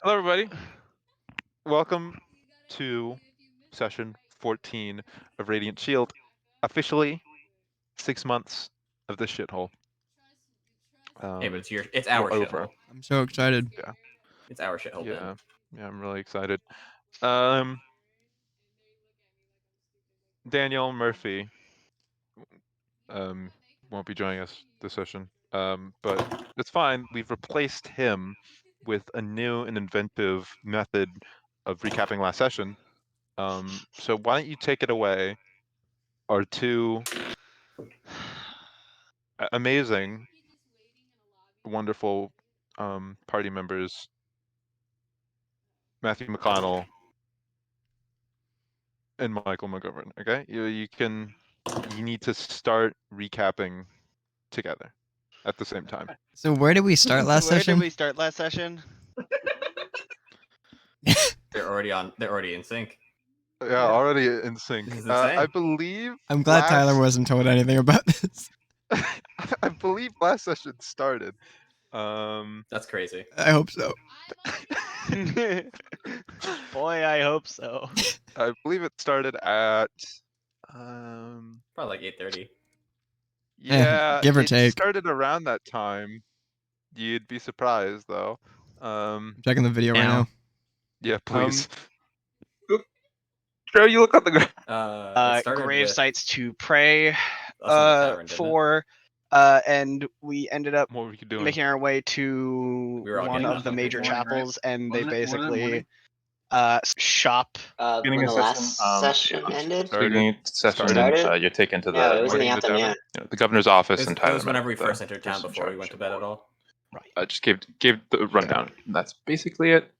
Hello, everybody. Welcome to session 14 of Radiant Shield. Officially, 6 months of this shithole. Hey, but it's our we're over. shithole. I'm so excited. Yeah. It's our shithole. Yeah. Ben. Yeah, I'm really excited. Daniel Murphy won't be joining us this session. But it's fine. We've replaced him with a new and inventive method of recapping last session. So why don't you take it away? Our two amazing, wonderful party members, Matthew McConnell and Michael McGovern. Okay, you need to start recapping together at the same time. So where did we start last Where session? did we start last session? They're already in sync. Yeah, already in sync. This is I insane. believe. I'm glad Tyler wasn't told anything about this. I believe last session started. That's crazy. I hope so. Boy, I hope so. I believe it started at. Probably like 8:30. Yeah, give or it take. started around that time. You'd be surprised though. I'm checking the video right now. Yeah, please. Joe, you look on the ground. It started Grave with sites to pray us in the tavern, didn't it? for, and we ended up What were you doing? making our way to We were all one getting of the up major before, right? chapels, and they Wasn't it basically morning? shop. Beginning When the of last session, session ended? Beginning session, Started? you're taken to the No, it was in the Morning with Deborah? afternoon. the governor's office, and It Tyler was whenever we met the first entered town person before we in went to charge. bed at all. Just gave the rundown. That's basically it.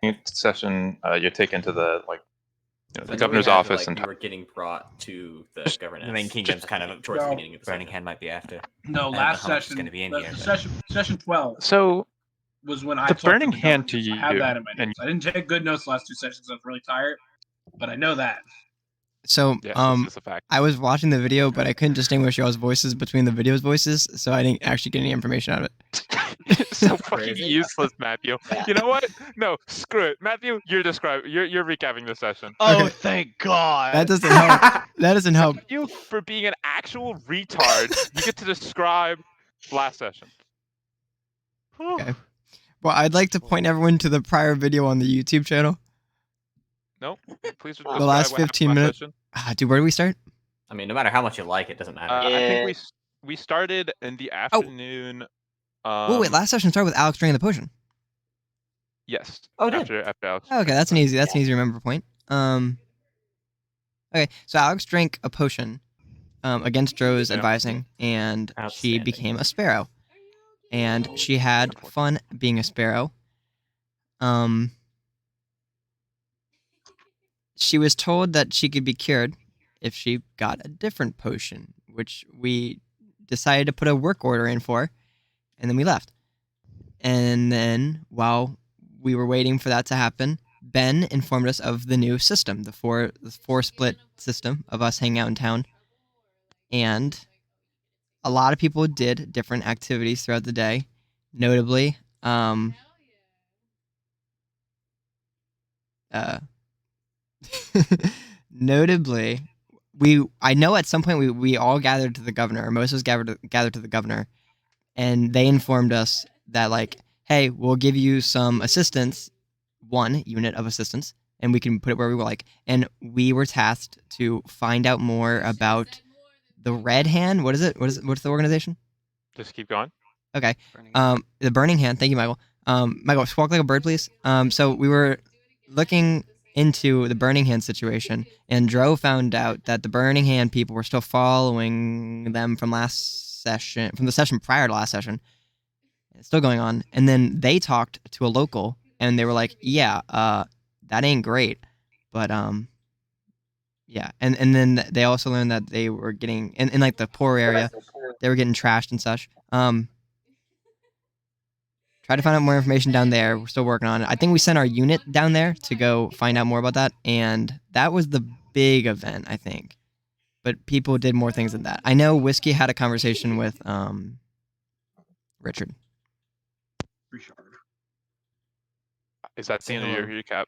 Yeah. Session, you're taken to the So I the know governor's we had to, office, and we were getting brought to the governance. The main kingdom's kind of towards the no, beginning of the Burning session. Hand might be after. No, I don't know last how much is session. gonna be in the here, but- session 12 so was when I the talked Burning to the Hand to governors. I have you, that in my and notes. I didn't take good notes the last two sessions. I was really tired, but I know that. So Yes, this is a fact. I was watching the video, but I couldn't distinguish y'all's voices between the video's voices, so I didn't actually get any information out of it. So That's fucking crazy. useless, Matthew. Yeah. You know what? No, screw it, Matthew. You're recapping the session. Oh, Okay. thank God! That doesn't help. That doesn't help. You for being an actual retard. You get to describe last session. Okay. Well, I'd like to point everyone to the prior video on the YouTube channel. No, please. The describe last what happened 15 last minutes. session. Dude, where do we start? I mean, no matter how much you like it, doesn't matter. I think Yeah. we started in the afternoon. Oh wait, last session started with Alex drinking the potion. Yes. Oh, it did? after Alex. Okay, that's an easy to remember point. Okay, so Alex drank a potion against Dro's Yeah. advising, and she Outstanding. became a sparrow. And she had fun being a sparrow. She was told that she could be cured if she got a different potion, which we decided to put a work order in for, and then we left. And then, while we were waiting for that to happen, Ben informed us of the new system, the four split system of us hanging out in town. And a lot of people did different activities throughout the day. Notably, I know at some point we all gathered to the governor, or most of us gathered to the governor, and they informed us that, like, hey, we'll give you some assistance, 1 unit of assistance, and we can put it where we would like. And we were tasked to find out more about the Red Hand. What is it? What's the organization? Just keep going. Okay. The Burning Hand. Thank you, Michael. Michael, walk like a bird, please. So we were looking into the Burning Hand situation, and Dro found out that the Burning Hand people were still following them from the session prior to last session. It's still going on. And then they talked to a local, and they were like, yeah, that ain't great. But, yeah. And then they also learned that they were getting, in like the poor area, they were getting trashed and such. Try to find out more information down there. We're still working on it. I think we sent our unit down there to go find out more about that, and that was the big event, I think. But people did more things than that. I know Whiskey had a conversation with Richard. Is that the Say end of your hello. recap?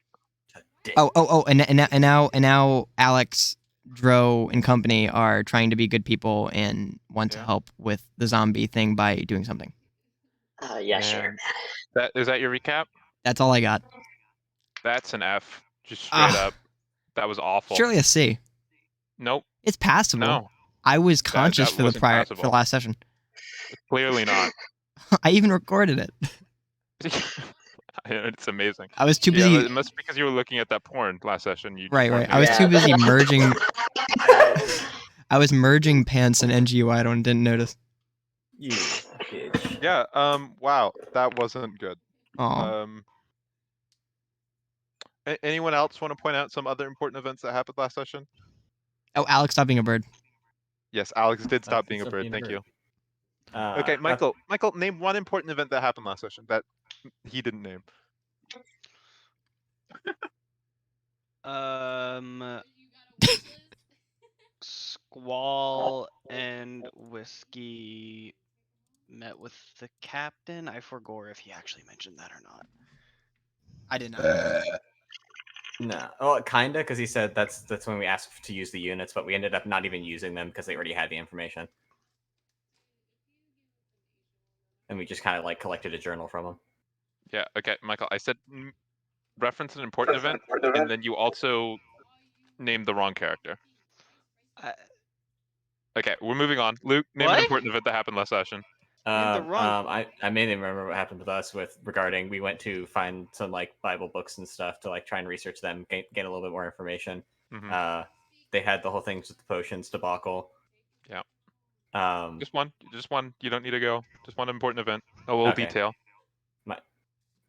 And now Alex, Dro, and company are trying to be good people and want to Yeah. help with the zombie thing by doing something. Yeah, sure. And is that your recap? That's all I got. That's an F. Just straight Ah. up. That was awful. Surely a C. Nope. It's passable. No. I was conscious that for the wasn't for the passable. last session. Clearly not. I even recorded it. It's amazing. I was too Yeah, busy. it must be because you were looking at that porn last session. You just Right. weren't I was paying too busy Yeah. merging. I was merging pants and NGUI and didn't notice. You bitch. Yeah. Wow. That wasn't good. Oh. Anyone else want to point out some other important events that happened last session? Oh, Alex, stop being a bird. Yes, Alex did stop Alex being a stop bird. being a Thank bird. you. Uh, Okay, that's- Michael, name one important event that happened last session that he didn't name. Squall and Whiskey met with the captain. I forgot if he actually mentioned that or not. I did not. No, well, kinda, because he said that's when we asked to use the units, but we ended up not even using them because they already had the information, and we just kind of like collected a journal from them. Yeah. Okay, Michael. I said reference an important event, and then you also named the wrong character. Okay, we're moving on. Luke, name an What? important event that happened last session. the wrong- I mainly remember what happened with us regarding we went to find some like Bible books and stuff to like try and research them, get a little bit more information. Mhm. They had the whole thing with the potions debacle. Yeah. Just Just one. You don't need to go. Just one important event. A little Okay. detail.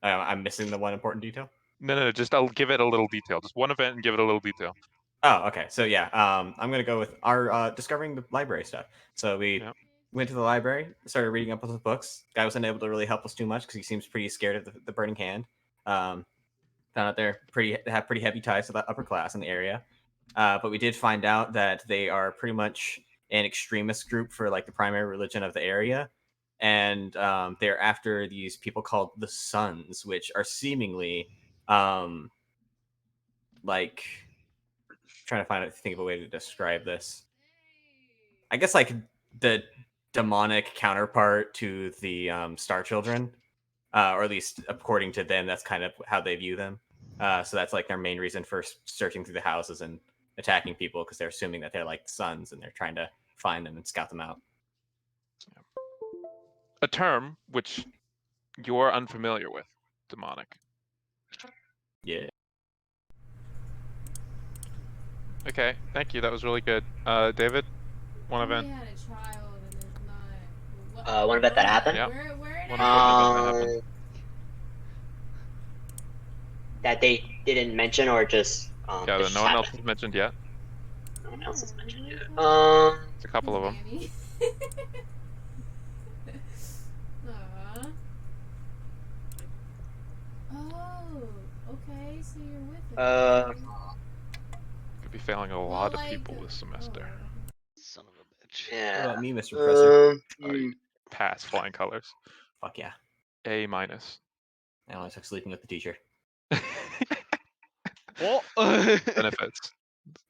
I'm missing the one important detail. No. Just I'll give it a little detail. Just one event and give it a little detail. Oh, okay. So yeah, I'm gonna go with our discovering the library stuff. So we Yep. went to the library, started reading up on the books. Guy wasn't able to really help us too much because he seems pretty scared of the burning hand. Found out they have pretty heavy ties to the upper class in the area. But we did find out that they are pretty much an extremist group for like the primary religion of the area, and they're after these people called the Sons, which are seemingly like trying to think of a way to describe this. I guess like the demonic counterpart to the Star Children, or at least according to them, that's kind of how they view them. So that's like their main reason for searching through the houses and attacking people because they're assuming that they're like sons and they're trying to find them and scout them out. A term which you're unfamiliar with. Demonic. Yeah. Okay, thank you. That was really good. David, one event. We had a child and it's not. One event that happened? Yeah. Where One it event at? that happened. That they didn't mention, or just Yeah, it that just no one else happened? has mentioned yet. No one else has mentioned it. It's a couple of them. Mammy. Aw. Oh, okay. So you're with it. Could be failing a Well, lot of like, people this semester. Son of a bitch. What Yeah. about me, Mr. Professor? Pass flying colors. Fuck yeah. A minus. I only took sleeping with the teacher. Well, Benefits.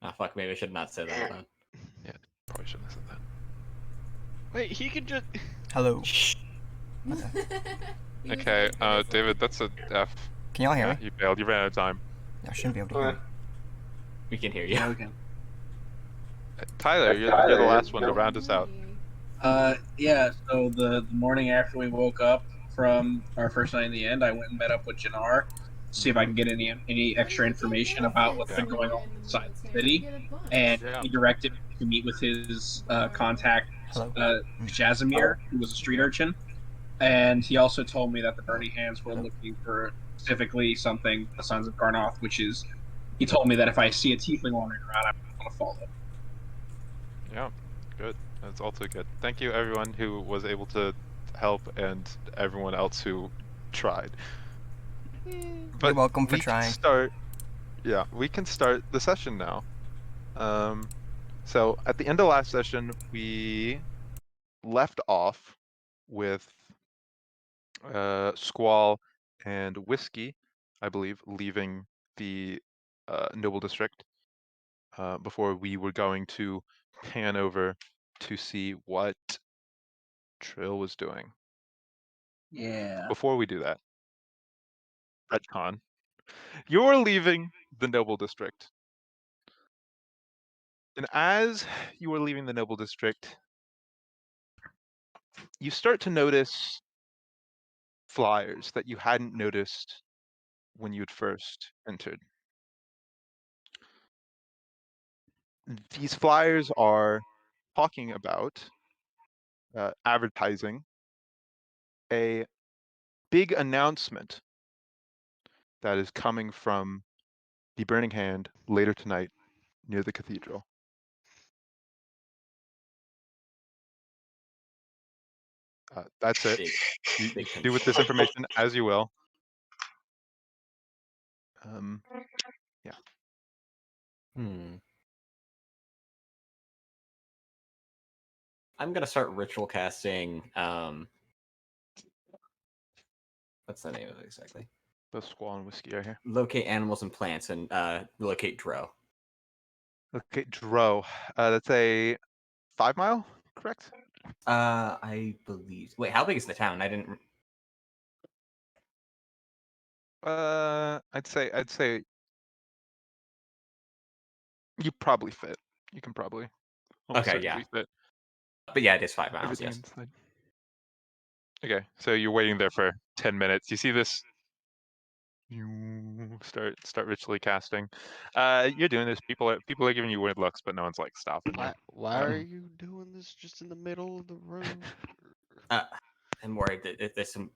Ah, fuck. Maybe I should not say that. Then. Probably shouldn't have said that. wait, he can just. Hello. You Okay, just like this David, that's a F. Can y'all hear Yeah, me? you failed. You ran out of time. I shouldn't be able to hear me. We can hear you. Okay. Tyler, you're the last one to round us out. Yeah, so the morning after we woke up from our first night in the end, I went and met up with Jannar to see if I can get any extra information about what's been going on inside the city. And Yeah. he directed me to meet with his contact, Hello. Jazimir, who was a street urchin. And he also told me that the Burning Hands were looking for specifically something, the Sons of Garnoth, which is, he told me that if I see a tiefling wandering around, I'm going to follow. Yeah, good. That's also good. Thank you, everyone who was able to help and everyone else who tried. You're welcome for we can trying. We can start the session now. So at the end of last session, we left off with Squall and Whiskey I believe, leaving the Noble District before we were going to pan over to see what Trill was doing. Yeah. Before we do that, retcon. You're leaving the Noble District. And as you are leaving the Noble District, you start to notice flyers that you hadn't noticed when you'd first entered. These flyers are talking about advertising a big announcement that is coming from the Burning Hand later tonight near the cathedral. That's it. Big, You big do with this information as you will. Yeah. I'm gonna start ritual casting. What's the name of it exactly? The Squall and Whiskey are here. Locate animals and plants and locate Dro. Okay, Dro. That's a 5 mile, correct? I believe. Wait, how big is the town? I didn't. I'd say you probably fit. You can probably almost Okay, yeah. certainly fit But yeah, it is 5 miles. everything Yes. inside. Okay, so you're waiting there for 10 minutes. You see this? You start ritually casting. You're doing this. People are giving you weird looks, but no one's like stopping you. Why are you doing this just in the middle of the room? I'm worried that there's some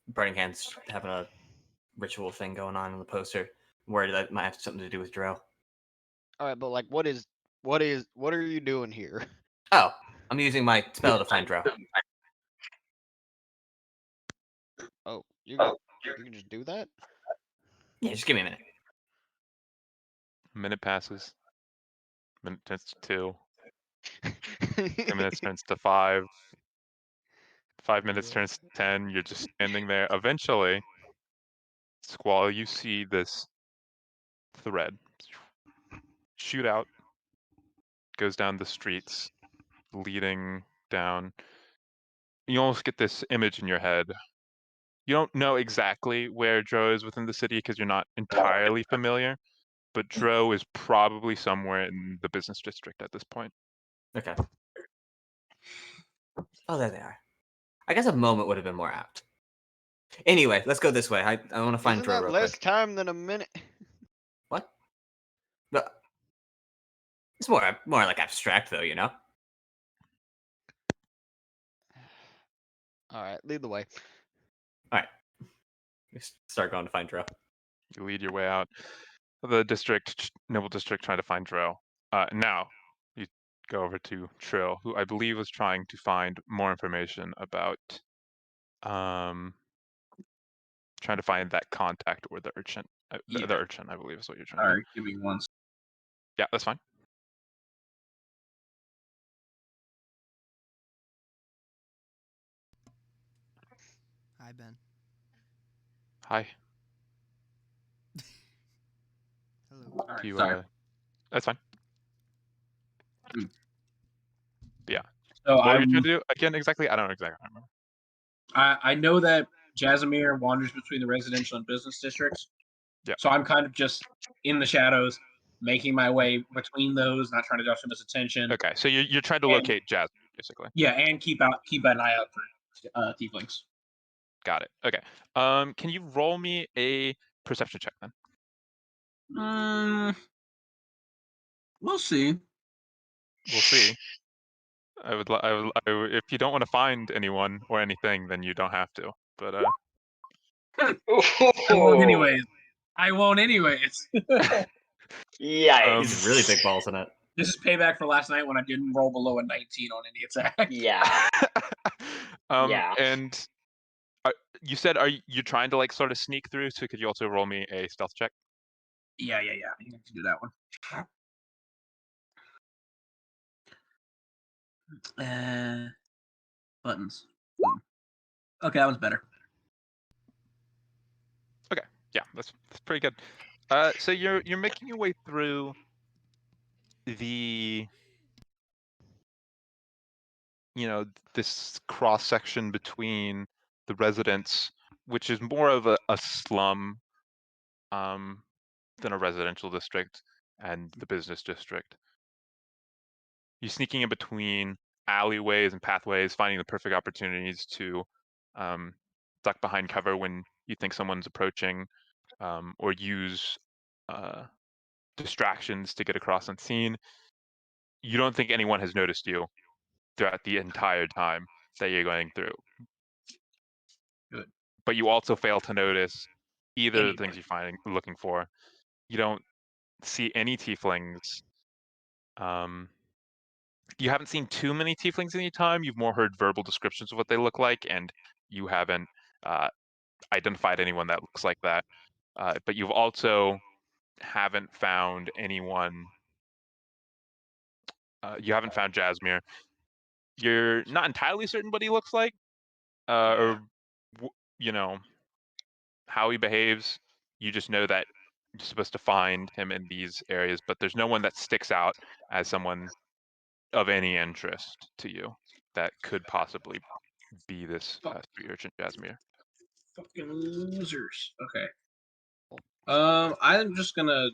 Burning Hands having a ritual thing going on in the poster. I'm worried that might have something to do with Dro. All right, but like, what are you doing here? Oh, I'm using my spell to find Dro. Oh, you can just do that? Yeah, just give me a minute. A minute passes. A minute turns to 2. 2 minutes turns to 5. 5 minutes turns to 10. You're just standing there. Eventually, Squall, you see this thread shoot out, goes down the streets, leading down. You almost get this image in your head. You don't know exactly where Dro is within the city because you're not entirely familiar, but Dro is probably somewhere in the business district at this point. Okay. Oh, there they are. I guess a moment would have been more apt. Anyway, let's go this way. I want to find Isn't Dro that real less quick. time than a minute? What? But it's more like abstract, though. You know. All right, lead the way. All right. Let's start going to find Dro. You lead your way out of the district, Noble District, trying to find Dro. Now, you go over to Trill, who I believe was trying to find more information about, trying to find that contact or the urchin. Yeah. The urchin, I believe, is what you're trying All to right, give me one. Yeah, that's fine. Hi, Ben. Hi. Hello. All right, Do you, sorry. that's fine. Mm. Yeah. So What were you I'm. trying to do again? Exactly? I don't know exactly. I remember. I know that Jasimir wanders between the residential and business districts. Yeah. So I'm kind of just in the shadows, making my way between those, not trying to draw too much attention. Okay, so you're trying to And- locate Jazz, basically. Yeah, and keep an eye out for tieflings. Got it. Okay. Can you roll me a perception check then? We'll see. We'll see. If you don't want to find anyone or anything, then you don't have to. But I won't anyways. Yikes. He's really big balls in it. This is payback for last night when I didn't roll below a 19 on any attack. Yeah. Yeah. And you said, are you trying to like sort of sneak through? So could you also roll me a stealth check? Yeah. You have to do that one. Buttons. Okay, that was better. Yeah, that's pretty good. So you're making your way through the, this cross section between the residents, which is more of a slum than a residential district, and the business district. You're sneaking in between alleyways and pathways, finding the perfect opportunities to duck behind cover when you think someone's approaching, or use distractions to get across unseen. You don't think anyone has noticed you throughout the entire time that you're going through. Good. But you also fail to notice either of the Anyone. things you're looking for. You don't see any tieflings. You haven't seen too many tieflings in your time. You've more heard verbal descriptions of what they look like, and you haven't identified anyone that looks like that. But you've also haven't found anyone. You haven't found Jasmine. You're not entirely certain what he looks like, or how he behaves. You just know that you're supposed to find him in these areas, but there's no one that sticks out as someone of any interest to you that could possibly be this street urchin Jasmine. Fucking losers. Okay. I'm just gonna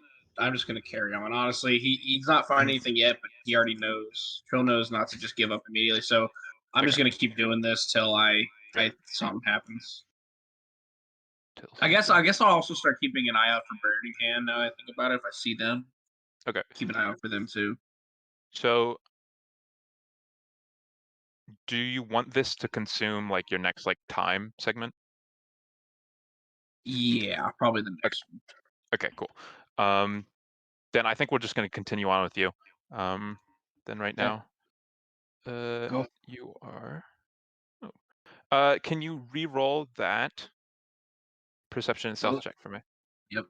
carry on. Honestly, he's not finding anything yet, but he already knows. Phil knows not to just give up immediately. So I'm just gonna keep doing this till something happens. I guess I'll also start keeping an eye out for Burning Hand. Now I think about it, if I see them, Okay. keep an eye out for them too. So, do you want this to consume like your next time segment? Yeah, probably the next one. Okay, cool. Then I think we're just going to continue on with you. Then right now, Go. you are. Oh. Can you re-roll that perception and stealth check for me? Yep.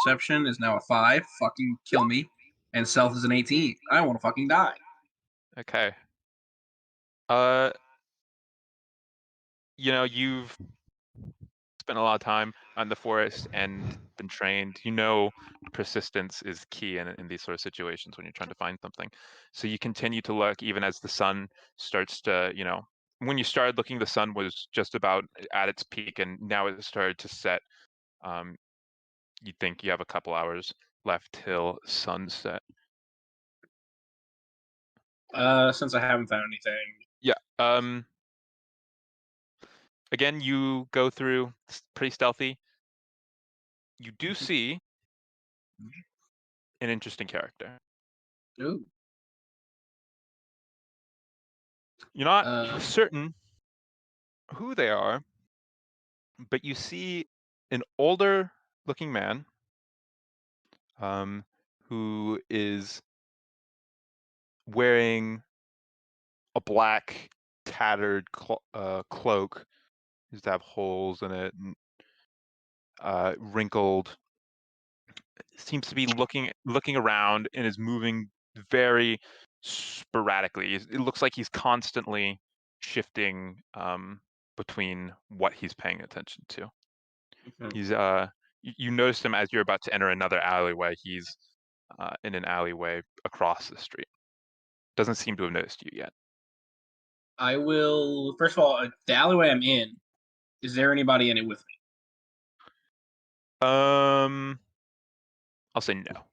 Perception is now a 5. Fucking kill me. And stealth is an 18. I want to fucking die. Okay. You've spent a lot of time on the forest and been trained. Persistence is key in these sort of situations when you're trying to find something. So you continue to look even as the sun starts to, when you started looking, the sun was just about at its peak, and now it started to set. You think you have a couple hours left till sunset. Since I haven't found anything. Yeah. Again, you go through pretty stealthy. You do see an interesting character. Ooh. You're not certain who they are, but you see an older looking man who is wearing a black tattered cloak. Used to have holes in it and wrinkled. Seems to be looking around and is moving very sporadically. It looks like he's constantly shifting between what he's paying attention to. Mhm. He's you notice him as you're about to enter another alleyway. He's in an alleyway across the street. Doesn't seem to have noticed you yet. I will. First of all, the alleyway I'm in. Is there anybody in it with me? I'll say no.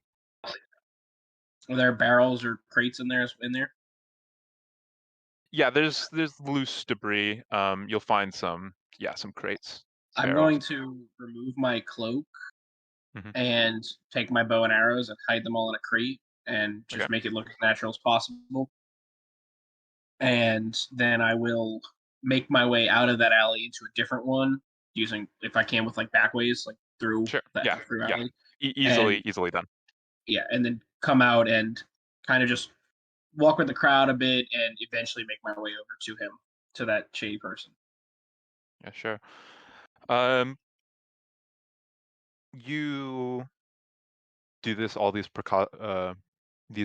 Are there barrels or crates in there? Yeah, there's loose debris. You'll find some crates. I'm going to remove my cloak and take my bow and arrows and hide them all in a crate and just make it look as natural as possible. And then I will make my way out of that alley into a different one, using, if I can, with back ways, through through alley. Easily done. Yeah, and then come out and kind of just walk with the crowd a bit and eventually make my way over to him, to that shady person. Yeah, sure. You do all these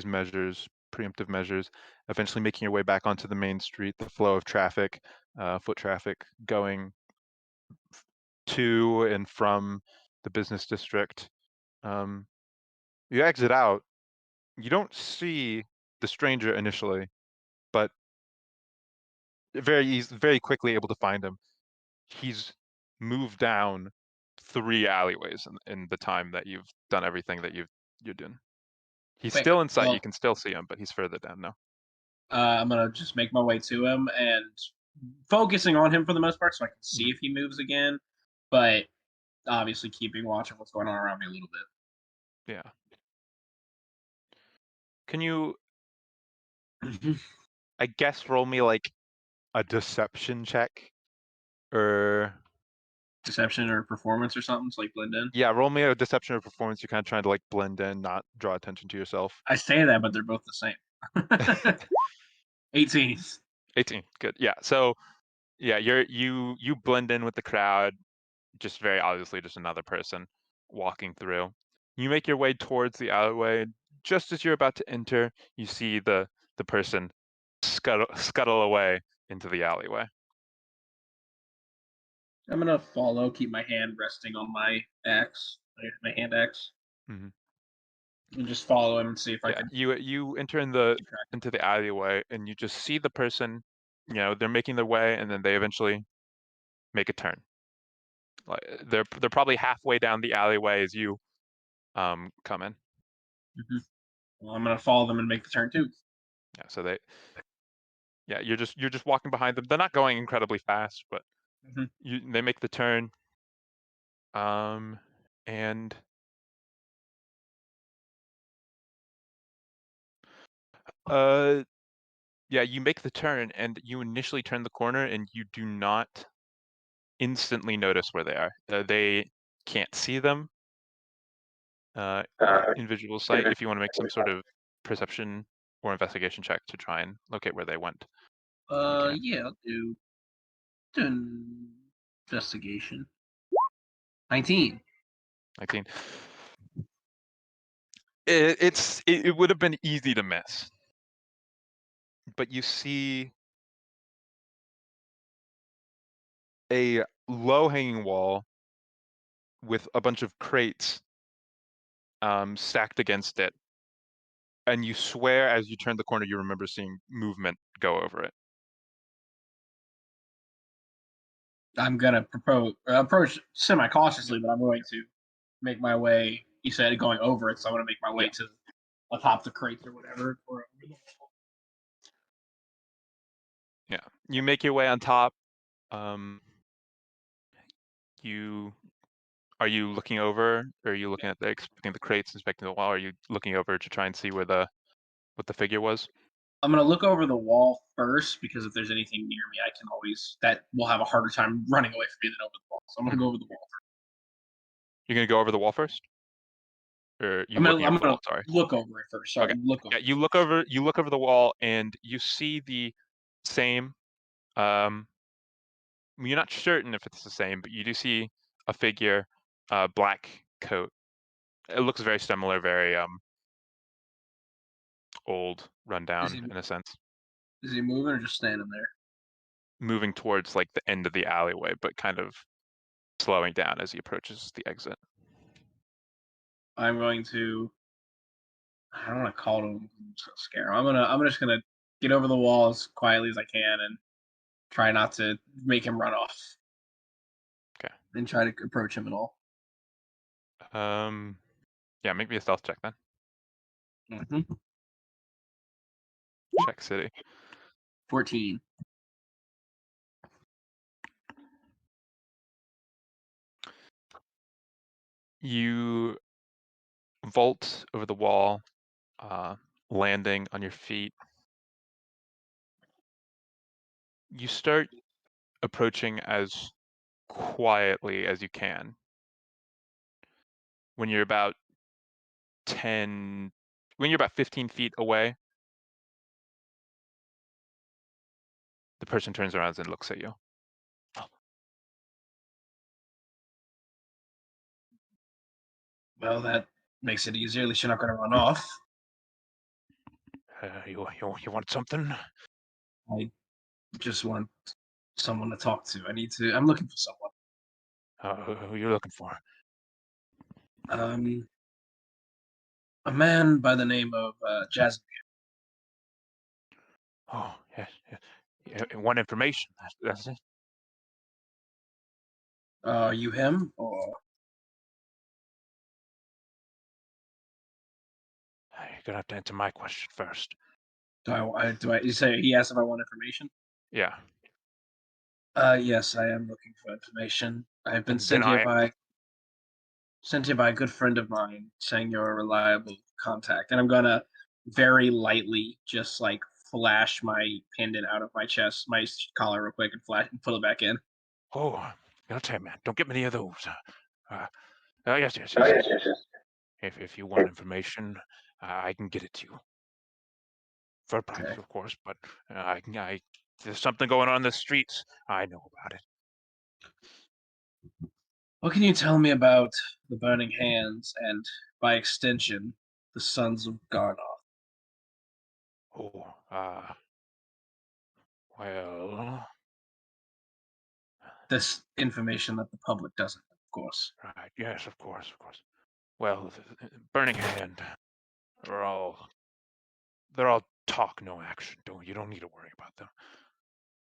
measures, preemptive measures, eventually making your way back onto the main street, the flow of traffic, foot traffic going to and from the business district. You exit out. You don't see the stranger initially, but very quickly able to find him. He's moved down 3 alleyways in the time that you've done everything that you're doing. He's Quick, still in sight. well- You can still see him, but he's further down now. I'm gonna just make my way to him and focusing on him for the most part, so I can see if he moves again. But obviously, keeping watch of what's going on around me a little bit. Yeah. Can you, I guess, roll me like a deception check, or Deception or performance or something, so like blend in. yeah, roll me a deception or performance. You're kind of trying to like blend in, not draw attention to yourself. I say that, but they're both the same. 18. 18. Good. Yeah. So yeah, you blend in with the crowd, just very obviously just another person walking through. You make your way towards the alleyway. Just as you're about to enter, you see the person scuttle away into the alleyway. I'm gonna follow, keep my hand resting on my axe, my hand axe, Mhm. and just follow him and see if I Yeah, can. you enter into the alleyway, and you just see the person. They're making their way, and then they eventually make a turn. Like they're probably halfway down the alleyway as you come in. Well, I'm gonna follow them and make the turn too. Yeah, so you're just walking behind them. They're not going incredibly fast, but Mhm. they make the turn. And yeah, you make the turn, and you initially turn the corner, and you do not instantly notice where they are. They can't see them in visual sight. If you want to make some sort of perception or investigation check to try and locate where they went. Yeah, I'll do investigation. 19. 19. It would have been easy to miss, but you see a low-hanging wall with a bunch of crates stacked against it, and you swear as you turn the corner you remember seeing movement go over it. I'm gonna approach semi-cautiously, but I'm going to make my way. You said going over it, so I'm gonna make my way to atop the crates or whatever. Yeah, you make your way on top. Are you looking over, or are you looking at inspecting the crates, inspecting the wall? Or are you looking over to try and see what the figure was? I'm gonna look over the wall first because if there's anything near me, I can always that will have a harder time running away from me than over the wall. So I'm gonna go over the wall first. You're gonna go over the wall first, or you I'm looking over the gonna wall? Sorry. look over it first. Sorry, Okay. look over. Yeah, you look over the wall, and you see the same. You're not certain if it's the same, but you do see a figure, black coat. It looks very similar, very old, rundown in a sense. Is he moving or just standing there? Moving towards like the end of the alleyway, but kind of slowing down as he approaches the exit. I'm going to. I don't want to call him so scare him. I'm just gonna get over the wall as quietly as I can and try not to make him run off. Okay. And try to approach him at all. Yeah, make me a stealth check then. Mm-hmm. Check city. 14. You vault over the wall, landing on your feet. You start approaching as quietly as you can. When you're about 15 feet away, the person turns around and looks at you. Well, that makes it easier. At least you're not going to run off. You want something? I just want someone to talk to. I'm looking for someone. Who are you looking for? A man by the name of Jasmine. Oh, yes, yes. Yeah, one information. That's it. Are you him or? You're gonna have to answer my question first. You say he asked if I want information? Yeah. Yes, I am looking for information. I've been Then sent here by a good friend of mine saying you're a reliable contact. And I'm gonna very lightly just like flash my pendant out of my chest, my collar real quick and flash and pull it back in. Oh, I'll tell you, man. Don't get many of those. Yes. If you want information, I can get it to you for a price, Okay. of course. But if there's something going on in the streets, I know about it. What can you tell me about the Burning Hands and, by extension, the Sons of Garnoth? Oh, well, This information that the public doesn't, of course. right. Yes, of course. Well, the Burning Hand are they're all talk, no action. You don't need to worry about them.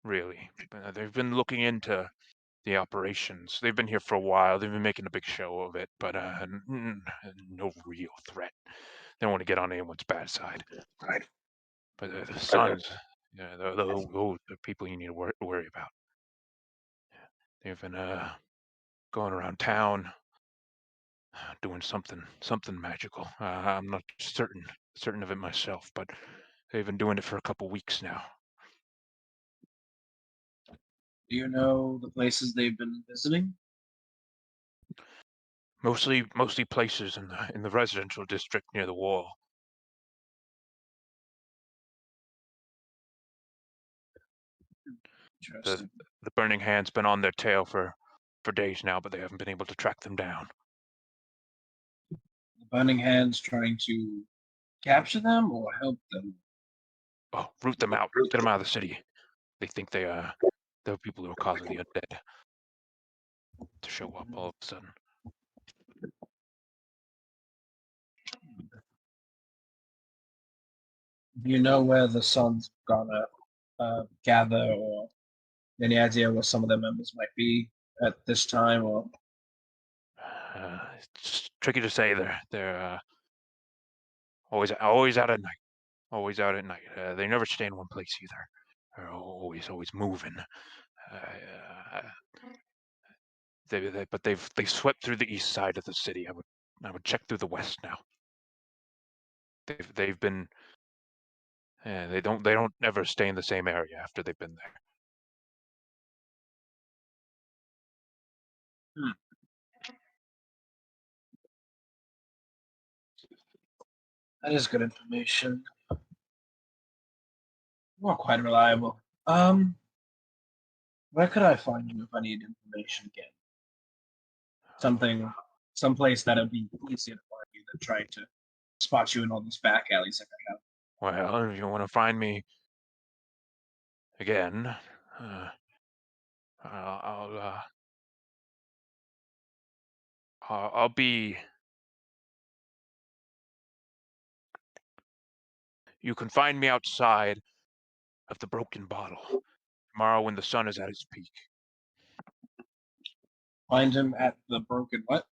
Really. They've been looking into the operations. They've been here for a while. They've been making a big show of it, but no real threat. They don't want to get on anyone's bad side. Right. But the Sons, yeah, those are people you need to worry about. They've been going around town doing something magical. I'm not certain of it myself, but they've been doing it for a couple weeks now. Do you know the places they've been visiting? Mostly places in the residential district near the wall. Interesting. The Burning Hand's been on their tail for days now, but they haven't been able to track them down. The Burning Hands trying to capture them or help them? Oh, root them out. Get them out of the city. They think they're people who are causing the undead to show up all of a sudden. Do you know where the Sons are gonna gather, or any idea where some of their members might be at this time? Or It's tricky to say. They're always out at night. Always out at night. They never stay in one place either. They're always moving. But they've swept through the east side of the city. I would check through the west now. They've been. They don't ever stay in the same area after they've been there. that is good information. Not quite reliable. Where could I find you if I need information again? Someplace that'll be easier to find you than trying to spot you in all these back alleys like I have. Well, if you want to find me again, I'll be. You can find me outside of the Broken Bottle tomorrow when the sun is at its peak. Find him at the Broken what?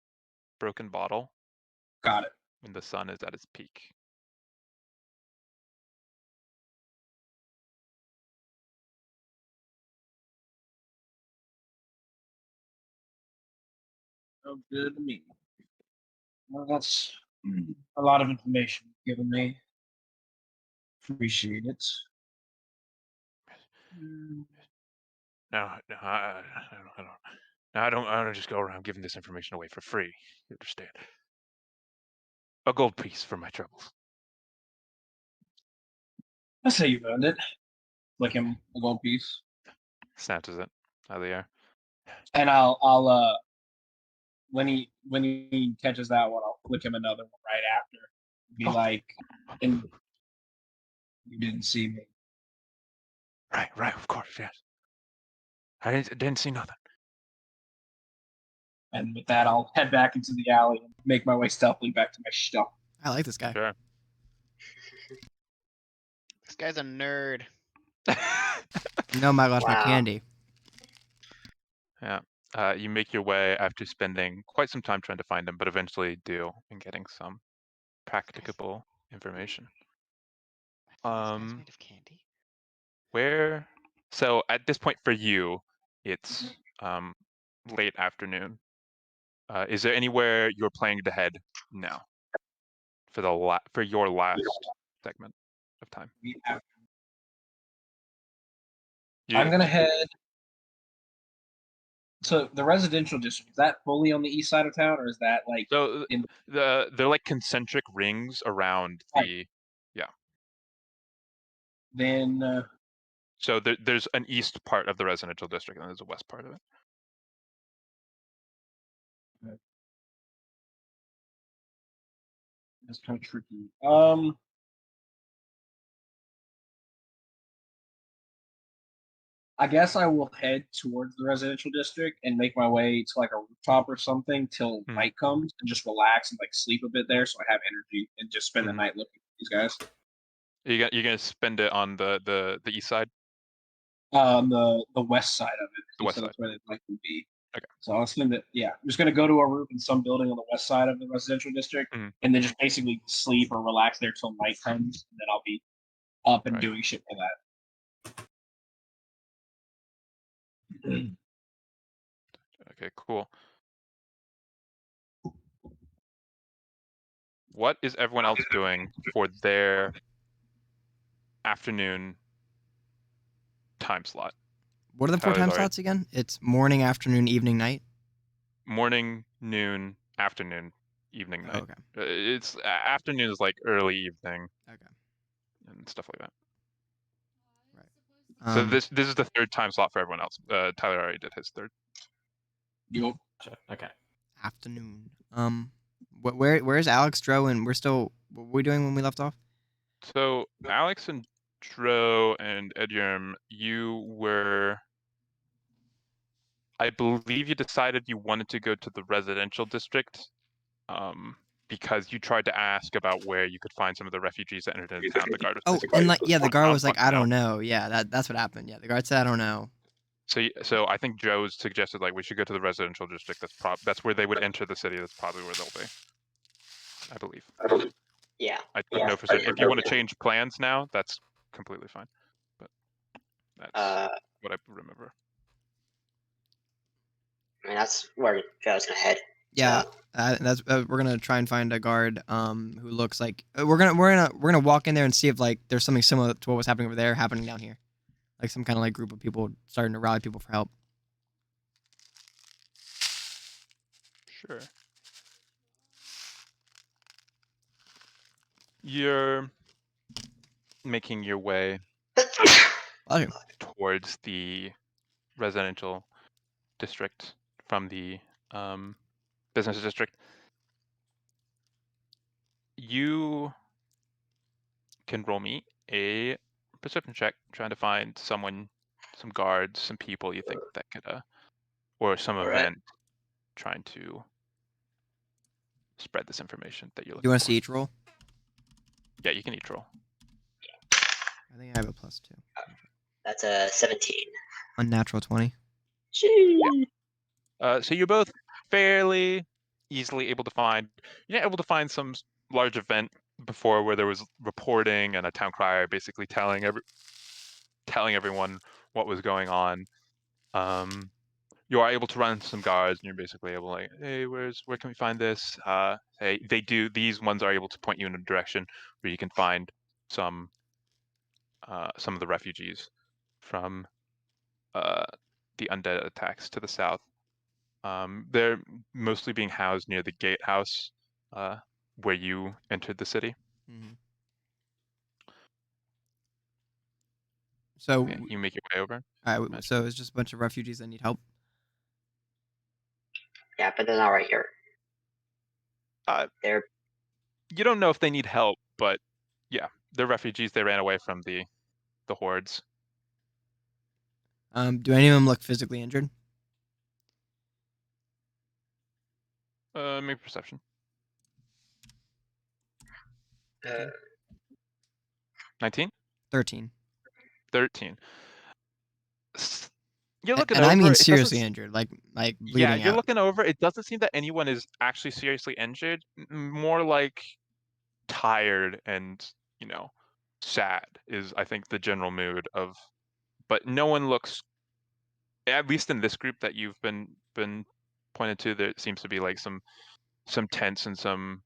Broken Bottle Got it. when the sun is at its peak. Oh, good to me. Well, that's a lot of information you've given me. Appreciate it. No, I don't just go around giving this information away for free. You understand? A gold piece for my troubles. I say you've earned it. Like him a gold piece. Snatches it out of the air. And I'll when he catches that one, I'll flick him another one right after. Be like, and you didn't see me. Right, of course, yes. I didn't see nothing. And with that, I'll head back into the alley and make my way stealthily back to my shop. I like this guy. Sure. This guy's a nerd. No, my gosh, my Wow. candy. Yeah. You make your way after spending quite some time trying to find him, but eventually do and getting some practicable information. This guy's Um, made of candy. Where? So at this point for you, it's late afternoon. Is there anywhere you're planning to head now for the for your last segment of time? I'm gonna head to the residential district. Is that fully on the east side of town, or is that like So in they're like concentric rings around the. then? So there's an east part of the residential district and there's a west part of it. That's kind of tricky. I guess I will head towards the residential district and make my way to like a rooftop or something till night comes and just relax and like sleep a bit there so I have energy and just spend the night looking at these guys. You're gonna spend it on the east side? The west side of it. The west That's where they'd likely be. Okay. So I'll spend it. Yeah, I'm just gonna go to a roof in some building on the west side of the residential district, and then just basically sleep or relax there till night comes, and then I'll be up and doing shit for that. Okay, cool. What is everyone else doing for their afternoon time slot? What are the four Tyler's time already- slots again? It's morning, afternoon, evening, night. Morning, noon, afternoon, evening, night. Okay. It's afternoon is like early evening. Okay. And stuff like that. Right. So this is the third time slot for everyone else. Tyler already did his third. Yup. Okay. Afternoon. Where's Alex, Dro, and what were we doing when we left off? So Alex and Dro and Edgerm, you were, I believe you decided you wanted to go to the residential district, because you tried to ask about where you could find some of the refugees that entered into town. The guard was basically and the guard was like, I no. don't know. Yeah, that's what happened. Yeah, the guard said, I don't know. So I think Joe's suggested like we should go to the residential district. That's where they would enter the city. That's probably where they'll be. I believe. Yeah. I don't know for certain. If you want to change plans now, that's completely fine. But that's what I remember. I mean, that's where Joe's gonna head. Yeah, that's we're gonna try and find a guard who looks like we're gonna walk in there and see if like there's something similar to what was happening over there happening down here, like some kind of like group of people starting to rally people for help. Sure. You're making your way towards the residential district from the business district. You can roll me a perception check trying to find someone, some guards, some people you think that could or some event trying to spread this information that you're looking Do you want to for. see each roll? Yeah, you can each roll. I think I have a +2. That's a 17. Unnatural 20. So you're both fairly easily able to find. You're able to find some large event before where there was reporting and a town crier basically telling everyone what was going on. You are able to run into some guards, and you're basically able to like, hey, where can we find this? Hey, these ones are able to point you in a direction where you can find some of the refugees from the undead attacks to the south. They're mostly being housed near the gatehouse where you entered the city. Mm-hmm. So and you make your way over. All right, so it's just a bunch of refugees that need help. Yeah, but they're not right here. They're. You don't know if they need help, but yeah, they're refugees. They ran away from the hordes. Do any of them look physically injured? Maybe perception. Uh, 19? 13. 13. You're looking And over. I mean it doesn't seriously s- injured, like Yeah, bleeding you're out. looking over. It doesn't seem that anyone is actually seriously injured. More like tired and, sad is, I think, the general mood of. But no one looks, at least in this group that you've been pointed to, there seems to be like some tents and some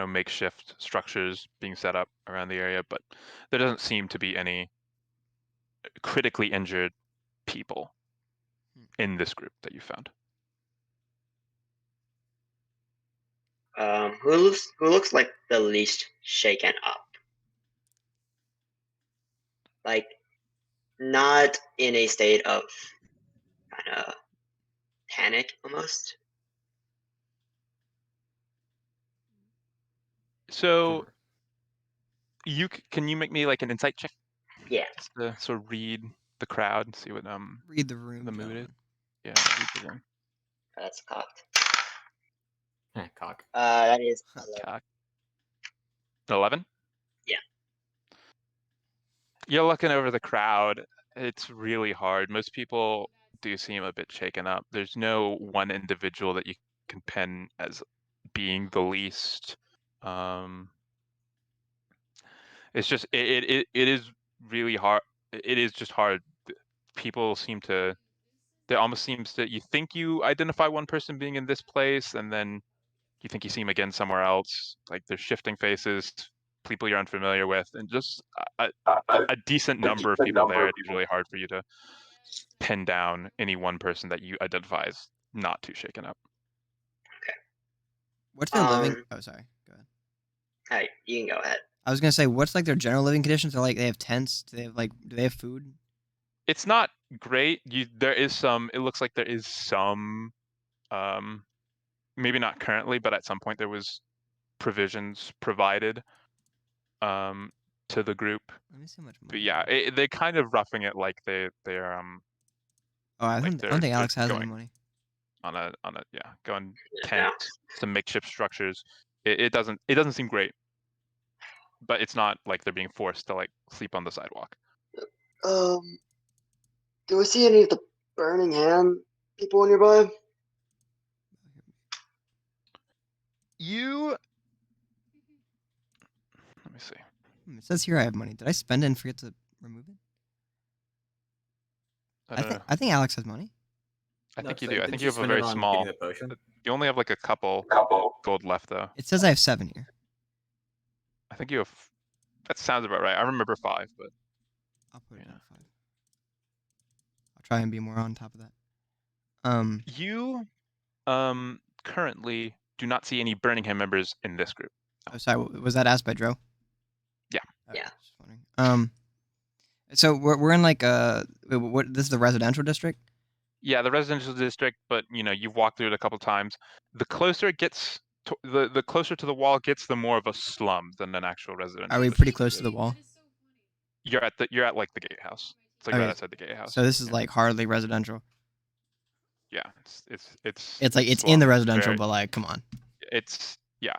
makeshift structures being set up around the area, but there doesn't seem to be any critically injured people in this group that you found. who looks like the least shaken up? Like, not in a state of kind of panic almost. So can you make me like an insight check? Yeah. Just to sort of read the crowd and see what Read the room. the mood is. gentlemen. Yeah, read the room. That's cocked. Cock. That is 11. Cock. 11? Yeah. You're looking over the crowd. It's really hard. Most people do seem a bit shaken up. There's no one individual that you can pin as being the least. It's just it is really hard. It is just hard. People seem to. There almost seems that you think you identify one person being in this place, and then you think you see him again somewhere else. Like there's shifting faces, people you're unfamiliar with, and just a decent number of people there. It's really hard for you to pin down any one person that you identify as not too shaken up. What's their living? Oh, sorry. Go ahead. Alright, you can go ahead. I was gonna say, what's like their general living conditions? Are like they have tents? Do they have food? It's not great. There is some. It looks like there is some. Maybe not currently, but at some point there was provisions provided to the group. Let me see how much But money. yeah, they're kind of roughing it like they're Oh, I like don't think Alex has any going money. on a going No. tent, some makeshift structures. It doesn't seem great, but it's not like they're being forced to like sleep on the sidewalk. Do we see any of the Burning Hand people nearby? Let me see. It says here I have money. Did I spend it and forget to remove it? I don't know. I think Alex has money. I No, think you so do. I did think you you have a spend very it on small. getting the potion? You only have like a couple gold left though. It says I have 7 here. I think you have. That sounds about right. I remember 5, but I'll put it Yeah. at 5. I'll try and be more on top of that. you currently do not see any Birmingham members in this group. Oh, sorry. Was that asked by Dro? Yeah. Okay, Yeah. just wondering. So we're in like what? This is the residential district. Yeah, the residential district, but you've walked through it a couple times. The closer it gets, the closer to the wall it gets, the more of a slum than an actual residential. Are we district pretty close to is. the wall? You're at like the gatehouse. It's like right Okay, outside the gatehouse. So this is Yeah. like hardly residential. Yeah, It's like it's in slum. the It's residential, very- but like, come on. It's yeah.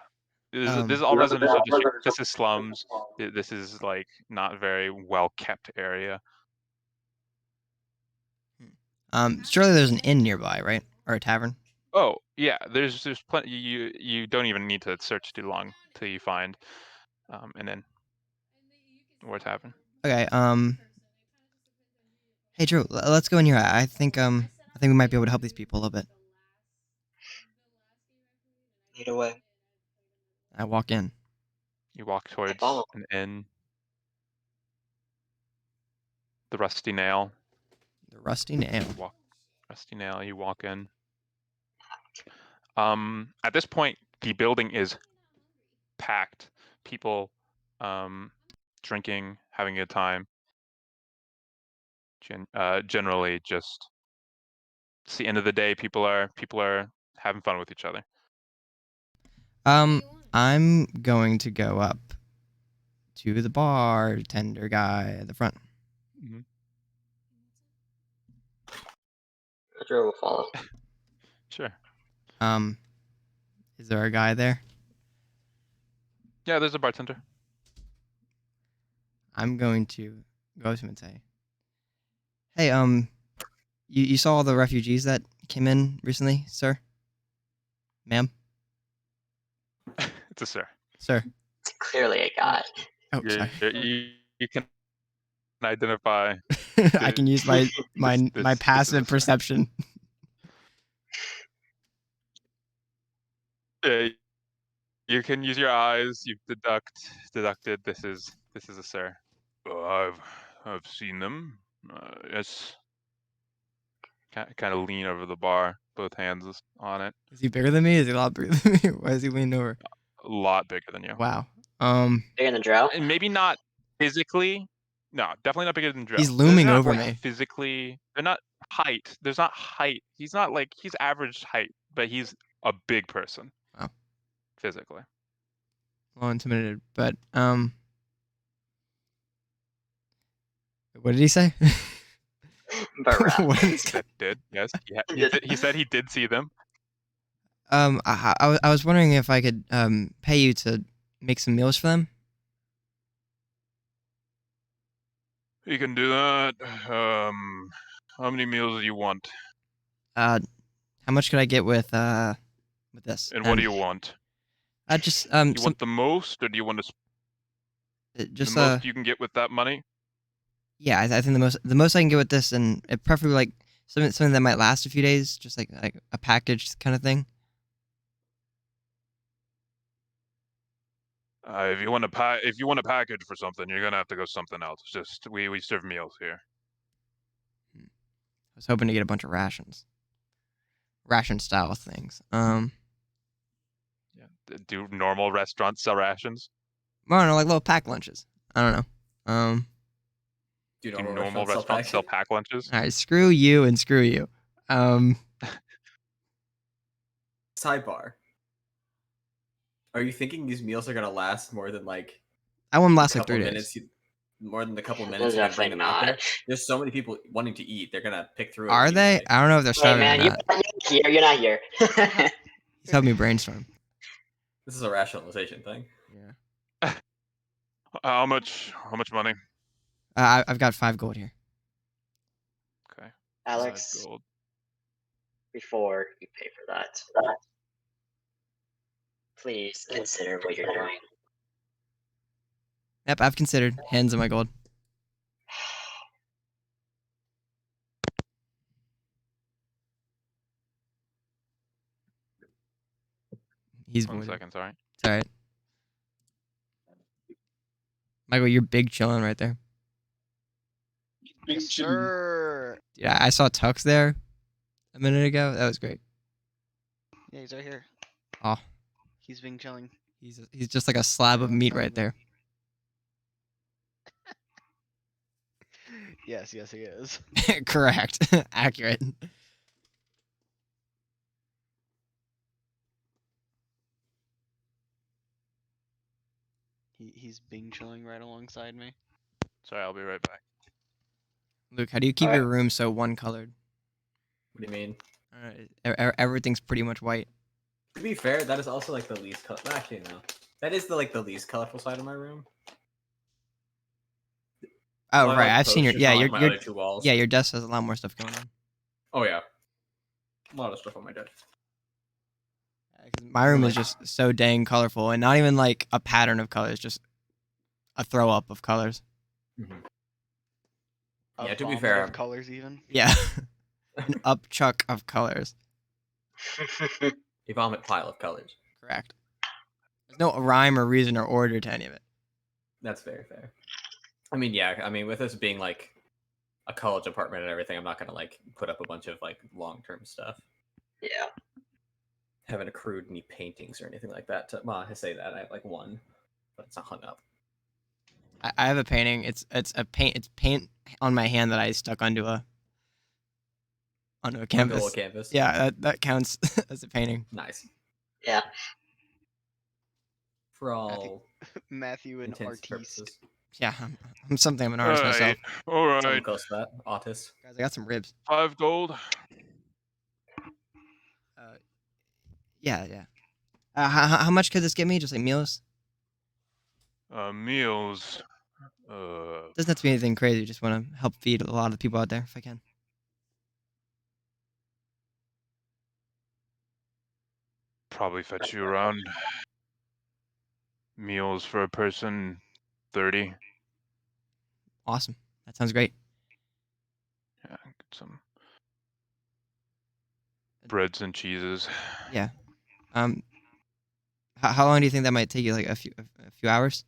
This Um, is all residential district. This is slums. This is like not very well kept area. Surely there's an inn nearby, right? Or a tavern. Oh yeah, there's plenty. You don't even need to search too long till you find an inn or a tavern. Okay. Hey Drew, let's go in here. I think we might be able to help these people a little bit. Lead away. I walk in. You walk towards follow. an inn. The Rusty Nail. The Rusty Nail. Rusty Nail. You walk in. At this point, the building is packed. People, drinking, having a good time. Generally, just it's the end of the day. People are having fun with each other. I'm going to go up to the bartender guy at the front. Drew will follow. Sure. Is there a guy there? Yeah, there's a bartender. I'm going to go up to him and say, "Hey, you saw all the refugees that came in recently, sir? Ma'am? It's a sir. Sir? It's clearly a guy. Oh, sorry. You can identify. I can use my my this is passive a sir. perception. Yeah, you can use your eyes. You've deducted. This is a sir. Oh, I've seen them. Yes. Kind of lean over the bar, both hands on it. Is he bigger than me? Is he a lot bigger than me? Why is he leaning over? A lot bigger than you. Wow. Bigger than Drow? And maybe not physically. No, definitely not bigger than Drow. He's They're looming not, over like, me. Physically, they're not height. There's not height. He's not like he's average height, but he's a big person. Wow. Physically. A little intimidated, but what did he say? But What did he say? Did yes. He said he did see them. I was wondering if I could pay you to make some meals for them. You can do that. How many meals do you want? How much could I get with this? And what do you want? Just You want the most, or do you want just the most you can get with that money? yeah, I think the most I can get with this, and preferably like something that might last a few days, just like a package kind of thing. If you want a package for something, you're gonna have to go something else. Just we serve meals here. I was hoping to get a bunch of rations, ration style things. Yeah. Do normal restaurants sell rations? I don't know, like little pack lunches. I don't know. Do Do normal restaurants sell pack lunches? All right, screw you and screw you. Sidebar. Are you thinking these meals are gonna last more than like I won't last a like couple 3 days. minutes? More than the couple There's minutes you can bring definitely them out there. not. There's so many people wanting to eat. They're gonna pick through it. Are they? immediately. I don't know if they're Hey starving man, or you're not. not here. You're not here. He's helping me brainstorm. This is a rationalization thing. Yeah. How much money? I've got 5 gold here. Okay. Alex, 5 gold. before you pay for that, please consider what you're doing. Yep, I've considered. Hands on my gold. He's 1 wounded. second, sorry. It's alright. Michael, you're big chilling right there. Yes, sir. Yeah, I saw Tux there a minute ago. That was great. Yeah, he's right here. Oh, He's been chilling. he's just like a slab of meat right there. Yes, he is. Correct. Accurate. He's been chilling right alongside me. Sorry, I'll be right back. Luke, how do you keep your room so one-colored? What do you mean? Everything's pretty much white. To be fair, that is also like the least color. Actually, no. That is the least colorful side of my room. Oh, Well, I right. like I've seen your posters on, your my your other 2 walls. yeah, your desk has a lot more stuff going on. Oh yeah. A lot of stuff on my desk. 'Cause my room is just so dang colorful, and not even like a pattern of colors, just a throw up of colors. A Yeah, to be vomit fair, of colors even. Yeah, an upchuck of colors. a vomit pile of colors. Correct. There's no rhyme or reason or order to any of it. That's very fair. I mean, yeah. I mean, with this being like a college apartment and everything, I'm not gonna like put up a bunch of like long-term stuff. Yeah. Haven't accrued any paintings or anything like that. Well, I say that I have like 1, but it's not hung up. I have a painting. It's paint on my hand that I stuck onto a canvas. Little canvas. Yeah, that counts as a painting. Nice. Yeah. For all Matthew and intents and artiste. purposes. Yeah, I'm something. I'm an artist myself. All Someone right. close to that. Autist. Guys, I got some ribs. 5 gold. Yeah, yeah. How much could this get me? Just like meals? Meals. Doesn't have to be anything crazy. Just want to help feed a lot of people out there if I can. Probably fetch you around meals for a person 30. Awesome. That sounds great. Yeah, get some breads and cheeses. Yeah. How long do you think that might take you? Like a few hours?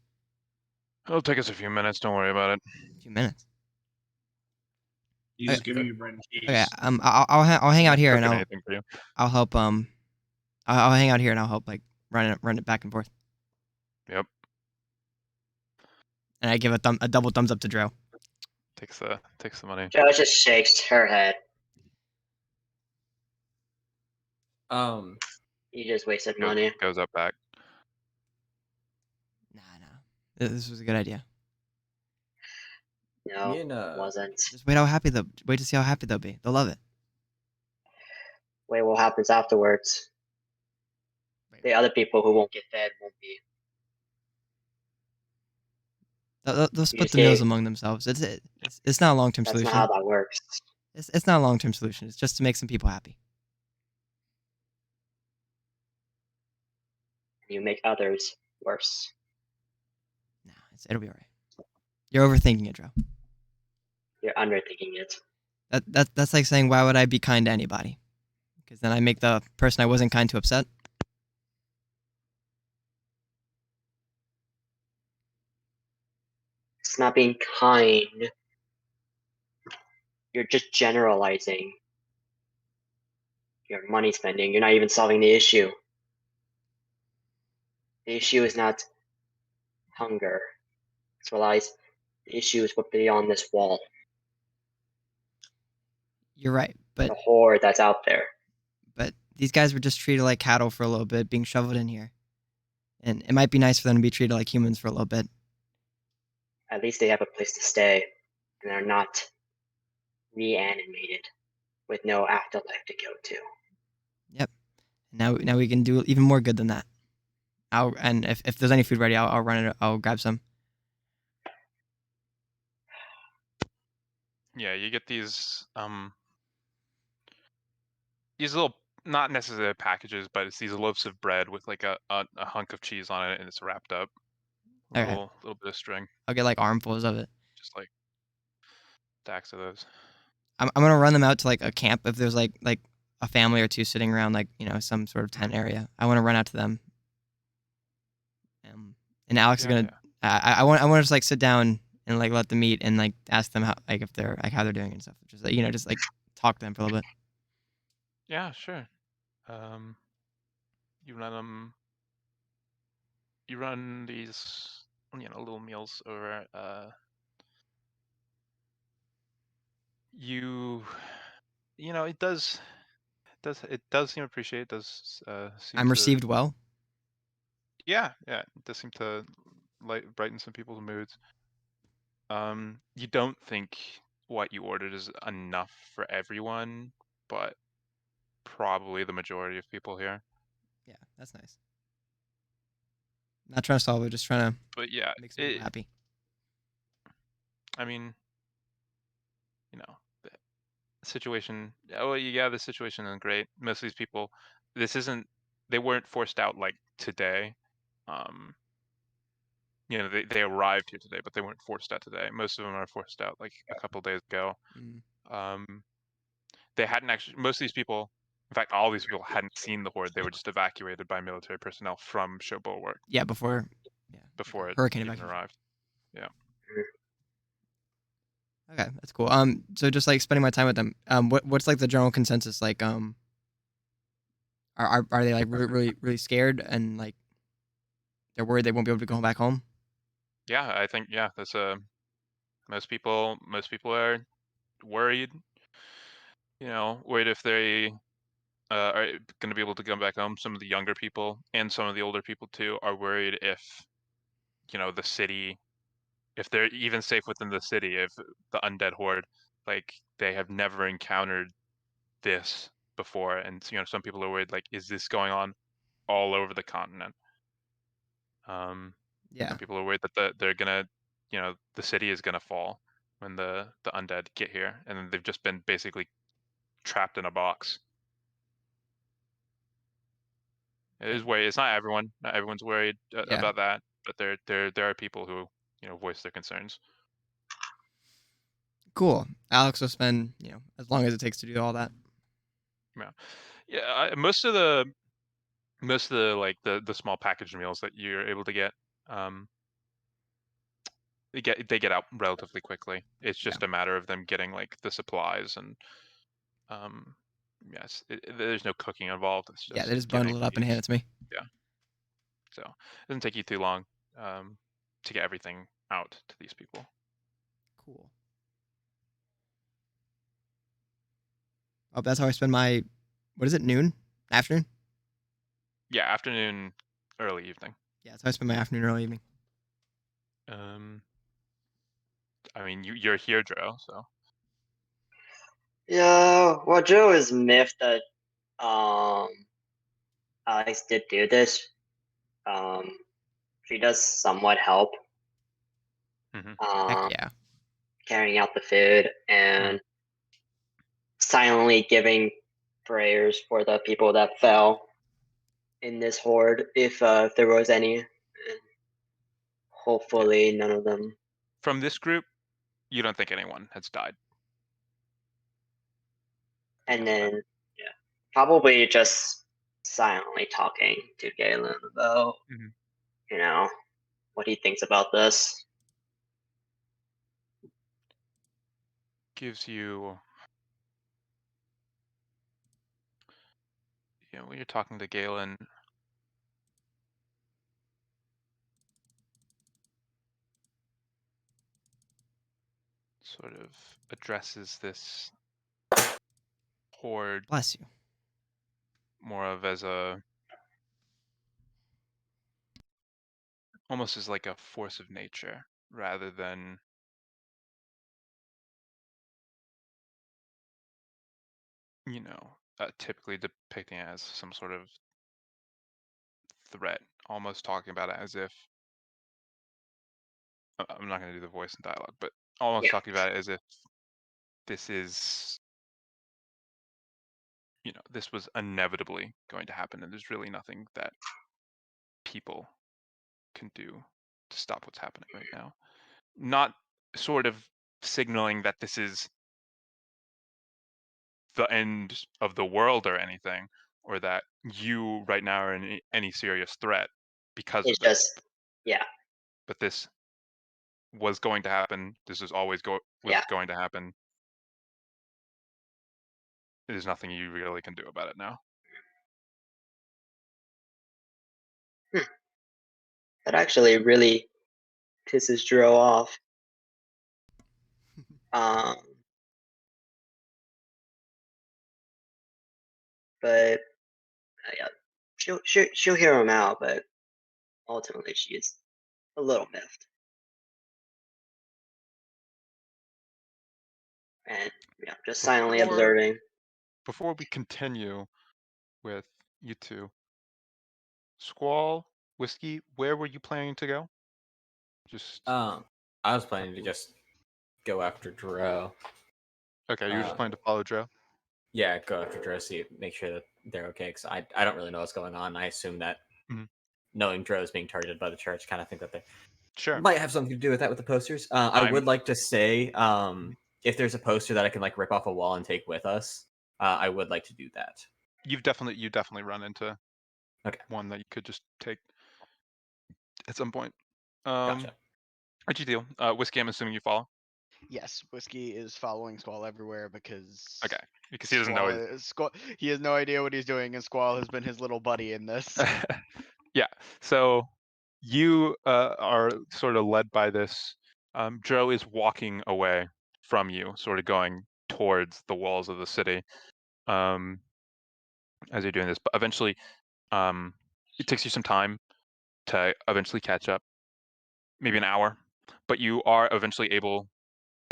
It'll take us a few minutes. Don't worry about it. A few minutes. You just give me your bread and cheese. Okay. I'll hang out here and Cooking I'll anything for you. I'll help. I'll hang out here and I'll help like run it back and forth. Yep. And I give a double thumbs up to Dro. Takes the money. Joe just shakes her head. You just wasted money. Goes up back. Nah. This was a good idea. No, Me and, it wasn't. Just wait to see how happy they'll be. They'll love it. Wait, what happens afterwards? The other people who won't get fed won't be. They'll split the meals among themselves. It's not a long-term That's solution. not how that works. It's not a long-term solution. It's just to make some people happy. You make others worse. Nah, it'll be all right. You're overthinking it, Dro. You're underthinking it. That's like saying, why would I be kind to anybody? Because then I make the person I wasn't kind to upset. It's not being kind. You're just generalizing your money spending. You're not even solving the issue. The issue is not hunger. It's realize the issue is what's beyond this wall. You're right, but The horde that's out there. but these guys were just treated like cattle for a little bit, being shoveled in here. And it might be nice for them to be treated like humans for a little bit. At least they have a place to stay, and they're not reanimated with no afterlife to go to. Yep. Now we can do even more good than that. And if there's any food ready, I'll run it. I'll grab some. Yeah, you get these little, not necessarily packages, but it's these loaves of bread with like a hunk of cheese on it, and it's wrapped up. A Okay. little bit of string. I'll get like armfuls of it. Just like stacks of those. I'm gonna run them out to like a camp if there's like a family or two sitting around like some sort of tent area. I want to run out to them. And Alex is gonna. I want to just like sit down and like let them eat and like ask them how like if they're like how they're doing and stuff. Just like, just like talk to them for a little bit. Yeah, sure. You run these little meals over. It does seem appreciated. It does seem I'm to, received well. Yeah, it does seem to brighten some people's moods. You don't think what you ordered is enough for everyone, but probably the majority of people here. Yeah, that's nice. Not trying to solve it, just trying to But yeah, make some people happy. I mean, the situation. Oh, yeah, the situation isn't great. Most of these people, they weren't forced out like today. They arrived here today, but they weren't forced out today. Most of them are forced out like a couple days ago. They hadn't actually. Most of these people, in fact, all these people hadn't seen the horde. They were just evacuated by military personnel from Show Bulwark. Yeah, before it hurricane even evacuation. arrived. Yeah. Okay, that's cool. So just like spending my time with them. What's like the general consensus? Like, are they like really scared and like they're worried they won't be able to go back home? Yeah, I think that's most people are worried. Worried if they are going to be able to come back home. Some of the younger people and some of the older people too are worried if the city, if they're even safe within the city, if the undead horde, like they have never encountered this before, and some people are worried, like, is this going on all over the continent? Yeah. Some people are worried that they're gonna, the city is gonna fall when the undead get here, and then they've just been basically trapped in a box. It's not everyone. Not everyone's worried Yeah. about that, but there are people who voice their concerns. Cool. Alex will spend as long as it takes to do all that. Yeah. Most of the like the small packaged meals that you're able to get, they get out relatively quickly. It's just a matter of them getting like the supplies and yes, there's no cooking involved. It's just They just giving bundle it up and these- hand it to me. Yeah. So it doesn't take you too long to get everything out to these people. Cool. Oh, that's how I spend my, what is it, noon? Afternoon? Yeah, afternoon, early evening. Yeah, that's how I spend my afternoon, early evening. I mean, you're here, Dro, so. Yeah, well, Joe is miffed that Alex did do this. She does somewhat help. Heck yeah. Carrying out the food and silently giving prayers for the people that fell in this horde, if there was any. And hopefully, none of them. From this group, you don't think anyone has died. And then, yeah, probably just silently talking to Galen about, what he thinks about this. Gives you, when you're talking to Galen, sort of addresses this horde. Bless you. More of as almost as like a force of nature rather than typically depicting it as some sort of threat, almost talking about it as if, I'm not going to do the voice and dialogue, but almost talking about it as if this is, this was inevitably going to happen, and there's really nothing that people can do to stop what's happening right now. Not sort of signaling that this is the end of the world or anything, or that you right now are in any serious threat because It's of this. just, yeah. But this was going to happen. This is always going to happen. There's nothing you really can do about it now. That actually really pisses Dro off. But yeah, she'll hear him out, but ultimately she's a little miffed. And yeah, just silently observing. Before we continue with you two, Squall, Whiskey, where were you planning to go? Just I was planning to just go after Dro. okay, you were just planning to follow Dro? Yeah, go after Dro, make sure that they're okay, because I don't really know what's going on. I assume that knowing Dro is being targeted by the church, kind of think that they might have something to do with that with the posters. I would like to say, if there's a poster that I can like rip off a wall and take with us, I would like to do that. You definitely run into one that you could just take at some point. Gotcha. How'd you deal? Whiskey, I'm assuming you follow? Yes, Whiskey is following Squall everywhere because because he doesn't know Squall, he has no idea what he's doing, and Squall has been his little buddy in this. Yeah, so you are sort of led by this. Dro is walking away from you, sort of going towards the walls of the city as you're doing this. But eventually, it takes you some time to eventually catch up, maybe an hour. But you are eventually able.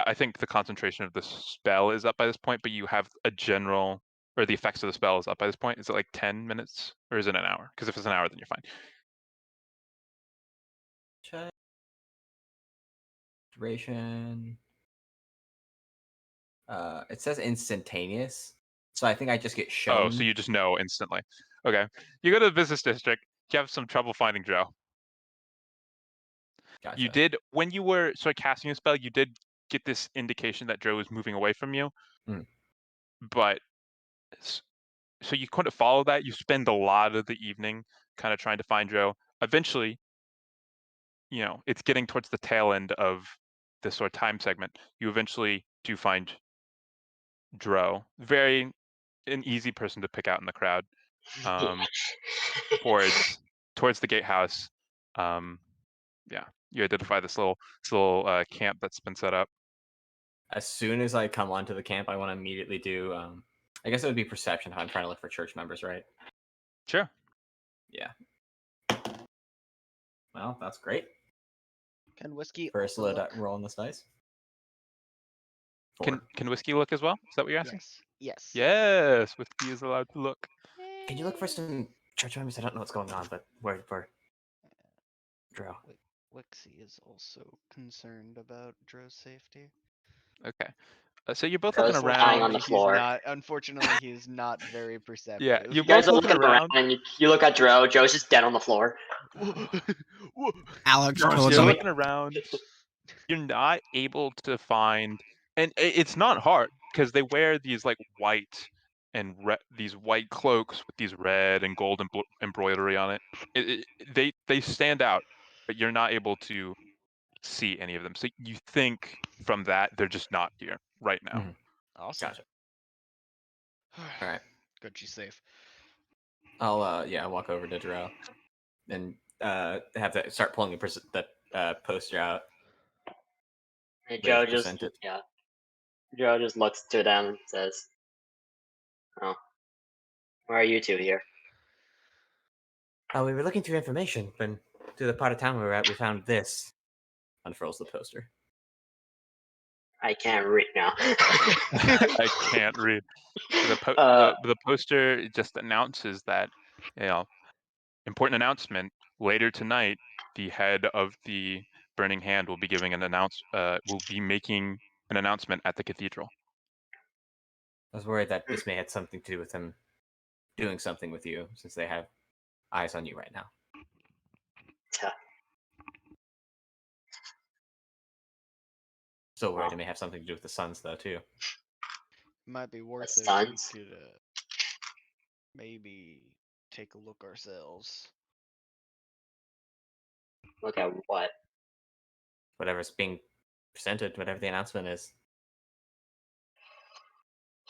I think the concentration of the spell is up by this point, but you have a general or the effects of the spell is up by this point? Is it like 10 minutes or is it an hour? Because if it's an hour, then you're fine. Check. Duration. It says instantaneous, so I think I just get shown. Oh, so you just know instantly. Okay. You go to the business district. You have some trouble finding Joe. Gotcha. You did, when you were sort of casting a spell, you did get this indication that Joe was moving away from you. Mm. But, so you couldn't follow that. You spend a lot of the evening kind of trying to find Joe. Eventually, you know, it's getting towards the tail end of this sort of time segment. You eventually do find Dro. Very an easy person to pick out in the crowd. Towards the gatehouse. Yeah, you identify this little camp that's been set up. As soon as I come onto the camp, I want to immediately do. I guess it would be perception if I'm trying to look for church members, right? Sure. Yeah. Well, that's great. Can Whiskey First also load look? roll on this dice. Can Whiskey look as well? Is that what you're asking? Yes. Yes, Whiskey is allowed to look. Can you look for some church members? I don't know what's going on, but where Dro? Wixie is also concerned about Dro's safety. Okay. So you're both Dro's looking lying around. on the floor. Unfortunately, he's not very perceptive. Yeah, You guys are looking around, and you look at Dro. Joe's just dead on the floor. Alex You're told you. looking around. You're not able to find, and it's not hard because they wear these like white and these white cloaks with these red and gold embroidery on it. They stand out, but you're not able to see any of them. So you think from that they're just not here right now. Mhm. Awesome. Gotcha. All right. Good, she's safe. I'll walk over to Dro and have to start pulling the poster out. And Wait, Joe present just it. Joe just looks to them and says, "Oh, why are you two here?" We were looking through information, but through the part of town we were at, we found this. Unfurls the poster. I can't read now. I can't read. The poster just announces that, you know, important announcement later tonight. The head of the Burning Hand will be giving will be making an announcement at the cathedral. I was worried that this may have something to do with them doing something with you, since they have eyes on you right now. Still worried it may have something to do with the Suns, though, too. Might be worth it. Suns? We could maybe take a look ourselves. Look at what? Whatever's being presented, whatever the announcement is.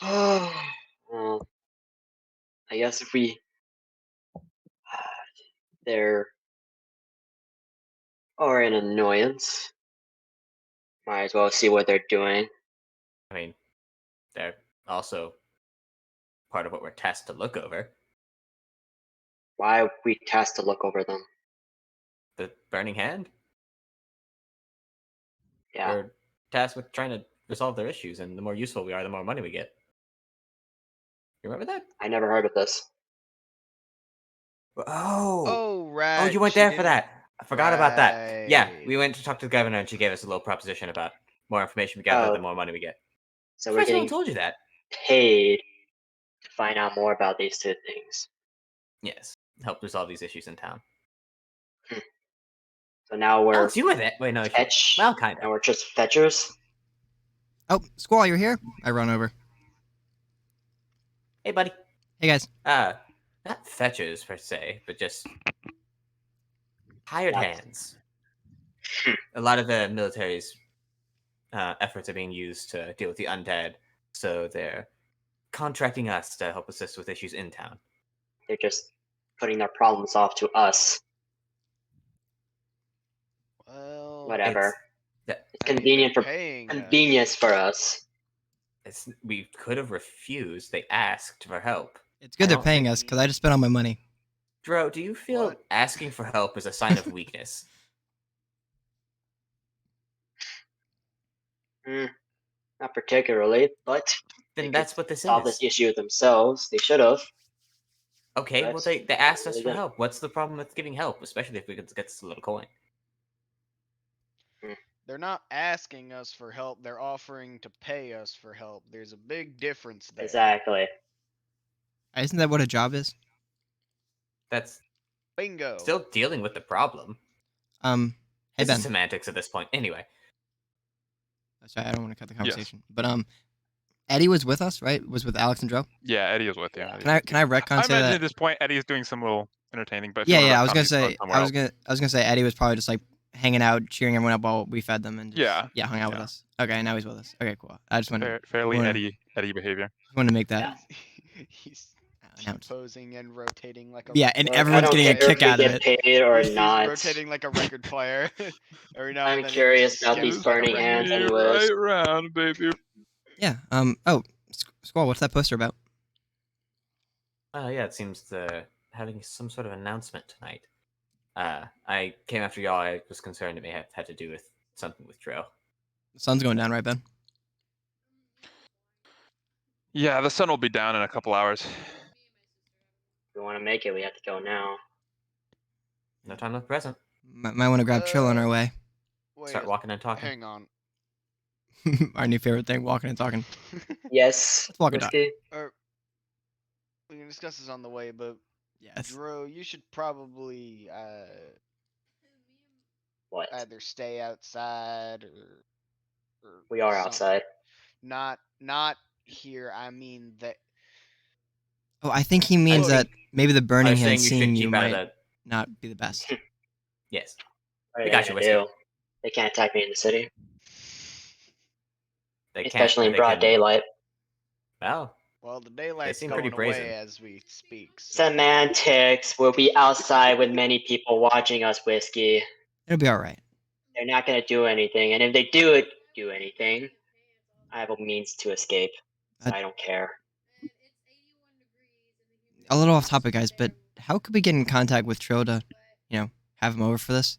Well, I guess if we, they're are an annoyance. Might as well see what they're doing. I mean, they're also part of what we're tasked to look over. Why are we tasked to look over them? The Burning Hand? Yeah. We're tasked with trying to resolve their issues, and the more useful we are, the more money we get. You remember that? I never heard of this. Oh, right. Oh, you went she there for didn't- that. I forgot about that. Yeah, Right. we went to talk to the governor, and she gave us a little proposition about more information we gather, Oh. the more money we get. So Of we're course, no one getting told you that. paid to find out more about these two things. Yes, help resolve these issues in town. So now we're Alex, you were there. Wait, no. fetch. Well, kind And of. we're just fetchers. Oh, Squall, you're here? I run over. Hey, buddy. Hey, guys. Not fetchers per se, but just hired That's- hands. A lot of the military's efforts are being used to deal with the undead, so they're contracting us to help assist with issues in town. They're just putting their problems off to us. Well, Whatever. It's It's convenient for paying us. convenience for us. we could have refused. They asked for help. It's good I they're don't paying think- us because I just spent all my money. Dro, do you feel What? asking for help is a sign of weakness? Not particularly, but Then could that's what this solve is. this issue themselves. They should have. Okay, well But they asked us really for don't. help. What's the problem with giving help, especially if we could get this little coin? They're not asking us for help. They're offering to pay us for help. There's a big difference there. Exactly. Isn't that what a job is? That's Bingo. still dealing with the problem. Hey This Ben. is semantics at this point. Anyway, Sorry, I don't want to cut the conversation. But Eddie was with us, right? Was with Alex and Joe. Yeah, Eddie is with you. Yeah. Can I retcon I say imagine that? at this point Eddie's doing some little entertaining, but if Yeah, you yeah. I wanna was retcon, gonna he's going say somewhere else. I was gonna say Eddie was probably just like hanging out, cheering everyone up while we fed them and just, Yeah, hung out with yeah. us. Okay, now he's with us. Okay, cool. I just wanted Fairly wanna- Eddie behavior. to make that He's announced. T-posing and rotating like a Yeah, and Look, everyone's I don't getting a care kick if we out of get it. paid or He's not. rotating like a record player. Every now and I'm then he curious just about skips these like a burning record. hands, Me anyways. right round, baby. Yeah. Oh, Squall, what's that poster about? yeah, it seems to having some sort of announcement tonight. I came after y'all. I was concerned it may have had to do with something with Drill. The sun's going down, right, Ben? Yeah, the sun will be down in a couple hours. If we want to make it, we have to go now. No time left present. Might want to grab Trill on our way. Wait, Start walking and talking. hang on. Our new favorite thing, walking and talking. Yes. Let's walk and talk. Whiskey? We can discuss this on the way, but Yes. Dro, you should probably What? either stay outside or We are something. outside. Not here. I mean that. Oh, I think he means think- that maybe the I burning was saying hand you should seeing you keep out of might that. not be the best. Yes. What are We they got you, gonna Whiskey. do? They can't attack me in the city, They can't, especially but in they broad can- daylight. Well, Well, the daylight's seem going pretty away brazen. as we speak. So. Semantics. We'll be outside with many people watching us, Whiskey. It'll be all right. They're not gonna do anything, and if they do anything, I have a means to escape. So I don't care. A little off topic, guys, but how could we get in contact with Trill to, have him over for this?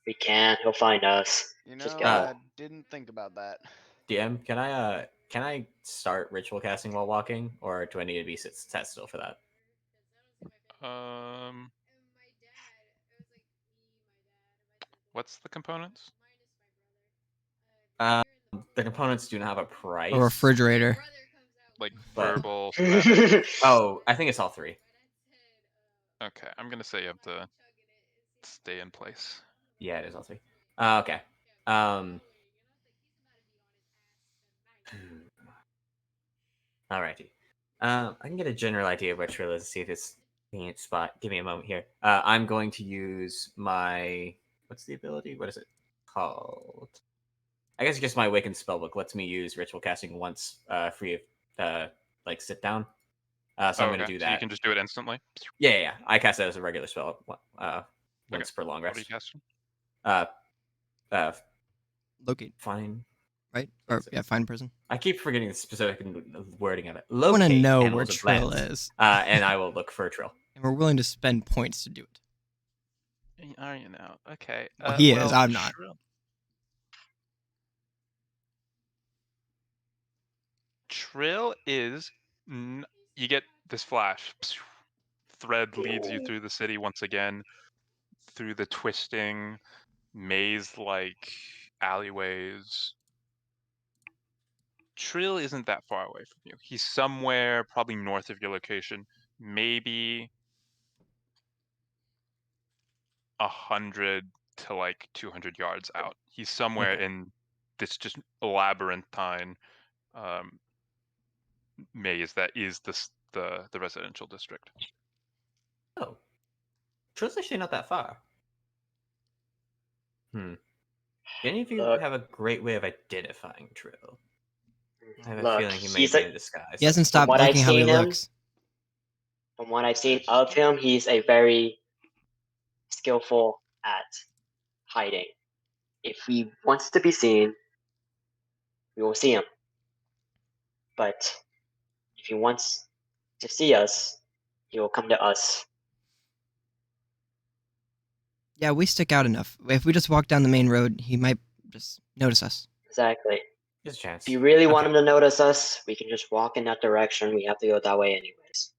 We can't. He'll find us. You know, Just go. I didn't think about that. DM, can I start ritual casting while walking, or do I need to be sat still for that? What's the components? The components do not have a price. A refrigerator. Like But- verbal. somatic? Oh, I think it's all three. Okay, I'm gonna say you have to stay in place. Yeah, it is all three. Okay. Alrighty. I can get a general idea of where Trill is. See if it's convenient spot. Give me a moment here. I'm going to use my what's the ability? What is it called? I guess just my Awakened spellbook lets me use ritual casting once free of sit down. So I'm going to do So that. you can just do it instantly. Yeah. I cast that as a regular spell once per long What are you rest. casting? Locate, Fine. right? Or That's it. find person. I keep forgetting the specific wording of it. I want to Locate know where animals of Trill lands. is, And I will look for a Trill. and we're willing to spend points to do it. Are you now? Okay. Well, he is, I'm not. Trill is. You get this flash. Thread leads you through the city once again, through the twisting, maze-like alleyways. Trill isn't that far away from you. He's somewhere probably north of your location, maybe 100 to 200 yards out. He's somewhere Okay. in this just labyrinthine maze that is the residential district. Oh. Trill's actually not that far. Do any of you Look. have a great way of identifying Trill? I have a Look, feeling he may he's be a- in disguise. He hasn't stopped what I've looking how he seen him- looks. From what I've seen of him, he's a very skillful at hiding. If he wants to be seen, we will see him. But if he wants to see us, he will come to us. Yeah, we stick out enough. If we just walk down the main road, he might just notice us. Exactly. There's a chance. If you really want Okay. him to notice us, we can just walk in that direction. We have to go that way anyways.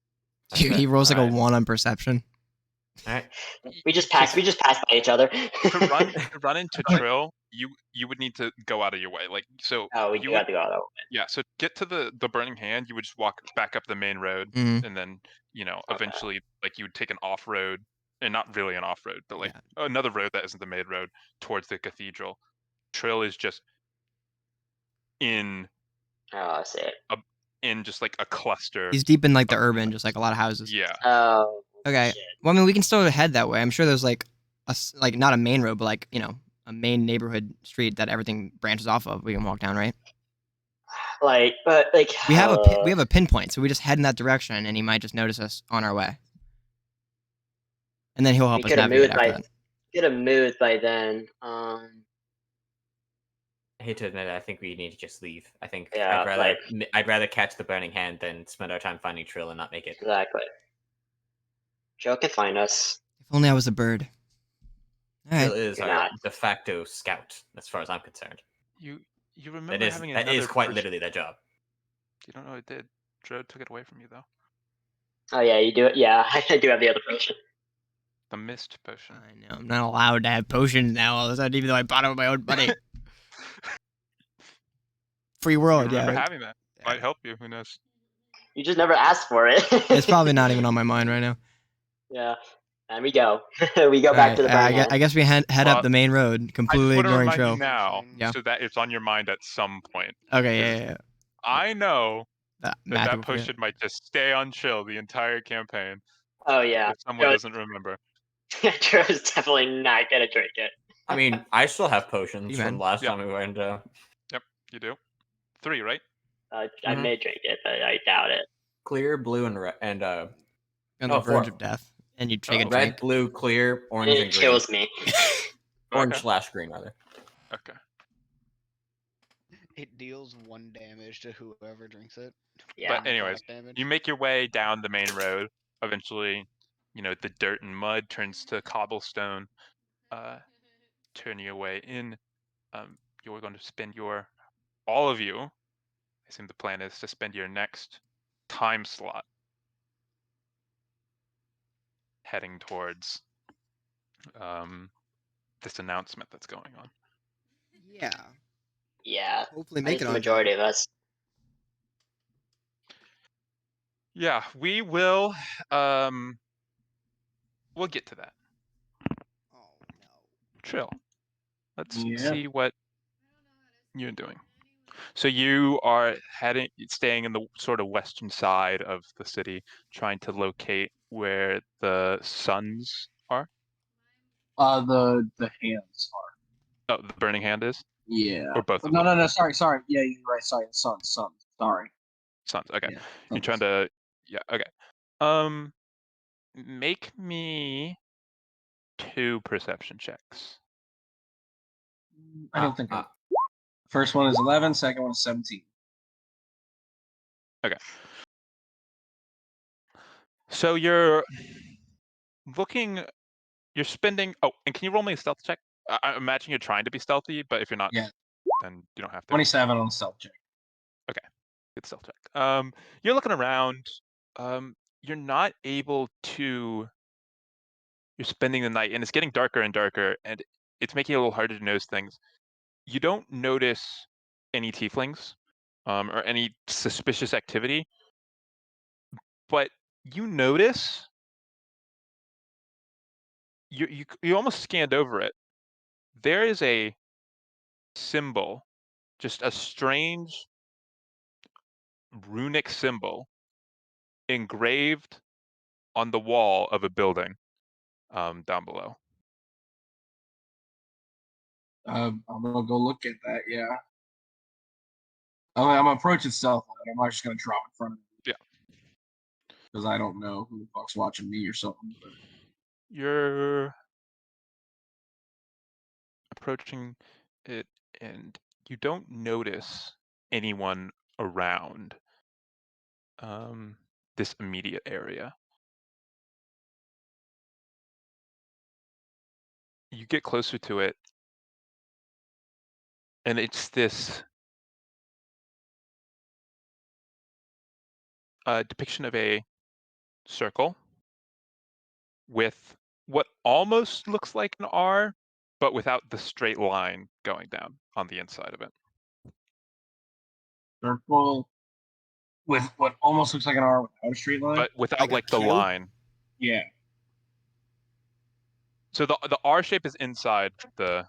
He rolls like Alright. a 1 on perception. All right. We just pass by each other. To run into Trill, you would need to go out of your way. Like so Oh, we you do would have to go that way. yeah, so get to the Burning Hand, you would just walk back up the main road Mhm. and then, you know, Okay. eventually like you would take an off road and not really an off road, but like Yeah. another road that isn't the main road towards the cathedral. Trill is just in Oh, I see it. just like a cluster. He's deep in like the of urban, buildings. just like a lot of houses. Yeah. Oh. Okay. Shit. Well, I mean, we can still head that way. I'm sure there's like like not a main road, but like, you know, a main neighborhood street that everything branches off of. We can walk down, right? Like, but like We have a pinpoint, so we just head in that direction, and he might just notice us on our way, and then he'll help we us could have navigate moved after by that. could have moved by then. I hate to admit it, I think we need to just leave. I think Yeah, I'd rather catch the Burning Hand than spend our time finding Trill and not make it. exactly. Joe can find us. If only I was a bird. All Trill right. is You're our not. de facto scout, as far as I'm concerned. You remember That is having that another is quite potion- literally their job. You don't know it did. Dro took it away from you though. Oh yeah, you do it. Yeah, I do have the other potion. The mist potion. I know. I'm not allowed to have potions now all of a sudden, even though I bought it with my own money. Free You world, remember yeah. having that. Might help you, who knows. You just never asked for it. It's probably not even on my mind right now. Yeah, and we go. We go back to the Burning Hand. I guess we head Well, up the main road, completely I just ignoring want to remind Trill. you now, Yeah. so that it's on your mind at some point. Okay, yeah. I know that Matthew will forget. potion might just stay on chill the entire campaign Oh yeah, if someone doesn't remember. Joe's definitely not gonna drink it. I mean, I still have potions You from man. last Yeah. time we went. Yep, you do. 3, right? I Mhm. may drink it, but I doubt it. Clear, blue, and red, On the Oh, verge 4. of death, and you take a Oh. drink. red, blue, clear, orange, It and green. kills me. Orange Okay. slash green, rather. Okay. It deals 1 damage to whoever drinks it. Yeah. But anyways, Damage. you make your way down the main road. Eventually, you know, the dirt and mud turns to cobblestone. Turn your way in. You're going to spend all of you, I assume the plan is to spend your next time slot heading towards this announcement that's going on. Yeah. Yeah. Hopefully I make think it the on majority time. of us. Yeah, we will we'll get to that. Oh no. Trill. Let's Yeah. see what you're doing. So you are staying in the sort of western side of the city, trying to locate where the suns are. The hands are. Oh, the Burning Hand is? Yeah. Or both of No, them? no, no. Sorry. Yeah, you're right. Sorry, sun. Sorry. Suns. Okay. Yeah, You're trying to. Yeah. Okay. Make me 2 perception checks. I don't think. First one is 11. Second one is 17. Okay. So you're looking. You're spending. Oh, and can you roll me a stealth check? I imagine you're trying to be stealthy, but if you're not, Yeah. then you don't have to. 27 on the stealth check. Good stealth check. You're looking around. You're not able to. You're spending the night, and it's getting darker and darker, and it's making it a little harder to notice things. You don't notice any tieflings, or any suspicious activity, but you notice. You almost scanned over it. There is a symbol, just a strange runic symbol engraved on the wall of a building down below. I'm gonna go look at that. Yeah. I'm approaching stealth. I'm not just gonna drop in front of him. Yeah. Because I don't know who the fuck's watching me or something. But... You're approaching it, and you don't notice anyone around this immediate area. You get closer to it, and it's this a depiction of a circle with what almost looks like an R, but without the straight line going down on the inside of it. Circle with what almost looks like an R without a straight line. But without Like a like the Q? line. Yeah. So the R shape is inside the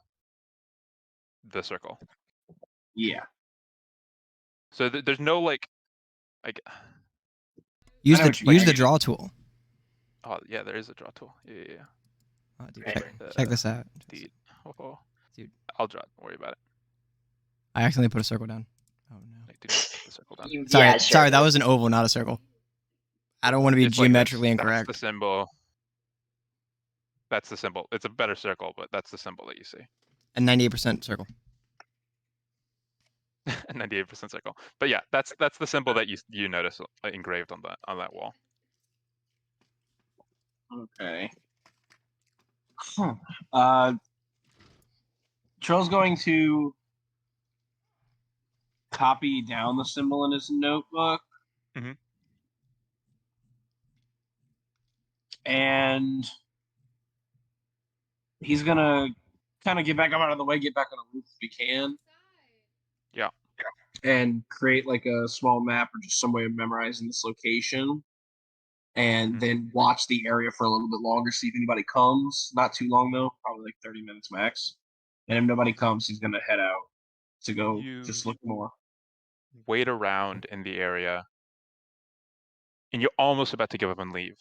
circle. Yeah. So there's no like Use know the what you mean. use the draw tool. oh yeah, there is a draw tool. Yeah. Oh, dude, Right. check this out. Dude. Oh. Dude. I'll draw it. Don't worry about it. I accidentally put a circle down. Oh no. I did not put the circle down. Sorry, Yeah, sure. sorry, that was an oval, not a circle. I don't want to be It's like this. geometrically incorrect. That's the symbol. That's the symbol. It's a better circle, but that's the symbol that you see. A 98% circle. 98% circle. But yeah, that's the symbol that you notice engraved on that wall. Okay. Trill's going to copy down the symbol in his notebook. Mhm. And he's gonna kind of get back up out of the way, get back on the roof if he can. Yeah. And create like a small map or just some way of memorizing this location. And then watch the area for a little bit longer, see if anybody comes. Not too long though, probably like 30 minutes max. And if nobody comes, he's gonna head out to go just look more. Wait around in the area, and you're almost about to give up and leave.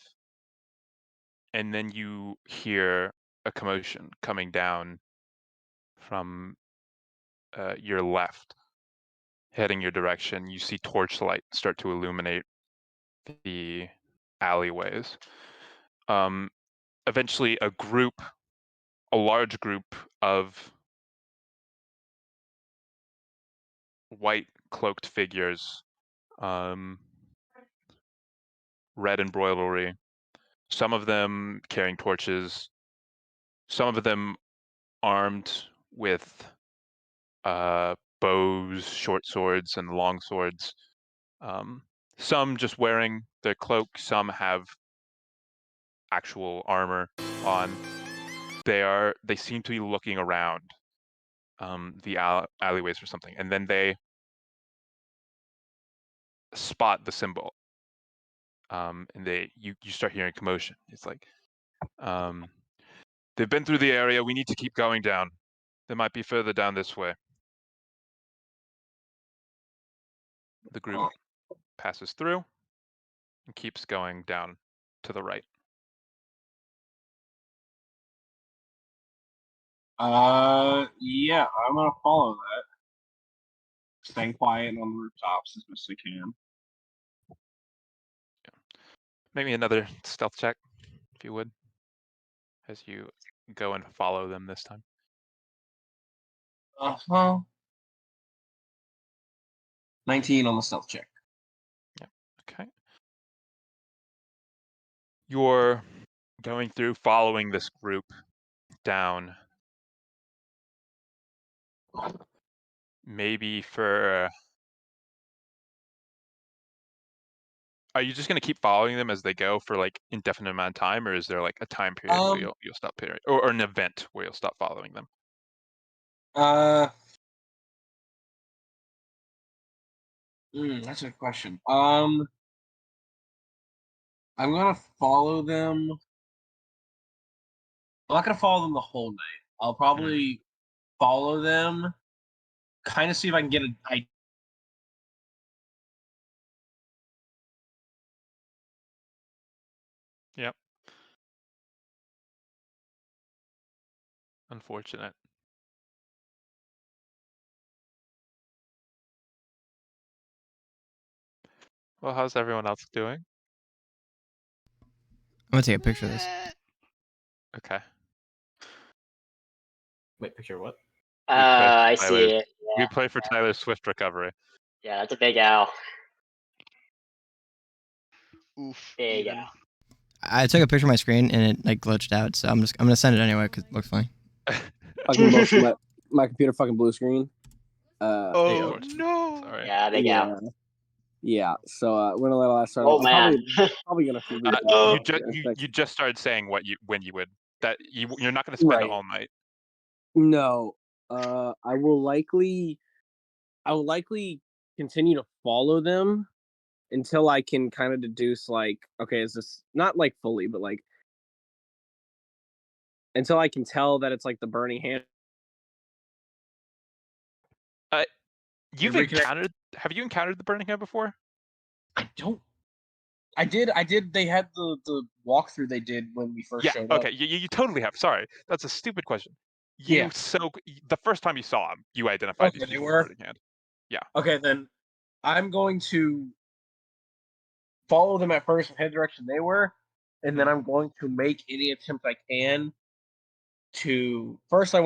And then you hear a commotion coming down from your left, heading your direction. You see torchlight start to illuminate the alleyways. Eventually, a large group of white cloaked figures, red embroidery, some of them carrying torches, some of them armed with bows, short swords, and long swords. Some just wearing their cloak, some have actual armor on. They seem to be looking around the alleyways for something, and then they spot the symbol. And you start hearing commotion. It's like they've been through the area. We need to keep going down. They might be further down this way. The group passes through and keeps going down to the right. Yeah, I'm gonna follow that. Staying quiet and on the rooftops as best I can. Maybe another stealth check, if you would, as you go and follow them this time. 19 on the stealth check. Yeah. Okay. You're going through, following this group down. Maybe for... Are you just going to keep following them as they go for like indefinite amount of time, or is there like a time period where you'll stop period, or an event where you'll stop following them? That's a good question. I'm gonna follow them. I'm not gonna follow them the whole night. I'll probably follow them, kind of see if I can get an idea. Yep. Unfortunate. Well, how's everyone else doing? I'm gonna take a picture of this. Okay. Wait, picture what? I see Tyler's- it. We Yeah, play for Tyler's swift recovery. yeah, that's a big L. Oof. Big even. L. I took a picture of my screen and it like glitched out, so I'm gonna send it anyway because it looks funny. Fucking my computer fucking blue screen. Oh course. no! Sorry. Yeah, big L. Yeah. So when the last started, Oh man. probably gonna feed You just started saying when you would you're not going to spend it Right. all night. No. I will likely continue to follow them until I can kind of deduce like, okay, is this not like fully, but like until I can tell that it's like the burning hand. Have you encountered the Burning Hand before? I don't. I did. They had the walkthrough they did when we first showed up. Okay, you totally have. Sorry, that's a stupid question. Yeah. The first time you saw him, you identified Okay, these they people were? with Burning Hand. Yeah. Okay, then I'm going to follow them at first and head the direction they were, and then I'm going to make any attempt I can to. First, I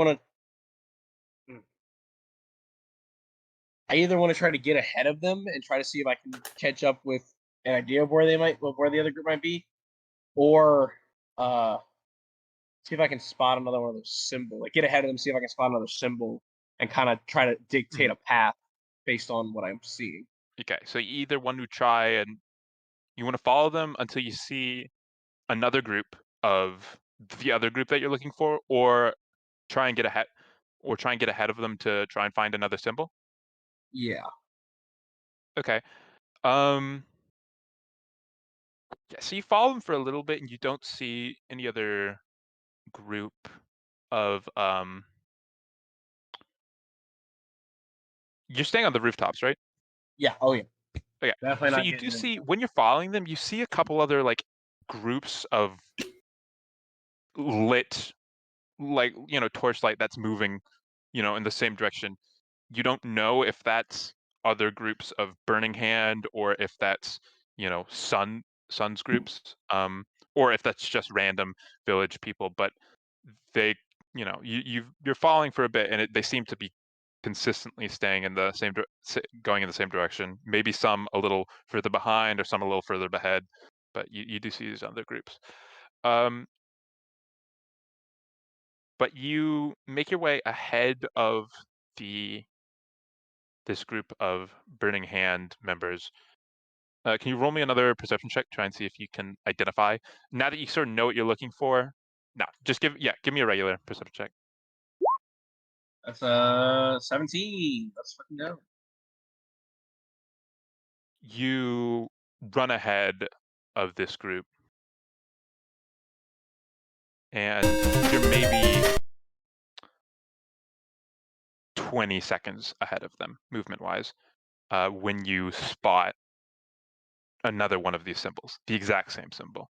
either want to try to get ahead of them and try to see if I can catch up with an idea of where the other group might be, or see if I can spot another one of those symbols. Like get ahead of them, see if I can spot another symbol, and kind of try to dictate a path based on what I'm seeing. Okay, so you either want to try and you want to follow them until you see another group of the other group that you're looking for, or try and get ahead of them to try and find another symbol. Yeah. Okay. Yeah, so you follow them for a little bit and you don't see any other group of you're staying on the rooftops, right? Yeah. Oh yeah. Okay. Definitely So not you getting do in. see when you're following them, you see a couple other like groups of lit, like torchlight that's moving, in the same direction. You don't know if that's other groups of Burning Hand or if that's Sun's groups, or if that's just random village people. But they, you're following for a bit, and they seem to be consistently staying in the same going in the same direction. Maybe some a little further behind, or some a little further ahead. But you do see these other groups. But you make your way ahead of this group of Burning Hand members. Can you roll me another perception check? Try and see if you can identify. Now that you sort of know what you're looking for, no, just give me a regular perception check. That's 17. Let's fucking go. You run ahead of this group, and you're maybe 20 seconds ahead of them, movement-wise, when you spot another one of these symbols, the exact same symbol,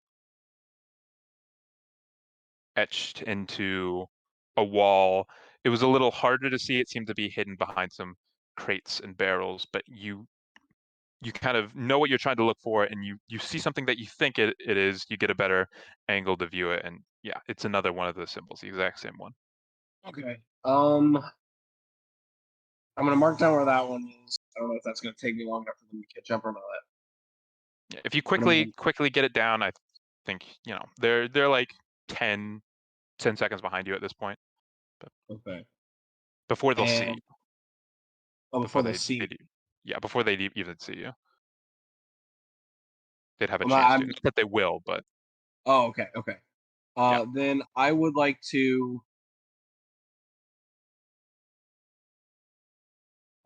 etched into a wall. It was a little harder to see. It seemed to be hidden behind some crates and barrels, but you kind of know what you're trying to look for, and you see something that you think it is. You get a better angle to view it, and yeah, it's another one of the symbols, the exact same one. Okay. I'm gonna mark down where that one is. I don't know if that's gonna take me long enough for them to catch up or not. Yeah, if you quickly get it down, I think they're like 10 seconds behind you at this point. But okay. Before they'll see. Oh, before they see. Yeah, before they even see you. They'd have a Well, chance to. Not that they will, but. Oh, okay, okay. Then I would like to.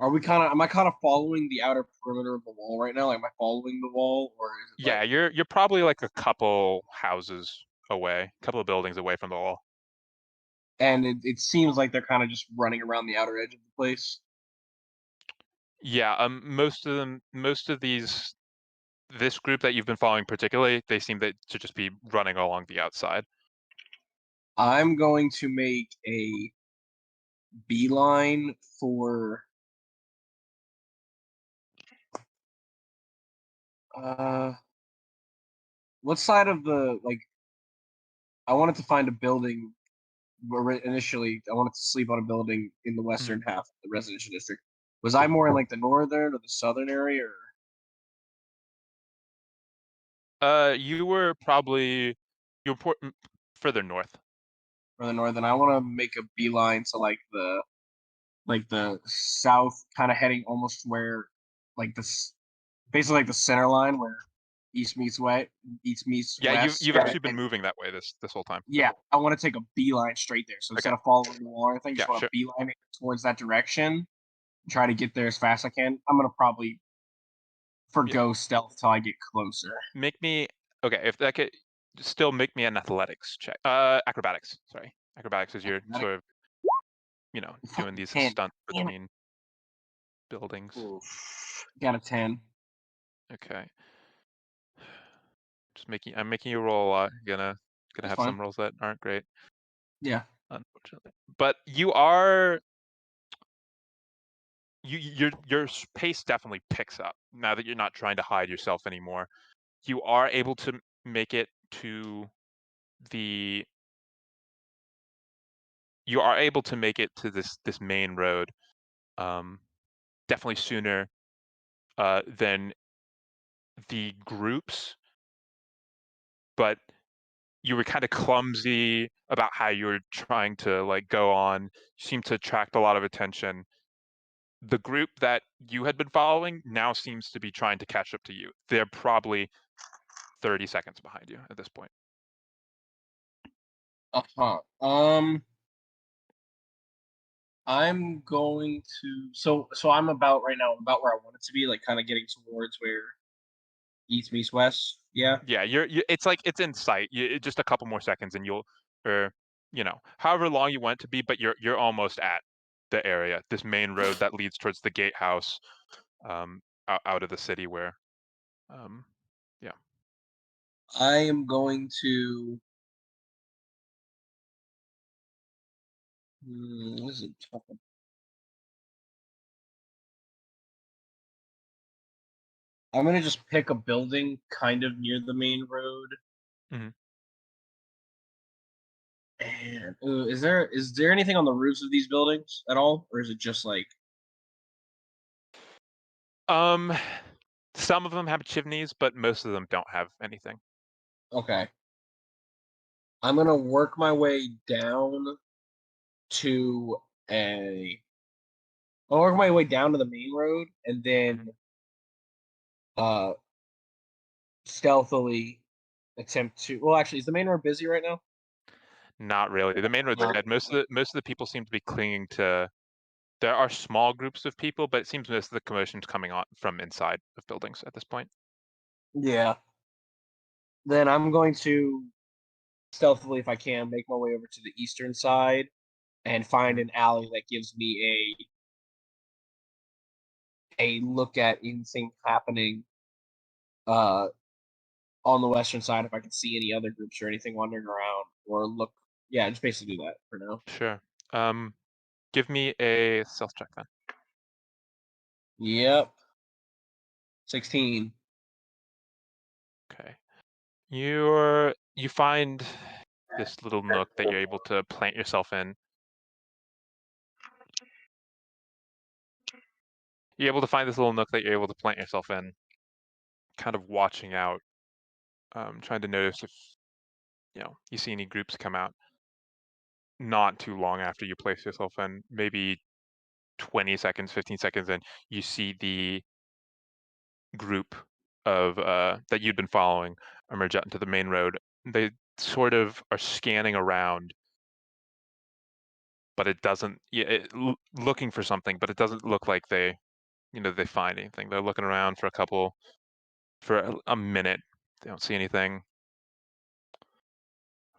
Am I kind of following the outer perimeter of the wall right now? Like, am I following the wall, or is it Yeah, you're probably like a couple houses away, a couple of buildings away from the wall. And it seems like they're kind of just running around the outer edge of the place. Yeah, most of this group that you've been following particularly, they seem to just be running along the outside. I'm going to make a beeline for what side of the I wanted to find a building where initially I wanted to sleep on a building in the western half of the residential district. Was I more in like the northern or the southern area, or? You were probably further north. Further north, and I want to make a beeline to like the south, kind of heading almost where like this basically like the center line where east meets west. Yeah, west. you've actually been moving that way this whole time. Yeah, I want to take a beeline straight there. So instead of following the wall or anything, just Yeah, want to sure. beeline it towards that direction. Try to get there as fast as I can. I'm gonna probably forgo stealth till I get closer. Make me okay. If that could still make me an athletics check. Acrobatics. Sorry, acrobatics is your sort of, doing these 10. stunts Damn it. between buildings. Got a 10. Okay. I'm making you roll a lot. Gonna That's have fine. some rolls that aren't great, Yeah. unfortunately. But you are your pace definitely picks up now that you're not trying to hide yourself anymore. You are able to make it to the this main road definitely sooner than the groups, but you were kind of clumsy about how you were trying to like go on. You seem to attract a lot of attention. The group that you had been following now seems to be trying to catch up to you. They're probably 30 seconds behind you at this point. I'm going to so I'm about right now about where I want it to be, like kind of getting towards where east meets west. Yeah. Yeah, it's like it's in sight. Just a couple more seconds and however long you want it to be, but you're almost at the area, this main road that leads towards the gatehouse, out of the city where, yeah. I am going to. This is tough. I'm gonna just pick a building kind of near the main road. Mhm. And is there anything on the roofs of these buildings at all, or is it just like? Some of them have chimneys, but most of them don't have anything. Okay. I'm gonna work my way down to a. I'll work my way down to the main road and then stealthily attempt to. Well, actually, is the main road busy right now? Not really. The main road's dead. Most of the people seem to be clinging to. There are small groups of people, but it seems most of the commotion's coming on from inside of buildings at this point. Yeah. Then I'm going to stealthily, if I can, make my way over to the eastern side and find an alley that gives me a look at anything happening on the western side, if I can see any other groups or anything wandering around, or look. Yeah, just basically do that for now. Sure. Give me a stealth check then. Yep. 16. Okay. You find this little nook that you're able to plant yourself in. You're able to find this little nook that you're able to plant yourself in, kind of watching out, trying to notice if you see any groups come out. Not too long after you place yourself in, maybe 20 seconds, 15 seconds in, you see the group of that you'd been following emerge out into the main road. They sort of are scanning around, but it doesn't. Looking for something, but it doesn't look like they find anything. They're looking around for a minute. They don't see anything.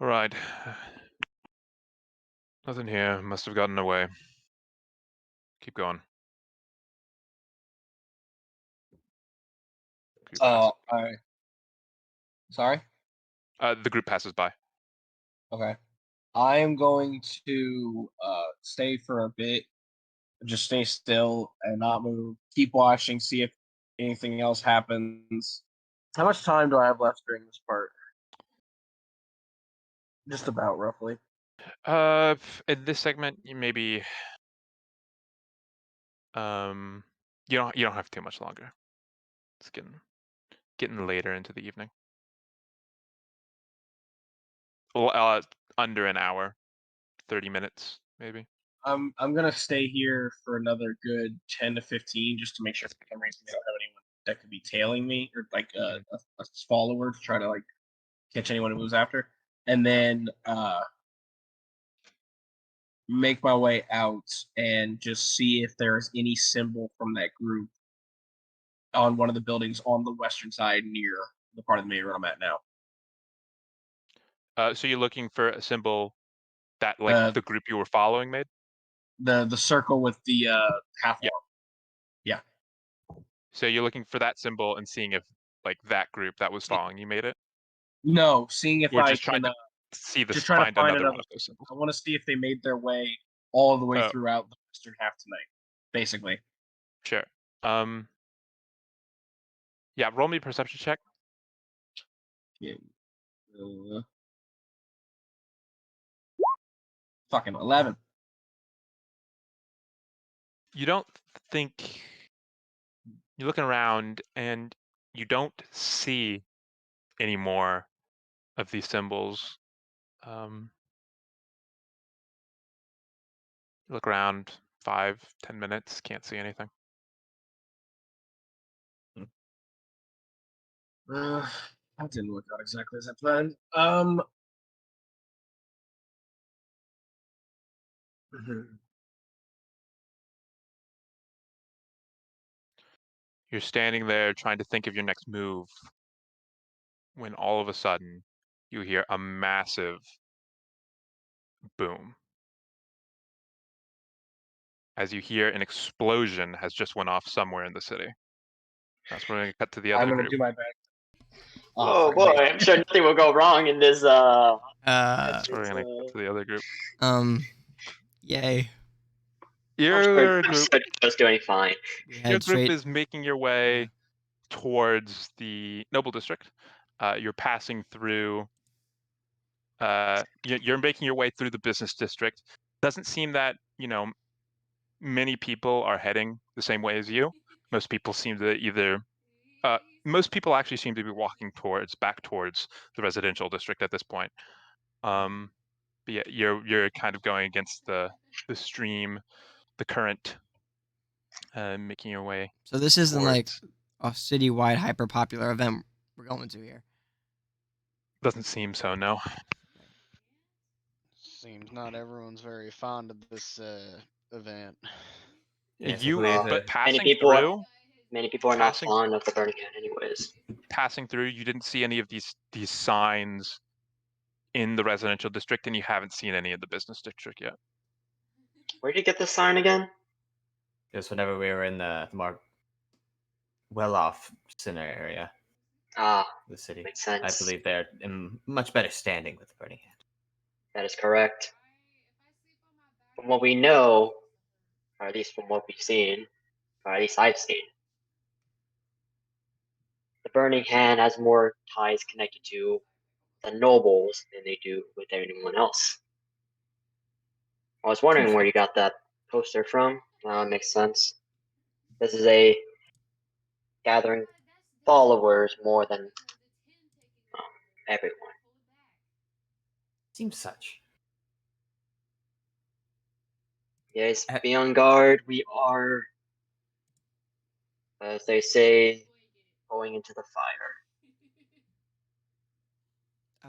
All right. Nothing here. Must have gotten away. Keep going. All right. Sorry? The group passes by. Okay. I am going to stay for a bit, just stay still and not move. Keep watching, see if anything else happens. How much time do I have left during this part? Just about roughly. In this segment, you maybe you don't have too much longer. It's getting later into the evening. Well, under an hour, 30 minutes maybe. I'm gonna stay here for another good 10 to 15 just to make sure for some reason they don't have anyone that could be tailing me, or like a follower to try to like catch anyone who moves after, and then make my way out and just see if there's any symbol from that group on one of the buildings on the western side near the part of the main road I'm at now. So you're looking for a symbol that like the group you were following made? The circle with the half Yeah. arm. Yeah. So you're looking for that symbol and seeing if like that group that was following you made it? No, seeing if We're I just trying can to see this, just trying to find another one of those symbols. I want to see if they made their way all the way Oh. throughout the western half tonight, basically. Sure. Yeah, roll me a perception check. Yeah. Fucking 11. You don't think you're looking around and you don't see any more of these symbols. You look around 5-10 minutes, can't see anything. That didn't work out exactly as I planned. You're standing there trying to think of your next move when all of a sudden you hear a massive boom. As you hear an explosion has just went off somewhere in the city. That's where we're going to cut to the other I'm gonna group. do my best. Oh boy, I'm sure nothing will go wrong in this. That's where we're going to cut to the other group. Yay. Your I'm group, sure Joe's doing fine. your group is making your way towards the Noble District. You're passing through. You're making your way through the business district. Doesn't seem that many people are heading the same way as you. Most people seem to either. Most people actually seem to be walking back towards the residential district at this point. But yeah, you're kind of going against the stream, the current, making your way. So this isn't like towards- a citywide hyper popular event we're going to here. Doesn't seem so, no. Seems not everyone's very fond of this event. But passing many through, people are not fond of the Burning Hand, anyways. passing through, you didn't see any of these signs in the residential district, and you haven't seen any in the business district yet. Where did you get this sign again? Just whenever we were in the more well-off center area. The city. Makes sense. I believe they're in much better standing with the Burning Hand. That is correct. From what we know, or at least from what we've seen, or at least I've seen, the Burning Hand has more ties connected to the nobles than they do with anyone else. I was wondering where you got that poster from. Well, it makes sense. This is a gathering followers more than everyone. Seems such. Yes, be on guard. We are, as they say, going into the fire.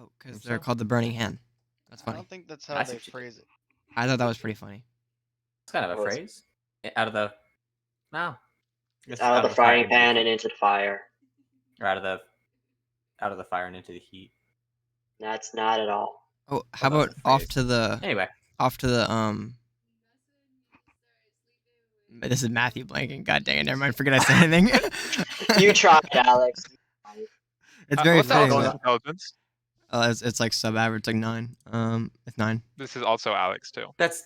Oh, because they're called the Burning Hand. That's I funny. don't think that's how they phrase it. I thought that was pretty funny. It's kind of a phrase. Out of the Out of the frying pan and into the fire. Or out of the fire and into the heat. That's not at all. Oh, how about off to the This is Matthew blanking. God dang it! Never mind. Forget I said anything. You tried, Alex. It's very what's funny. Alex's but- intelligence? It's like sub-average, like 9. It's 9. This is also Alex too. That's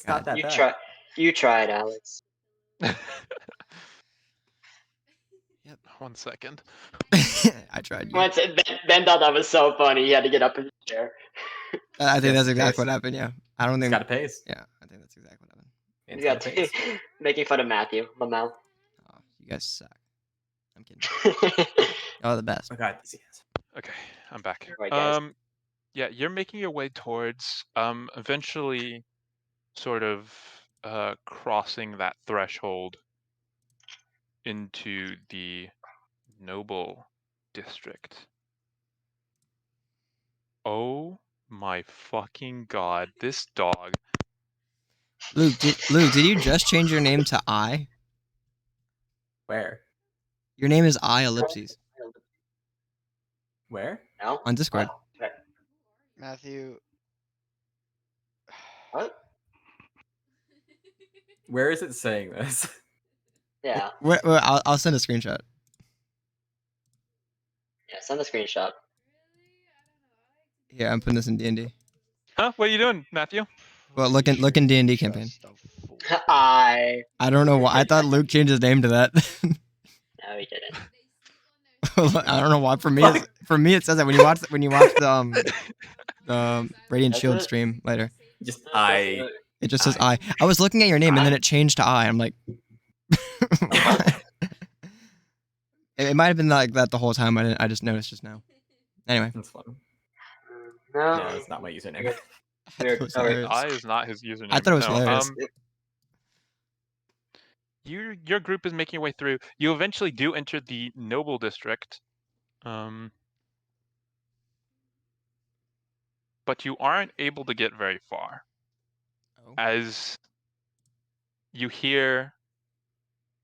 not that bad. You tried, Alex. Yep. 1 second. I tried. Ben thought that was so funny. He had to get up in the chair. I think that's exactly what happened. Yeah. I don't think. Got a pace. Yeah, I think that's exactly what happened. You got making fun of Matthew Lamel. Oh, you guys suck. I'm kidding. Y'all are the best. Okay, I'm back. Right, guys. Yeah, you're making your way towards eventually sort of crossing that threshold into the Noble District. Oh my fucking god, this dog. Luke, did you just change your name to I? Where? Your name is I ellipses Where? No. on Discord. What? Matthew. What? Where is it saying this? Yeah. I'll send a screenshot. Yeah. Send a screenshot. Yeah, I'm putting this in D&D. Huh? What are you doing, Matthew? Well, look in D&D campaign. I. I don't know why. I thought Luke changed his name to that. No, he didn't. I don't know why. For me, it says that when you watch the Radiant Does Shield it? stream later. Just I. It just says I. I was looking at your name and then it changed to I. I'm like, it might have been like that the whole time. I just noticed just now. Anyway, That's fun. No. No, it's not my username. I thought it was hilarious. I is not his username. I thought it was No, hilarious. Your group is making your way through. You eventually do enter the Noble District. But you aren't able to get very far. Oh. As you hear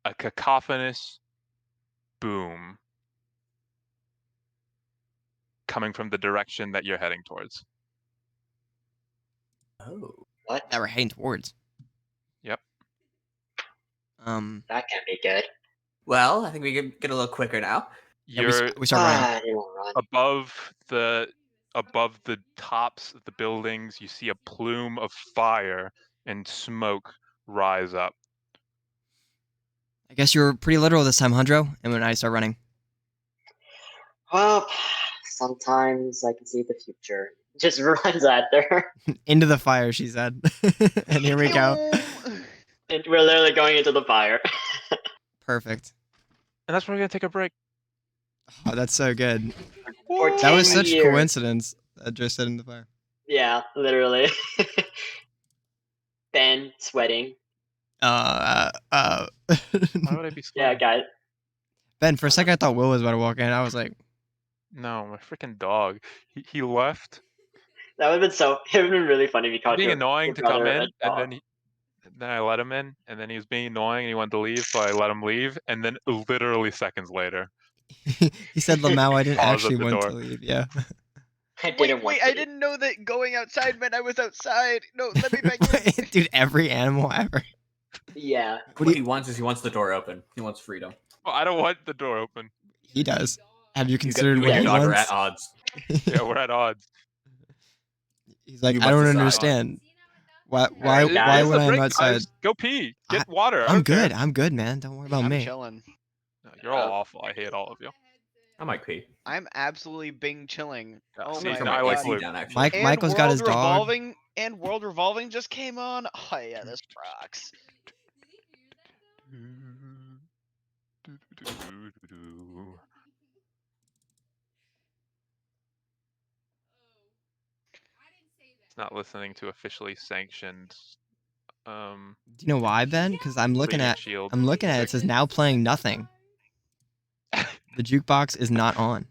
a cacophonous boom coming from the direction that you're heading towards. Oh. What? That we're heading towards. Yep. That can't be good. Well, I think we can get a little quicker now. Yeah, You're we start running. Ah, you won't run. above the tops of the buildings. You see a plume of fire and smoke rise up. I guess you were pretty literal this time, Hundro. And when I start running. Well, sometimes I can see the future. Just runs at her. Into the fire, she said. And here we go. And we're literally going into the fire. Perfect. And that's where we're gonna take a break. Oh, that's so good. For That was 10 such years. coincidence. I just said in the fire. Yeah, literally. Ben sweating. Why would I be Yeah, sweating? guys. Ben, for a second I thought Will was about to walk in. I was like, No, my freaking dog. He left. That would have been so. It would have been really funny because Being your annoying to brother come in, and and dog. then I let him in, and then he was being annoying and he wanted to leave, so I let him leave, and then literally seconds later, he said, Lamau, I didn't Pause at actually the want door. to leave. Yeah. I didn't want to. I didn't know that going outside meant I was outside. No, let me back in. Dude, every animal ever. Yeah. What he wants is he wants the door open. He wants freedom. well, I don't want the door open. He does. Have you You considered and what your he dog are wants? at odds. Yeah, we're at odds. He's like, You I don't must decide. understand. Why Alright, why guys. when I'm Break, outside? guys. Go pee. I- Get water. I I'm don't care. good. I'm good, man. Don't worry about I'm me. chilling. No, you're all awful. I hate all of you. I might pee. I'm absolutely Bing chilling. Yeah, Oh see, my now I like god. Luke. Down, actually. Mike, And Michael's got his World dog. Revolving and World Revolving just came on. Oh yeah, this rocks. It's not listening to officially sanctioned. Do you know why, Ben? Because I'm looking Radiant at Shield it. It music. says now playing nothing. The jukebox is not on.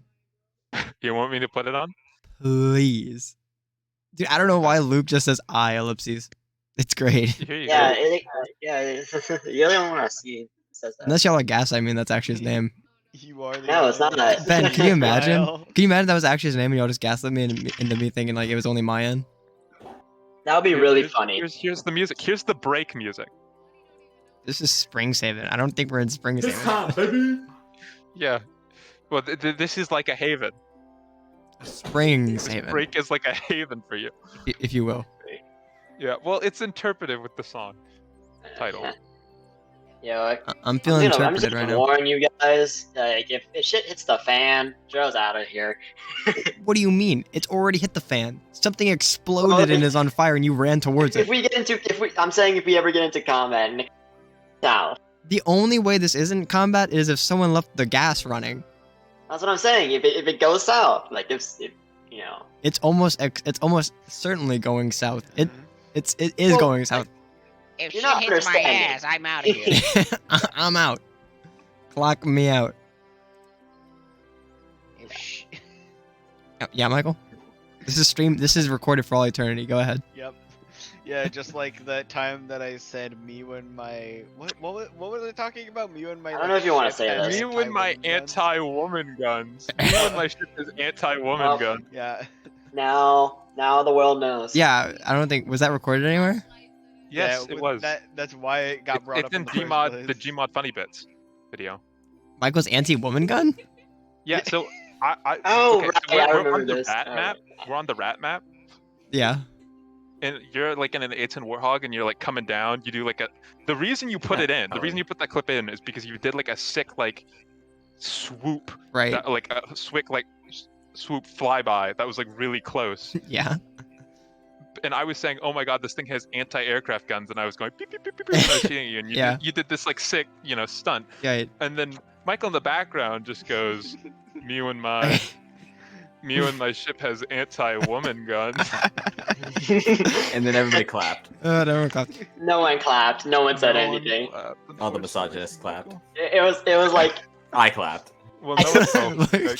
You want me to put it on? Please. Dude, I don't know why Luke just says I ellipses. It's great. Here you Yeah, go. you're the only one I see who says that. Unless y'all are gaslighting me, that's actually his name. You are the No, it's not that. Ben, can you imagine? Kyle. Can you imagine that was actually his name and y'all just gaslit me into me thinking like it was only my end? That would be really funny. Here's the music. Here's the break music. This is Springhaven. I don't think we're in Springhaven. baby. Yeah. Well, this is like a haven. This Springhaven, break is like a haven for you. if you will. Yeah. Well, it's interpretive with the song title. Yeah, like, I'm feeling I'm just interpreted gonna right now. warn you guys. Like, if shit hits the fan, Joe's out of here. What do you mean? It's already hit the fan. Something exploded and is on fire, and you ran towards If it. we get into, I'm saying if we ever get into combat, and south. The only way this isn't combat is if someone left the gas running. That's what I'm saying. If it goes south, like if you know. It's almost certainly going south. It is Well, going south. If You're shit not hits my understanding. ass, I'm out of here. I'm out. Clock me out. shit. Yeah, Michael. This is stream. This is recorded for all eternity. Go ahead. Yep. Yeah, just like that time that I said me and my what was I talking about? Me and my. I don't know if you want to ship say has this. Me with my anti-woman guns. anti-woman guns. Me with my ship is anti-woman Well, gun. Yeah. Now the world knows. Yeah, I don't think was that recorded anywhere. Yes, Yeah, it was. That's why it got brought It's up in the first Gmod, place. the Gmod Funny Bits video. Michael's anti-woman gun. Yeah, so I Oh, okay, right, so I we're remember on the this. rat All map. right. We're on the rat map, Yeah. and you're like in an 8-10 Warthog, and you're like coming down. You do like a. The reason you put it in, the reason you put that clip in, is because you did like a sick like swoop, Right. that, like a swoop flyby that was like really close. Yeah. And I was saying, oh my god, this thing has anti-aircraft guns, and I was going beep beep beep beep, beep and I was shooting you, and you, Yeah. you did this like sick, stunt. Yeah. And then Michael in the background just goes, me and my ship has anti-woman guns. And then everybody clapped. Never clapped. No one clapped. No one said No one anything. clapped, All the unfortunately. misogynists clapped. It was like I clapped. Well, no one felt Luke,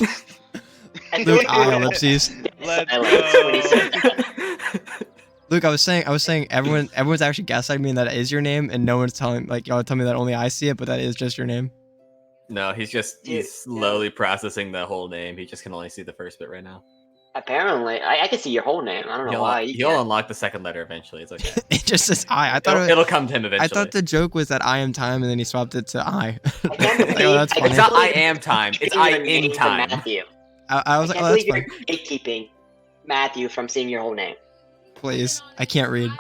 I Luke, think I it was ellipses. Let's silence when he said that. Luke, I was saying everyone's actually gaslighting me and that is your name, and no one's telling y'all tell me that only I see it, but that is just your name. No, he's slowly processing the whole name. He just can only see the first bit right now. Apparently, I can see your whole name. I don't know why. He'll unlock the second letter eventually. It's okay. It just says I. I thought It'll come to him eventually. I thought the joke was that I am time, and then he swapped it to I. I can't Like, believe, oh, that's I funny. It's not I can't am time. believe It's you're I even in named time. Matthew. I was I like, can't oh, that's believe fine. you're gatekeeping Matthew from seeing your whole name. Please, I can't read.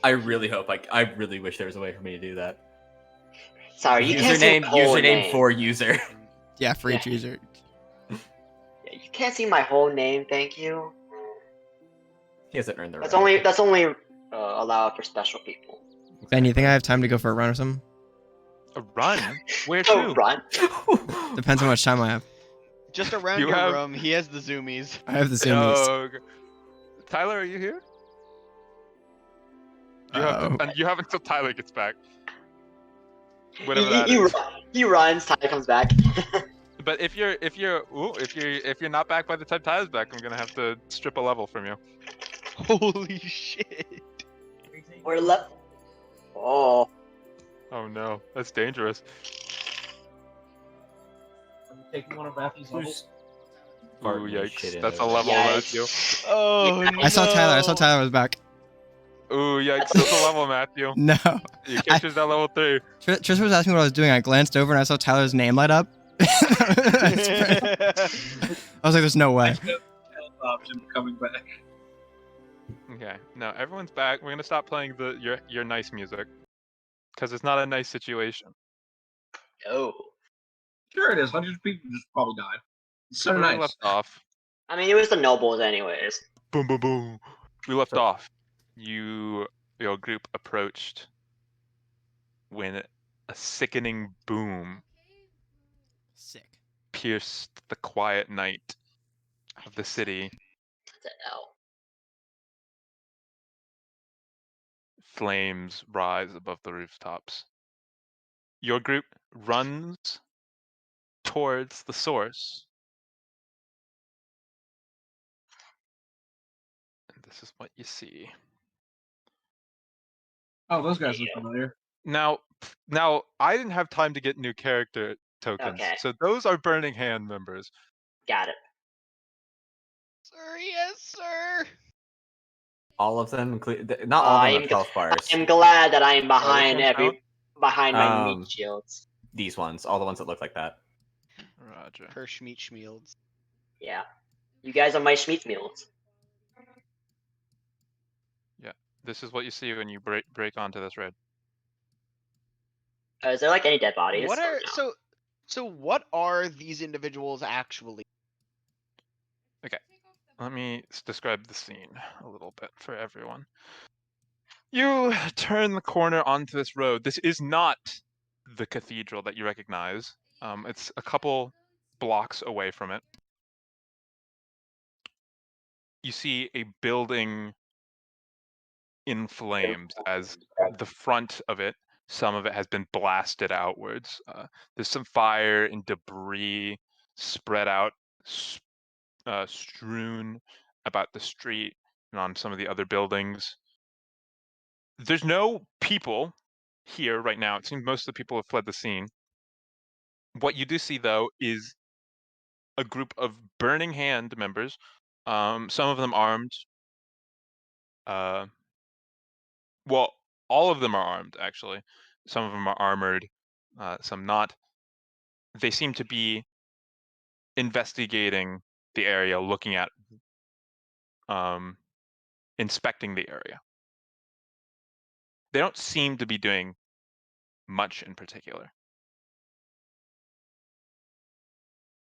I really hope I really wish there was a way for me to do that. Sorry, you can't see Username my whole username name. for user. Yeah, for each Yeah. user. You can't see my whole name. Thank you. He hasn't earned the That's right. only allowed for special people. Ben, you think I have time to go for a run or something? A run? Where Oh, to? run. Depends how much time I have. Just around You your have- room. He has the zoomies. I have the zoomies. Oh, okay. Tyler, are you here? You have, Uh-oh. and you have until Tyler gets back. Whatever that He is. he runs. Ty comes back. But if you're not back by the time Tyler's back, I'm gonna have to strip a level from you. Holy shit. We're left. Oh, Oh no, that's dangerous. Taking one of Matthew's levels. Ooh, Farting yikes. shit in That's a it. level, Matthew. Yikes. Oh no. I saw Tyler was back. Ooh, yikes. That's a level, Matthew. No. You can't choose that level 3. Tristan was asking what I was doing. I glanced over and I saw Tyler's name light up. I was like, there's no way. Option coming back. Okay, no, everyone's back. We're gonna stop playing your nice music. Because it's not a nice situation. no. Sure it is. Hundreds of people just probably died. It's so Where we nice. left off. I mean, it was the nobles, anyways. Boom, boom, boom. We left off. Your group approached when a sickening boom Sick. pierced the quiet night of the city. The L. Flames rise above the rooftops. Your group runs towards the source. And this is what you see. Oh, those guys look familiar. Now, I didn't have time to get new character tokens. Okay. So those are Burning Hand members. Got it. Sir, yes, sir. All of them, not all of them I'm have health bars. I'm glad that I'm behind count? behind my Um, meat shields. These ones, all the ones that look like that. Roger. Per Schmeat Schmields. Yeah. You guys are my Schmeat meals. This is what you see when you break onto this raid. Is there like any dead bodies? What or are no? so what are these individuals actually? Let me describe the scene a little bit for everyone. You turn the corner onto this road. This is not the cathedral that you recognize. It's a couple blocks away from it. You see a building in flames as the front of it, some of it has been blasted outwards. There's some fire and debris spread out strewn about the street and on some of the other buildings. There's no people here right now. It seems most of the people have fled the scene. What you do see, though, is a group of Burning Hand members, some of them armed. Well, all of them are armed, actually. Some of them are armored, some not. They seem to be investigating the area, looking at, inspecting the area. They don't seem to be doing much in particular.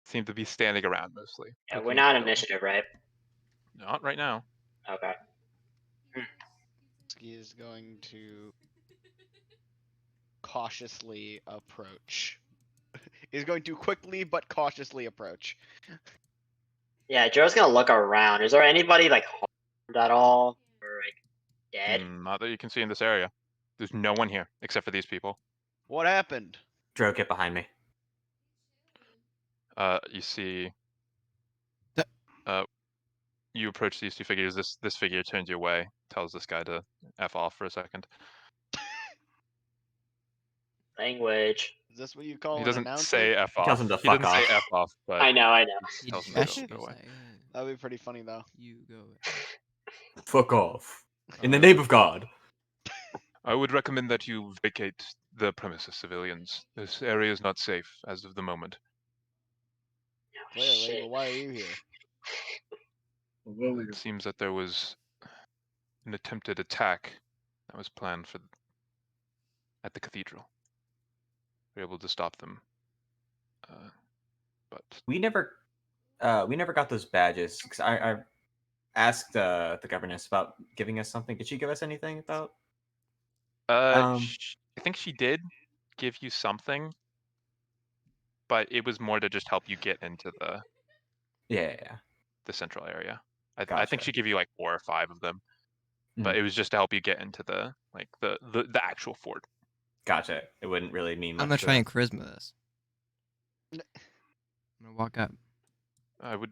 Seem to be standing around mostly. Yeah, we're looking not at the building. initiative, right? Not right now. Okay. He is going to cautiously approach. He's going to quickly but cautiously approach. Yeah, Joe's gonna look around. Is there anybody like harmed at all or like dead? Not that you can see in this area. There's no one here except for these people. What happened? Dro, get behind me. You see. You approach these two figures. This figure turns your way, tells this guy to f off for a second. Language. Is this what you call He an doesn't announcer? say f off. tells him to He fuck doesn't say off. f off, but I know. he He tells him gestures to go away. like, That'd be pretty funny though. you go. Fuck off. In the name of God. I would recommend that you vacate the premises, civilians. This area is not safe as of the moment. Clearly, shit. but why are you here? It seems that there was an attempted attack that was planned for at the cathedral. We were able to stop them, but We never got those badges. 'Cause I asked the governess about giving us something. Did she give us anything about? I think she did give you something, but it was more to just help you get into the Yeah. the central area. I think Gotcha. she gave you like 4 or 5 of them, but it was just to help you get into the like the actual fort. Gotcha. It wouldn't really mean much. I'm gonna to try us. and charisma this. I'm gonna walk up. I would.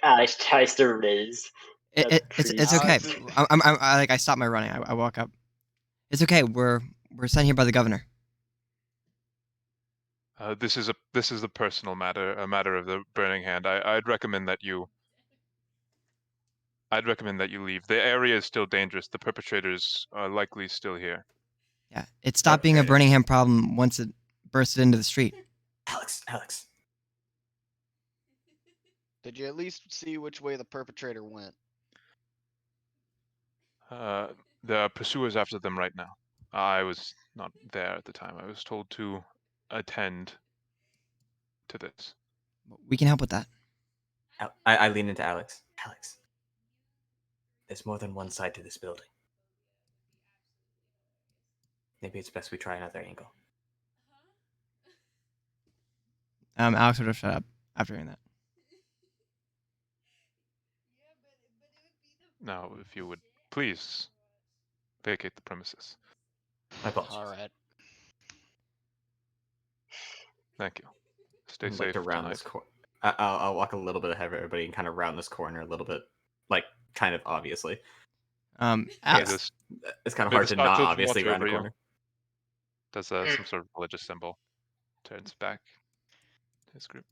Alex tries to Riz. It's okay. Alex is- I stop my running. I walk up. It's okay. We're sent here by the governor. This is a personal matter, a matter of the Burning Hand. I'd recommend that you leave. The area is still dangerous. The perpetrators are likely still here. Yeah, it stopped being a Birmingham problem once it bursted into the street. Alex. Did you at least see which way the perpetrator went? There are pursuers after them right now. I was not there at the time. I was told to attend to this. We can help with that. I lean into Alex. Alex. There's more than one side to this building. Maybe it's best we try another angle. Alex would have shut up after hearing that. Now, if you would please vacate the premises. My apologies. All right. Thank you. Stay I'd safe like to round tonight. this corner. I'll walk a little bit ahead of everybody and kind of round this corner a little bit, like kind of obviously. Alex, It's kind of May hard the to Star not Children obviously watch round over a you. corner. Does some sort of religious symbol. Turns back to his group.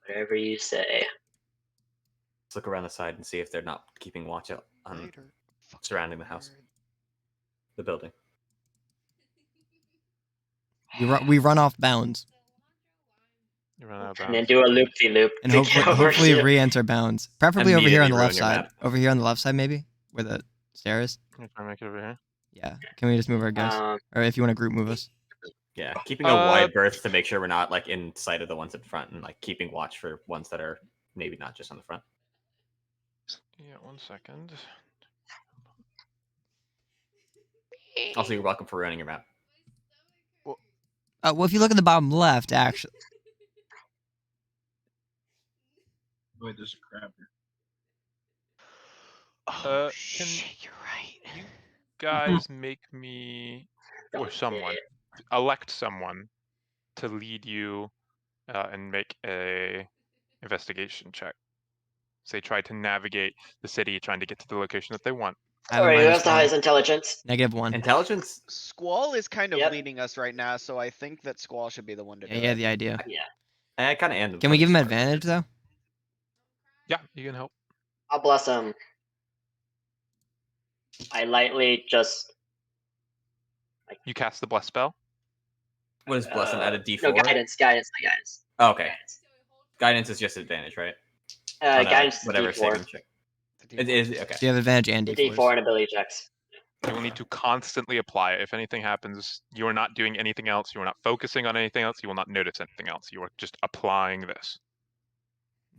Whatever you say. Let's look around the side and see if they're not keeping watch out on Later. surrounding the house, the building. we run off bounds You run out of And then bounds. do a loop-de-loop. and to hopefully, get over hopefully here. re-enter bounds. Preferably over here on the Immediately left ruin your side. map. Over here on the left side, maybe where the stairs. You try to make it over here. Yeah. Can we just move our guys, or if you want to group move us? Yeah, keeping a wide berth to make sure we're not like in sight of the ones at front, and like keeping watch for ones that are maybe not just on the front. Yeah, 1 second. Also, you're welcome for running your map. Well, if you look at the bottom left, actually. Wait, there's a crabber. Oh, Can shit, you're right. you guys make me or someone elect someone to lead you and make a investigation check. So they try to navigate the city, trying to get to the location that they want. I have a Sorry, who has the -1. highest intelligence? -1. Intelligence? Squall is kind of Yep. leading us right now, so I think that Squall should be the one to Yeah, do he had it. the idea. Yeah. I kind of am. Can we give him advantage though? Yeah, you can help. I'll bless him. I lightly just. You cast the bless spell. What is bless him at a No, D4? guidance, guidance, not guidance. Oh, okay. Guidance is just advantage, right? On a Guidance is whatever D4. saving check. It is okay. So you have advantage and The D4s. D4 and ability checks. You will need to constantly apply it. If anything happens, you are not doing anything else. You are not focusing on anything else. You will not notice anything else. You are just applying this.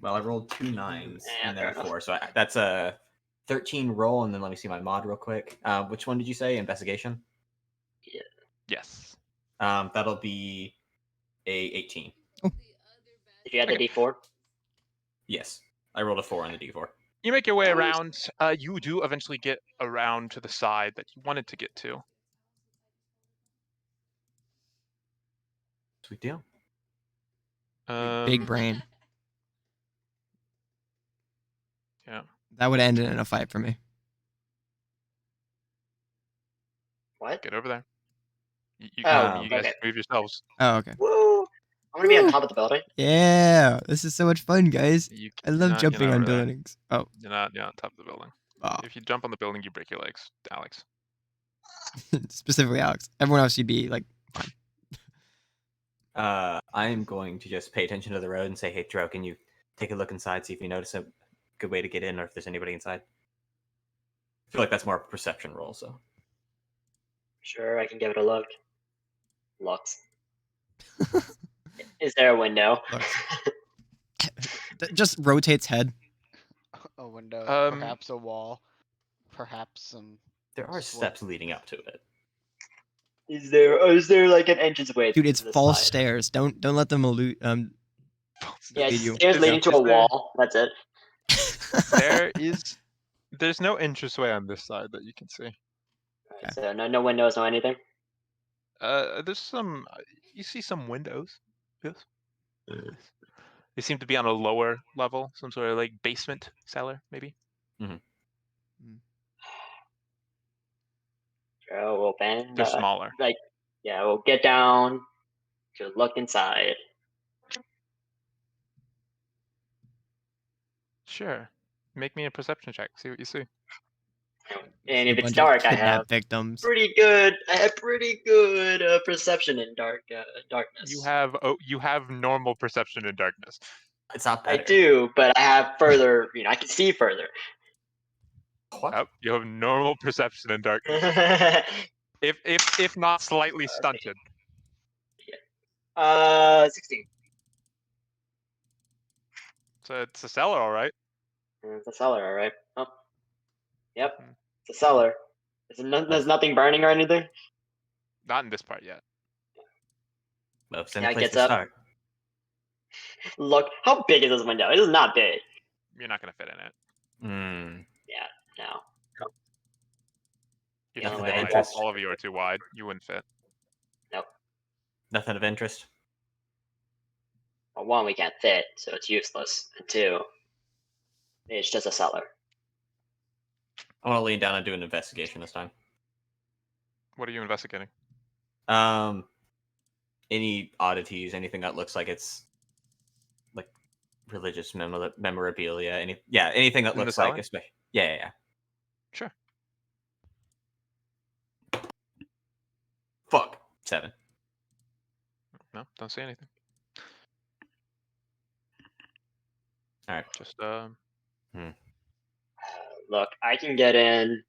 Well, I rolled 2 9s Yeah, and fair then a enough. 4, so that's a 13 roll. And then let me see my mod real quick. Which one did you say? Investigation. Yes. That'll be a 18. Did you have the D4? Yes, I rolled a 4 on the D4. You make your way around. You do eventually get around to the side that you wanted to get to. Sweet deal. Big brain. Yeah. That would end in a fight for me. What? Get over there. You Oh, guys okay. move yourselves. Oh, okay. Woo! I'm gonna be on top of the building. Yeah, this is so much fun, guys. You, I you're love not- jumping you're not on over there. buildings. Oh, You're not on top of the building. oh. If you jump on the building, you break your legs, Alex. Specifically Alex. Everyone else, you'd be like, fine. I'm going to just pay attention to the road and say, "Hey, Dro, can you take a look inside, see if you notice a good way to get in, or if there's anybody inside?" I feel like that's more of a perception roll. So Sure, I can give it a look. Looks. Is there a window? Just rotates head. A window, Um, perhaps a wall, perhaps some. there are steps leading up to it. Is there like an entranceway? Dude, it's to the false side? stairs. Don't let them elude Yeah, lead it's you. stairs leading to a Is there- wall. That's it. There's no entranceway on this side that you can see. Alright, so no windows, no anything. There's some. You see some windows. Yes. They seem to be on a lower level, some sort of like basement cellar, maybe. So we'll bend. They're smaller. Yeah, we'll get down to look inside. Sure. Make me a perception check. See what you see. And A if it's bunch of dark, I kidnap have victims. pretty good. I have pretty good perception in darkness. You have normal perception in darkness. It's not I better. do, but I have further. I can see further. What? Yep, you have normal perception in darkness. If not slightly stunted. 16. So it's a cellar, all right. It's a cellar, all right. Oh, yep, it's a cellar. There's nothing burning or anything. Not in this part yet. Well, it's a Yeah, it place gets to up. start. Look, how big is this window? It is not big. You're not gonna fit in it. Yeah, no. You're Yeah, too no wide. interest. All of you are too wide. You wouldn't fit. Nothing of interest. Well, one, we can't fit, so it's useless. And two, it's just a cellar. I want to lean down and do an investigation this time. What are you investigating? Any oddities, anything that looks like it's like religious memorabilia, anything that In the looks like, cellar? yeah. Sure. Fuck. 7. No, don't say anything. All right. Just Look, I can get in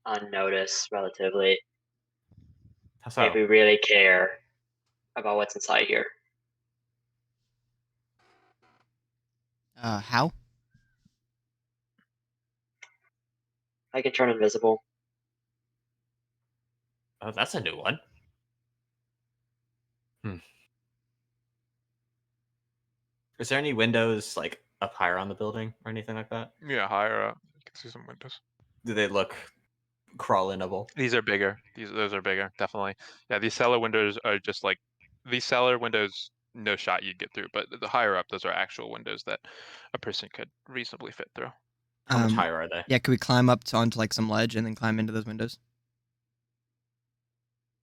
unnoticed relatively How so? if we really care about what's inside here. How? I can turn invisible. Oh, that's a new one. Is there any windows like up higher on the building or anything like that? yeah, higher up. You can see some windows. Do they look crawl-inable? These are bigger. Those are bigger, definitely. Yeah, these cellar windows are just like these cellar windows no shot you'd get through. But the higher up, those are actual windows that a person could reasonably fit through. How much higher are they? Yeah, could we climb up onto like some ledge and then climb into those windows?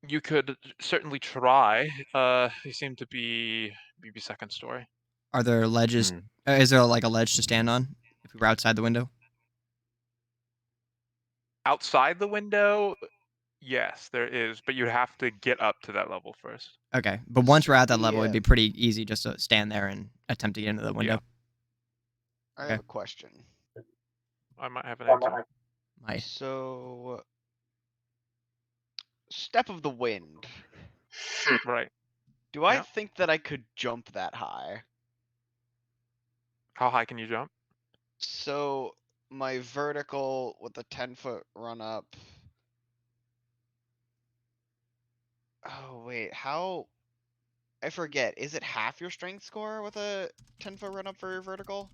You could certainly try. They seem to be maybe second story. Are there ledges? Is there like a ledge to stand on if we were outside the window? Outside the window, yes, there is, but you'd have to get up to that level first. Okay, but once we're at that level, it'd Yeah. be pretty easy just to stand there and attempt to get into the window. I Okay. have a question. I might have an answer. Might. So, Step of the Wind. Right. Do I Yeah. think that I could jump that high? How high can you jump? So, my vertical with a 10-foot run up. Oh, wait, how? I forget. Is it half your strength score with a 10-foot run up for your vertical?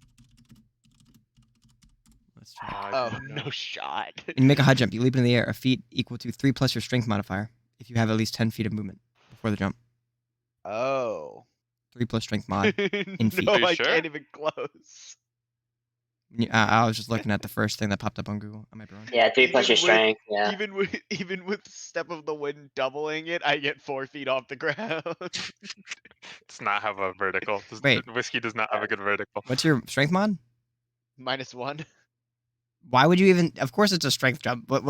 Let's try. Oh, no shot. You make a high jump. You leap into the air. A feat equal to 3 plus your strength modifier. If you have at least 10 feet of movement before the jump. Oh. 3 plus strength mod in feet. No, Are you I sure? can't even close. I was just looking at the first thing that popped up on Google. I might be wrong. Yeah, 3 plus your Even with- strength. Yeah. Even with Step of the Wind doubling it, I get 4 feet off the ground. Does not have a vertical. Wait. Whiskey does not have a good vertical. What's your strength mod? -1. Why would you even? Of course, it's a strength jump. What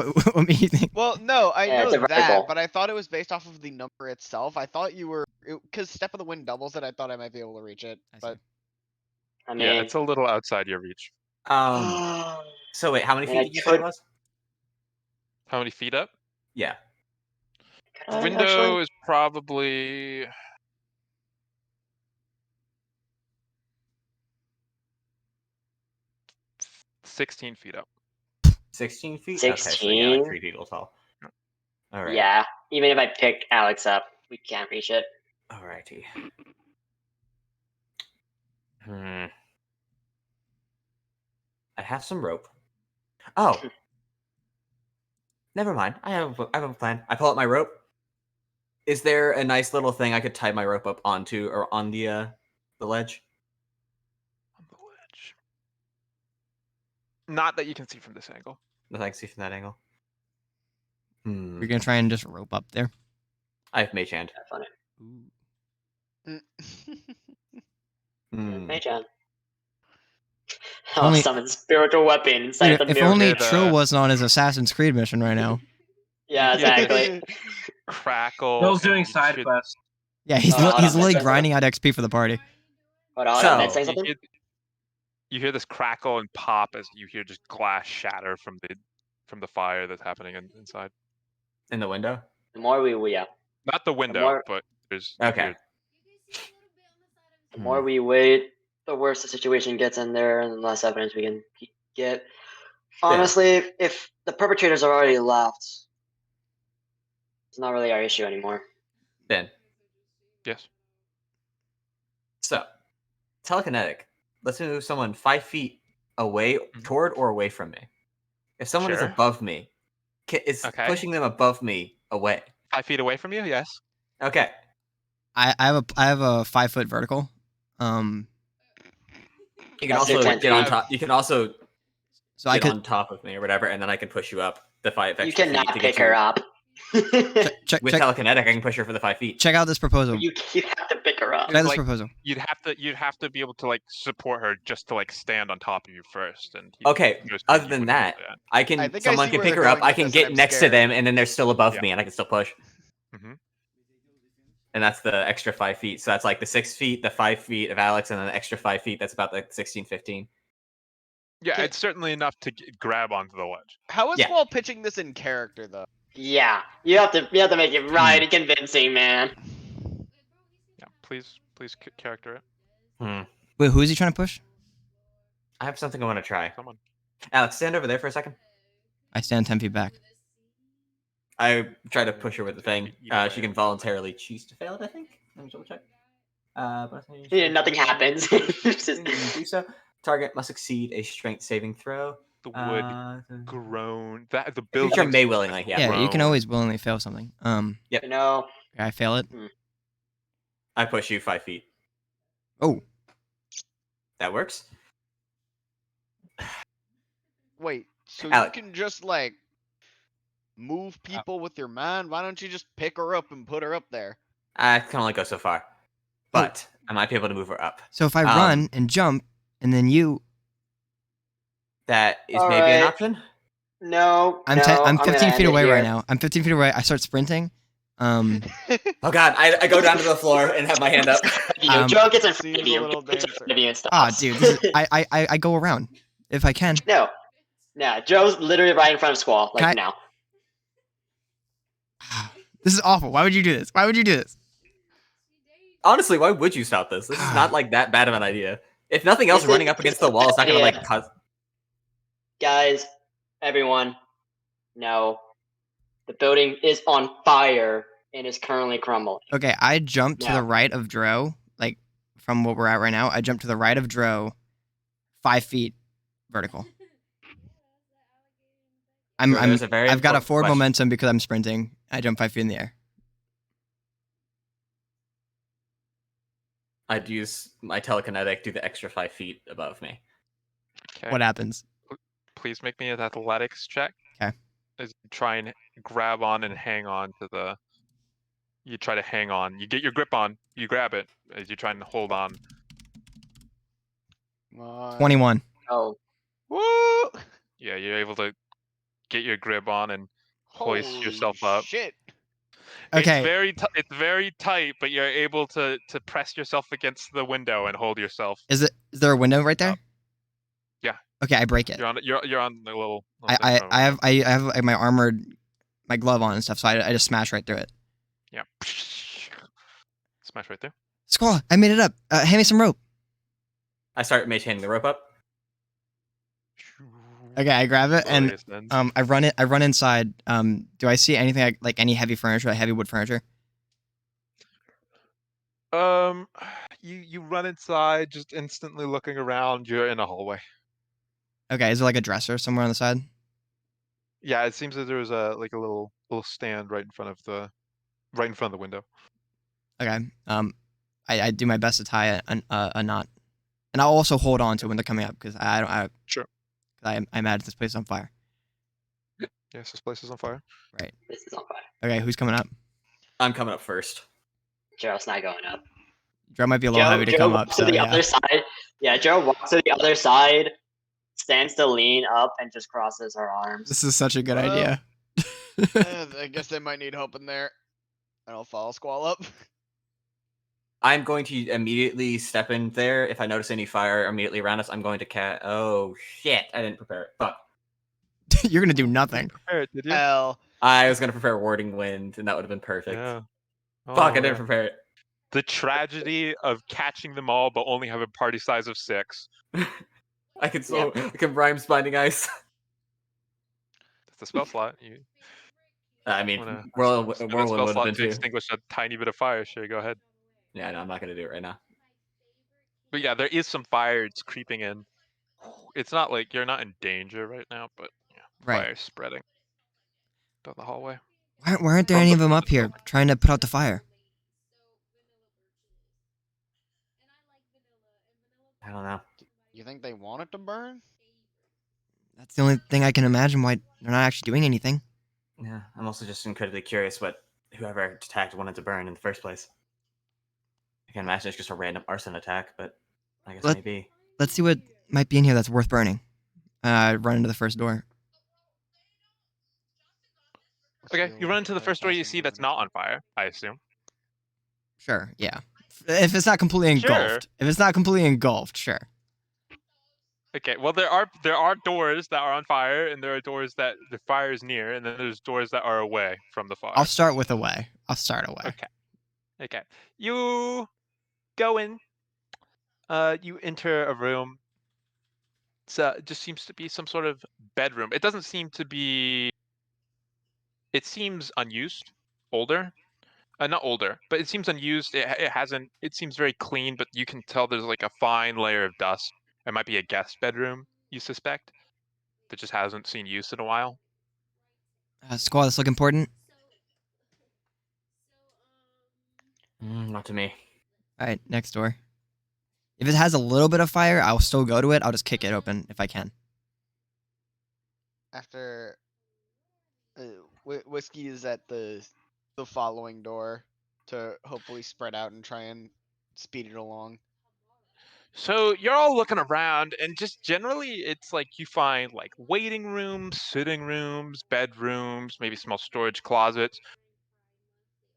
made you think? Well, no, I Yeah, know it's a that, vertical. but I thought it was based off of the number itself. I thought you were, because Step of the Wind doubles it. I thought I might be able to reach it, I see. but I mean, Yeah, it's a little outside your reach. So wait, how many I mean, I feet did you say it could- was? How many feet up? Yeah. could I Window actually- is probably 16 feet up. 16 feet? Okay, so yeah, 16? like 3 people tall. All right. Yeah, even if I pick Alex up, we can't reach it. Alrighty. I have some rope. Oh. Never mind. I have a plan. I pull out my rope. Is there a nice little thing I could tie my rope up onto or on the ledge? On the ledge. Not that you can see from this angle. Nothing I can see from that angle. You're gonna try and just rope up there. I have Mage Hand. Have fun. Hmm. Hey, John. I'll Only- summon spiritual weapon inside Dude, the if mirror. only Did, Trill wasn't on his Assassin's Creed mission right now. Yeah, exactly. Crackle. Bill's and doing you side should- quests. Yeah, he's Oh, hold he's on, literally that's- grinding out XP for the party. Hold on, So- I'm saying You something. hear this crackle and pop as you hear just glass shatter from the fire that's happening inside. In the window? The more yeah, Not the window, more- but there's Okay. you're- the more we wait, the worse the situation gets in there, and the less evidence we can get. Honestly, if the perpetrators are already left, it's not really our issue anymore. Ben. Yes. So, telekinetic. Let's move someone 5 feet away, toward or away from me. If someone is Sure. above me, is Okay. pushing them above me away. 5 feet away from you. Yes. Okay. I have a 5-foot vertical. You can That's your also 10 get on feet. top. You can also So I get could on top of me or whatever, and then I can push you up the 5 extra You feet cannot to pick get you- her up. check With check, telekinetic, I can push her for the 5 feet. check out this proposal. you have to pick her up. Check out this like- proposal. You'd have to be able to like support her just to like stand on top of you first. And Okay, most other people than wouldn't that, do that. I can. I think I Someone see can where pick they're her up. going I with can this, and get I'm next to scared. them, and then they're still above Yeah. me, and I can still push. Mhm. And that's the extra 5 feet. So that's like the 6 feet, the 5 feet of Alex, and then the extra 5 feet. That's about like 16, 15. Yeah, Okay. it's certainly enough to grab onto the ledge. How is Yeah. Squall pitching this in character though? Yeah, you have to make it right and convincing, man. Yeah, please character it. Wait, who is he trying to push? I have something I want to try. Someone. Alex, stand over there for a second. I stand 10 feet back. I try to push her with the thing. Either She way. can voluntarily choose to fail it, I think. Let me double check. But Yeah, nothing happens. It's just- do so. Target must succeed a strength saving throw. The wood groan. That the Creature building may willingly, yeah. Yeah, you can groan. always willingly fail something. you know, I fail it. I push you 5 feet. Oh, That works. Wait, so Alec. you can just like move people with your mind? Why don't you just pick her up and put her up there? I can only go so far, but I might be able to move her up. so if I run and jump, and then you, That is All maybe an right. option. No, I'm no, I'm gonna 15 end feet it away right here. now. I'm 15 feet away. I start sprinting. Oh god, I go down to the floor and have my hand up. Joe gets in front Seems of a you. little Joe gets in dangerous. front of you and Ah, stops. dude, this is, I go around if I can. No, Joe's literally right in front of Squall, like Can I- now. This is awful. Why would you do this? Why would you do this? Honestly, why would you stop this? This is not like that bad of an idea. If nothing else, This running is- up against the wall is not gonna like idea. cause. Guys, everyone, no. The building is on fire and is currently crumbling. Okay, I jumped to Yeah. the right of Dro, like from what we're at right now. I jumped to the right of Dro, 5 feet vertical. Dro, there's a very I've got a important forward question. momentum because I'm sprinting. I jump 5 feet in the air. I'd use my telekinetic, do the extra 5 feet above me. Okay. What happens? Please make me an athletics check. 'Kay. As you try and grab on and hang on to the. You try to hang on. You get your grip on. You grab it as you try and hold on. 21. Oh, Woo! Yeah, you're able to get your grip on and hoist Holy yourself up. Shit. Okay. It's very tight, but you're able to press yourself against the window and hold yourself. Is there a window right there? Yeah. Okay, I break it. You're on the little. I have like, my armored, my glove on and stuff, so I just smash right through it. Yeah. Smash right there. Squall, I made it up. Hand me some rope. I start maintaining the rope up. Okay, I grab it and Glorious then. I run it. I run inside. Do I see anything like any heavy furniture, like heavy wood furniture? You run inside, just instantly looking around. You're in a hallway. Okay, is there like a dresser somewhere on the side? Yeah, it seems that there was a little stand right in front of the window. Okay. I do my best to tie a knot, and I'll also hold on to it when they're coming up because Sure. I imagine this place is on fire. Yes, this place is on fire. Right. this is on fire. Okay, who's coming up? I'm coming up first. Joe's not going up. Joe might be a little heavy to come up. walks So to the yeah. other side. Yeah, Joe walks to the other side, stands to lean up, and just crosses her arms. This is such a good Well, idea. I guess they might need help in there. And I'll follow Squall up. I'm going to immediately step in there. If I notice any fire immediately around us, I'm going to Oh shit! I didn't prepare it. Fuck. You're gonna do nothing. Prepared, did you? Hell. I was gonna prepare warding wind, and that would have been perfect. Yeah. Fuck! Oh, I didn't yeah. prepare it. The tragedy of catching them all, but only have a party size of 6. I can rhyme binding ice. That's the spell slot. You I mean, wanna whirlwind spend a would spell have slot been to too. extinguish a tiny bit of fire. Sure, go ahead. Yeah, no, I'm not gonna do it right now. But yeah, there is some fire. It's creeping in. It's not like you're not in danger right now, but yeah, Right. fire's spreading down the hallway. Why aren't there From any the of them front up of the here building. trying to put out the fire? I don't know. You think they want it to burn? That's the only thing I can imagine why they're not actually doing anything. Yeah, I'm also just incredibly curious what whoever attacked wanted to burn in the first place. I can imagine it's just a random arson attack, but I guess Let- maybe. Let's see what might be in here that's worth burning. Run into the first door. Okay, you run into the first door you see that's not on fire, I assume. Sure, yeah. If it's not completely engulfed. Sure. If it's not completely engulfed, sure. Okay, well there are doors that are on fire, and there are doors that the fire is near, and then there's doors that are away from the fire. I'll start with away. I'll start away. Okay. You go in. You enter a room. It just seems to be some sort of bedroom. It doesn't seem to be. It seems unused, older. Not older, but it seems unused. It hasn't. It seems very clean, but you can tell there's like a fine layer of dust. It might be a guest bedroom, you suspect, that just hasn't seen use in a while. Squall, this look important? Not to me. Alright, next door. If it has a little bit of fire, I'll still go to it. I'll just kick it open if I can. After Whiskey is at the following door to hopefully spread out and try and speed it along. So you're all looking around, and just generally, it's like you find like waiting rooms, sitting rooms, bedrooms, maybe small storage closets.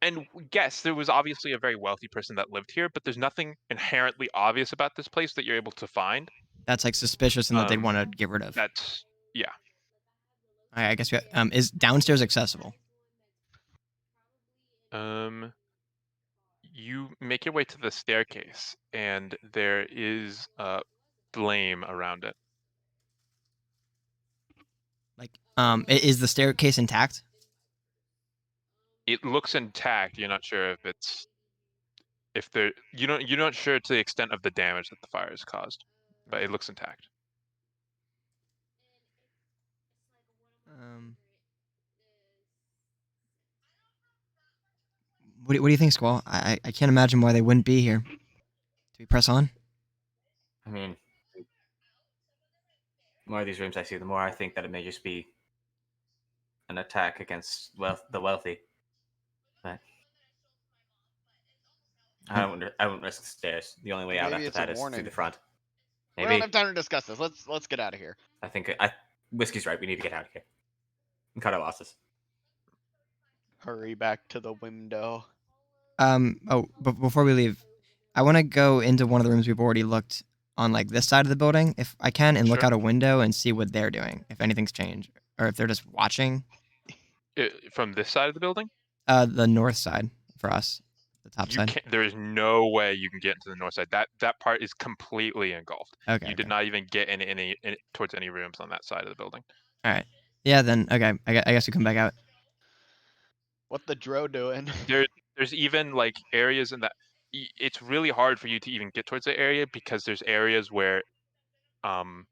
And yes, there was obviously a very wealthy person that lived here, but there's nothing inherently obvious about this place that you're able to find. That's like suspicious and that they'd want to get rid of. That's yeah. I guess we is downstairs accessible? You make your way to the staircase, and there is flame around it. Like, is the staircase intact? It looks intact. You're not sure if you're not sure to the extent of the damage that the fire has caused, but it looks intact. What do you think, Squall? I can't imagine why they wouldn't be here. Do we press on? I mean, the more of these rooms I see, the more I think that it may just be an attack against the wealthy. But I wouldn't risk the stairs. The only way out Maybe after it's a that is warning. through the front. We Maybe. don't have time to discuss this. Let's get out of here. I think Whiskey's right. We need to get out of here and cut our losses. Hurry back to the window. But before we leave, I want to go into one of the rooms we've already looked on, like this side of the building, if I can, and look out a window and see what they're doing, if anything's changed, or if they're just watching. From this side of the building? The north side for us, the top side. There is no way you can get into the north side. That part is completely engulfed. Okay. You did not even get in towards any rooms on that side of the building. All right. Yeah. Then okay. I guess we come back out. What the Dro doing? There's even like areas in that it's really hard for you to even get towards the area because there's areas where the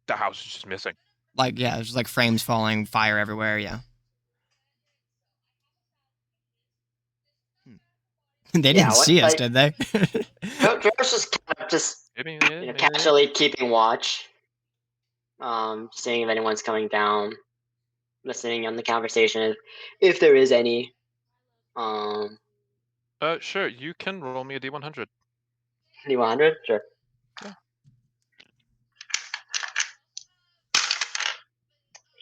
house is just missing. Like, yeah, there's like frames falling, fire everywhere. Yeah. They didn't see us, did they? Joe's just kind of casually keeping watch, seeing if anyone's coming down, listening on the conversation, if there is any. Sure. You can roll me a D100. D100, sure. Yeah.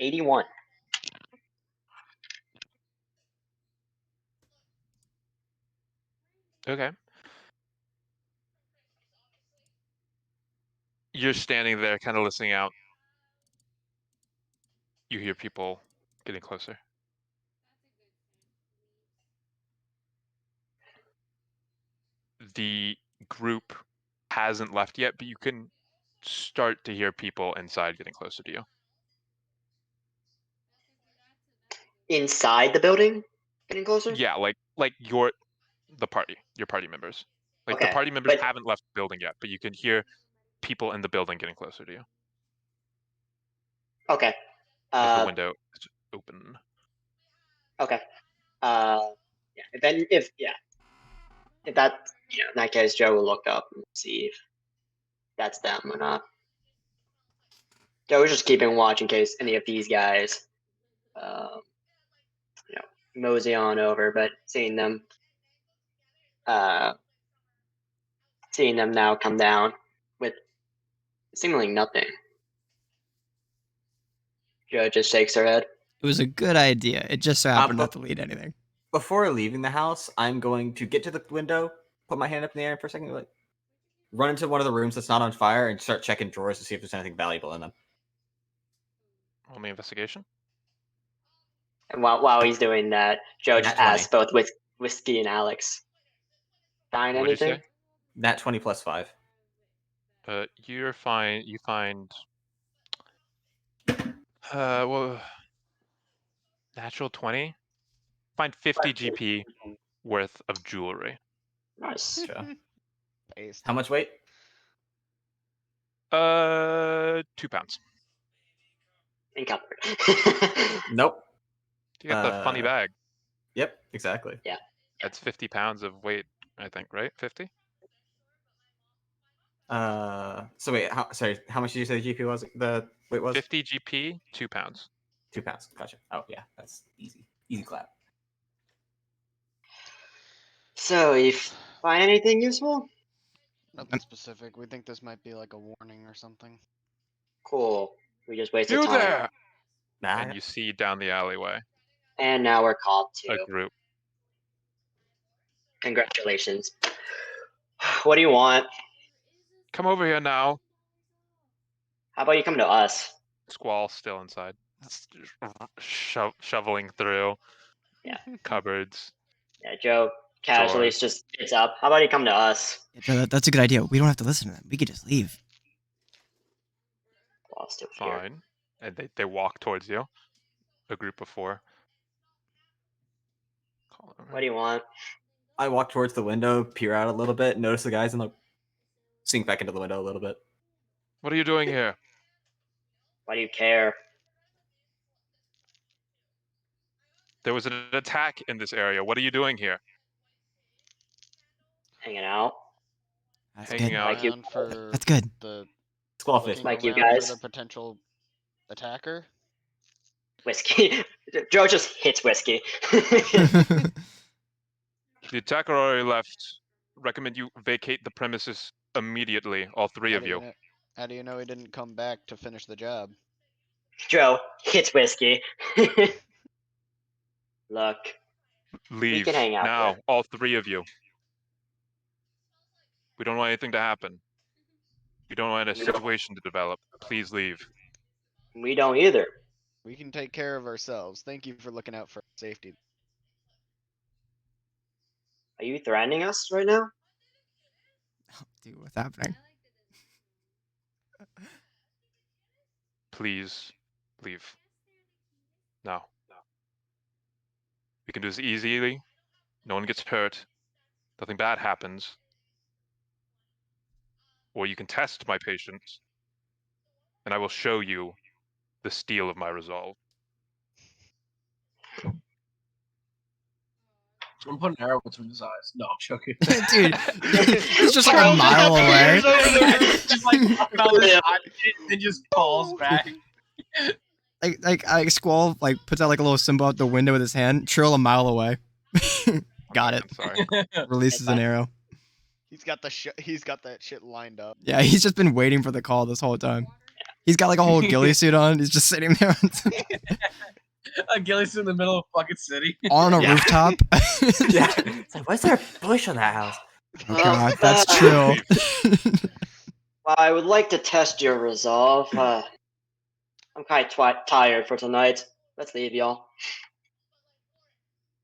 81. Okay. You're standing there, kind of listening out. You hear people getting closer. The group hasn't left yet, but you can start to hear people inside getting closer to you. Inside the building? Getting closer? Yeah, like your party members. Like the Okay, party members but- haven't left the building yet, but you can hear people in the building getting closer to you. Okay. If the window is open. Okay. If that, in that case, Joe will look up and see if that's them or not. Joe was just keeping watch in case any of these guys, mosey on over, but seeing them now come down with seemingly nothing. Joe just shakes her head. It was a good idea. It just so happened not to lead anything. Before leaving the house, I'm going to get to the window, put my hand up in the air for a second, like run into one of the rooms that's not on fire, and start checking drawers to see if there's anything valuable in them. Roll me investigation. And while he's doing that, Joe just asks both Whiskey and Alex, find What'd you anything? say? Nat 20 plus 5. You're fine. You find well, natural 20. Find 50 GP worth of jewelry. Nice. How much weight? 2 pounds. Encumbered. Nope. You got the funny bag. Yep, exactly. Yeah. That's 50 pounds of weight I think, right? 50? So wait, how much did you say the GP was? The weight was 50 GP, 2 pounds. 2 pounds. Gotcha. Oh yeah, that's easy. Easy clap. So, you find anything useful? Nothing specific. We think this might be like a warning or something. Cool. We just wasted You time. there! Nah, And you see down the alleyway And now we're called a to. group. Congratulations. What do you want? Come over here now. How about you come to us? Squall still inside. Shoveling through Yeah. cupboards. Yeah, Joe casually Drawers. just gets up. How about you come to us? Yeah, Joe, that's a good idea. We don't have to listen to them. We could just leave. Well, still here. Fine. And they walk towards you. A group of 4. Call over. What do you want? I walk towards the window, peer out a little bit, notice the guys, and like sink back into the window a little bit. What are you doing here? Why do you care? There was an attack in this area. What are you doing here? Hanging out. That's Hanging good. out. Like you- Around for That's good. the Squallfish. looking Like you around guys. for the potential attacker. Whiskey. Joe just hits whiskey. The attacker already left. Recommend you vacate the premises immediately, all 3 How of do you. know- How do you know he didn't come back to finish the job? Joe hits whiskey. Look, Leave can hang out now, there. all 3 of you. We don't want anything to happen. We don't want a We don't- situation to develop. Please leave. we don't either. We can take care of ourselves. Thank you for looking out for our safety. Are you threatening us right now? Dude, what's happening? Please leave. Now. We can do this easily. No one gets hurt. Nothing bad happens. Or you can test my patience. And I will show you the steel of my resolve. I'm putting an arrow between his eyes. No, I'm joking. Dude, he's just like a mile away. Just like all this hot shit and just falls back. Like Squall like puts out like a little symbol out the window with his hand. Trill a mile away. Got it. I'm sorry. Releases an arrow. He's got that shit lined up. Yeah, he's just been waiting for the call this whole time. He's got like a whole ghillie suit on. He's just sitting there A ghillie in the middle of fucking city. on a Yeah. rooftop. Yeah. It's like, why is there a bush on that house? Oh god, that's Trill. Well, I would like to test your resolve. I'm kind of tired for tonight. Let's leave, y'all.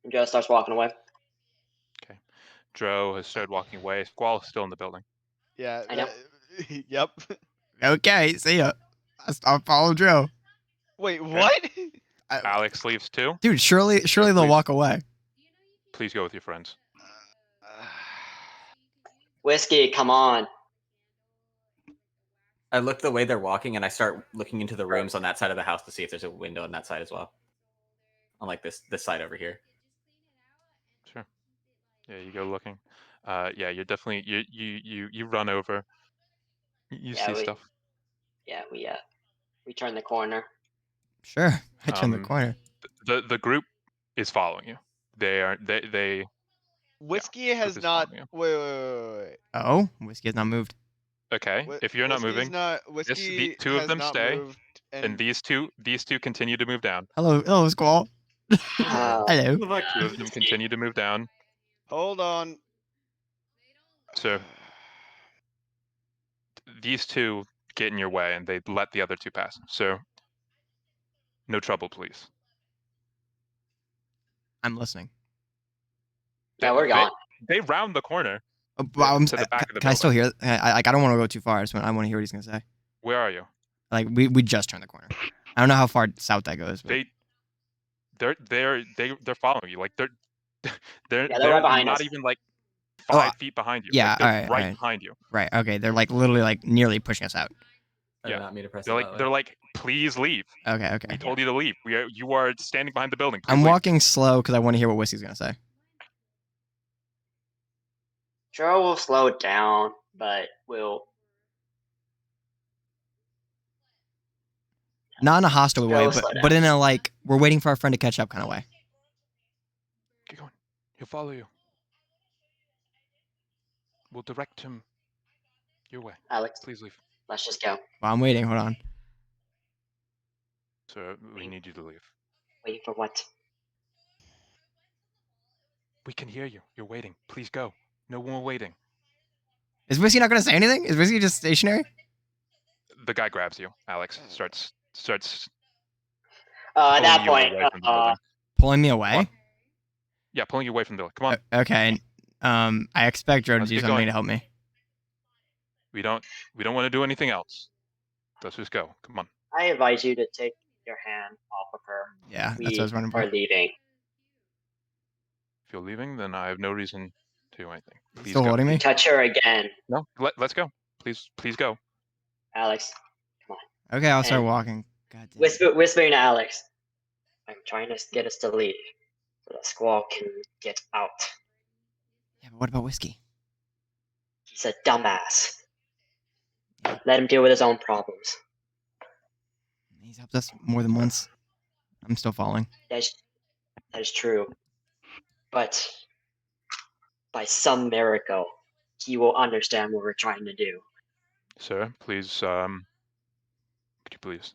And Joe starts walking away. Dro has started walking away. Squall is still in the building. Yeah. I know. Yep. Okay, see ya. I'll follow Joe. Wait, what? Alex leaves too. Dude, surely they'll please. walk away. Please go with your friends. Whiskey, come on. I look the way they're walking, and I start looking into the rooms on that side of the house to see if there's a window on that side as well. On like this side over here. Sure. Yeah, you go looking. Yeah, you're definitely you run over. You Yeah, see we- stuff. Yeah, we turn the corner. Sure. I turn the Um, corner. The group is following you. They Whiskey group has is not. following Wait. Oh, whiskey has not moved. okay. Whi- If you're not Whiskey's moving, not, whiskey 2 of has them not stay, moved, and these two continue to move down. Hello, Squall. Uh, Hello. 2 of them continue to move down. Hold on. So these 2 get in your way, and they let the other 2 pass. So no trouble, please. I'm listening. yeah, we're gone. They round the corner. Oh, wow, to the back of the can I still hear? I don't want to go too far. I want to hear what he's gonna say. Where are you? Like we just turned the corner. I don't know how far south that goes. But... They're following you. Like they're they're right behind not us. even like Oh, 5 feet behind you. yeah, like, they're alright, right alright. behind you. Right. Okay. They're like literally like nearly pushing us out. I did Yeah. not mean to press They're it like that way. they're like, please leave. Okay. We Okay. told you to leave. You are standing behind the building. Please I'm leave. walking slow because I want to hear what whiskey's gonna say. Dro will slow it down, but will Not in a hostile way, Go slow but down. in a like we're waiting for our friend to catch up kind of way. Keep going. He'll follow you. We'll direct him your way. Alex, Please leave. let's just go. Well, I'm waiting. Hold on. Sir, we need you to leave. Waiting for what? We can hear you. You're waiting. Please go. No more waiting. Is Whiskey not going to say anything? Is Whiskey just stationary? The guy grabs you. Alex starts At pulling that you point, away from the building. Pulling me away? What? Yeah, pulling you away from the building. Come on. Okay. I expect Dro to Let's do get something going. to help me. We don't want to do anything else. Let's just go. Come on. I advise you to take your hand off of her. Yeah, We that's what I was running for. are leaving. If you're leaving, then I have no reason to do anything. Please Still go. holding me? Touch her again, No, let's go. Please go. Alex. Okay, I'll start And walking. God damn. Whispering to Alex. I'm trying to get us to leave, so that Squall can get out. Yeah, but what about Whiskey? He's a dumbass. Let him deal with his own problems. He's helped us more than once. I'm still falling. That is true. But by some miracle, he will understand what we're trying to do. Sir, please, could you please?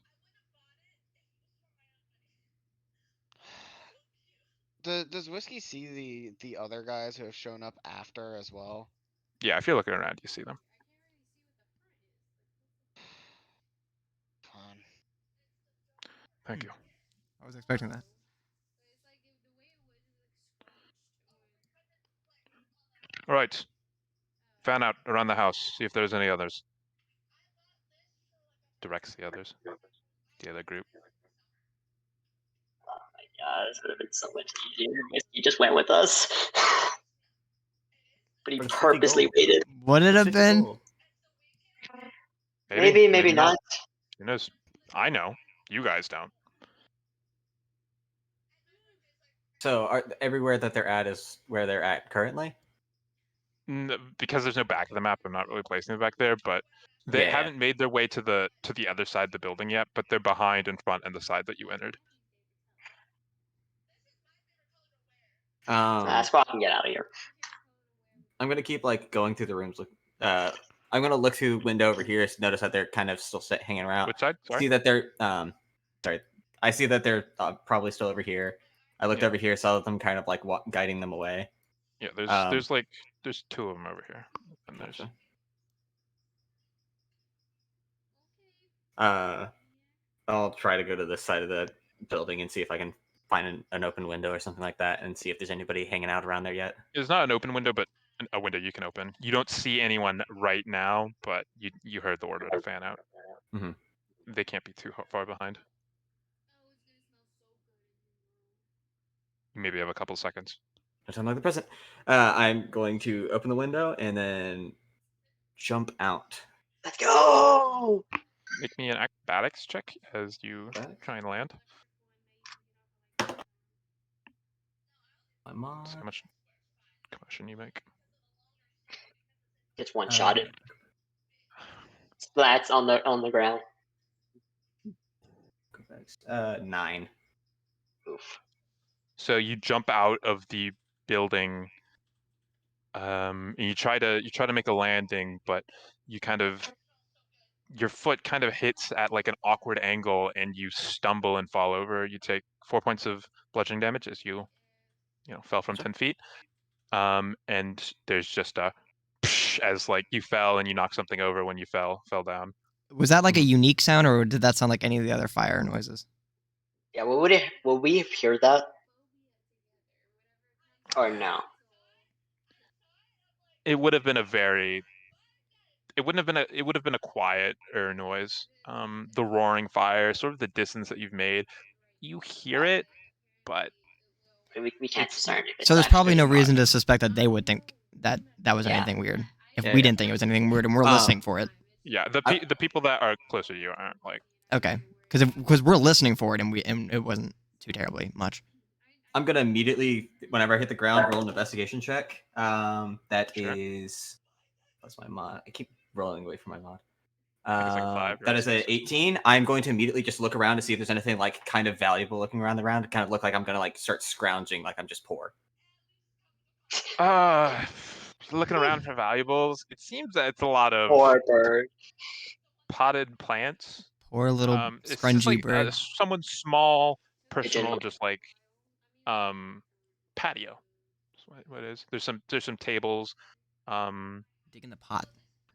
Does Whiskey see the other guys who have shown up after as well? Yeah, if you're looking around, you see them. Fine. Thank you. I was expecting that. All right. Fan out around the house. See if there's any others. Directs the others. The other group. Yeah, this would have been so much easier if he just went with us. But he But it's 50 purposely gold. waited. Would it have been? Maybe not. Who knows? I know. You guys don't. So everywhere that they're at is where they're at currently? Because there's no back of the map, I'm not really placing it back there, but they Yeah. haven't made their way to the other side of the building yet, but they're behind in front and the side that you entered. Squall can get out of here. I'm gonna keep like going through the rooms. I'm gonna look through the window over here. Notice that they're kind of still hanging around. Which side? Sorry. See that they're sorry. I see that they're probably still over here. I looked over here, saw them kind of like guiding them away. Yeah, there's two of them over here, and there's I'll try to go to this side of the building and see if I can find an open window or something like that, and see if there's anybody hanging out around there yet. It's not an open window, but a window you can open. You don't see anyone right now, but you heard the order to fan out. Mm-hmm. They can't be too far behind. You maybe have a couple seconds. Sound like the present. I'm going to open the window and then jump out. Let's go! Make me an acrobatics check as you try and land. I'm on. So how much commotion you make? Gets one shotted. Splats on the ground. 9. Oof. So you jump out of the building, and you try to make a landing, but your foot kind of hits at like an awkward angle, and you stumble and fall over. You take 4 points of bludgeoning damage as you fell from 10 feet. And there's just a psh as like you fell and you knocked something over when you fell down. Was that like a unique sound, or did that sound like any of the other fire noises? Yeah, will we have heard that? Or no? It would have been it would have been a quieter noise. The roaring fire, sort of the distance that you've made, you hear it, but we can't discern it. So there's probably no reason to suspect that they would think that was anything weird. If we didn't think it was anything weird, and we're listening for it. Yeah, the people that are closer to you aren't like. Okay, because we're listening for it, and it wasn't too terribly much. I'm gonna immediately, whenever I hit the ground, roll an investigation check. That Sure. is, what's my mod? I keep rolling away from my mod. think it's like 5, That right? is a 18. I'm going to immediately just look around to see if there's anything like kind of valuable looking around the round. To kind of look like I'm gonna like start scrounging, like I'm just poor. Looking around for valuables, it seems that it's a lot of Poor bird. potted plants. Poor little It's just scrungy like bird. someone's small personal, Pigeon. just like patio. That's what it is. There's some tables, Dig in the pot.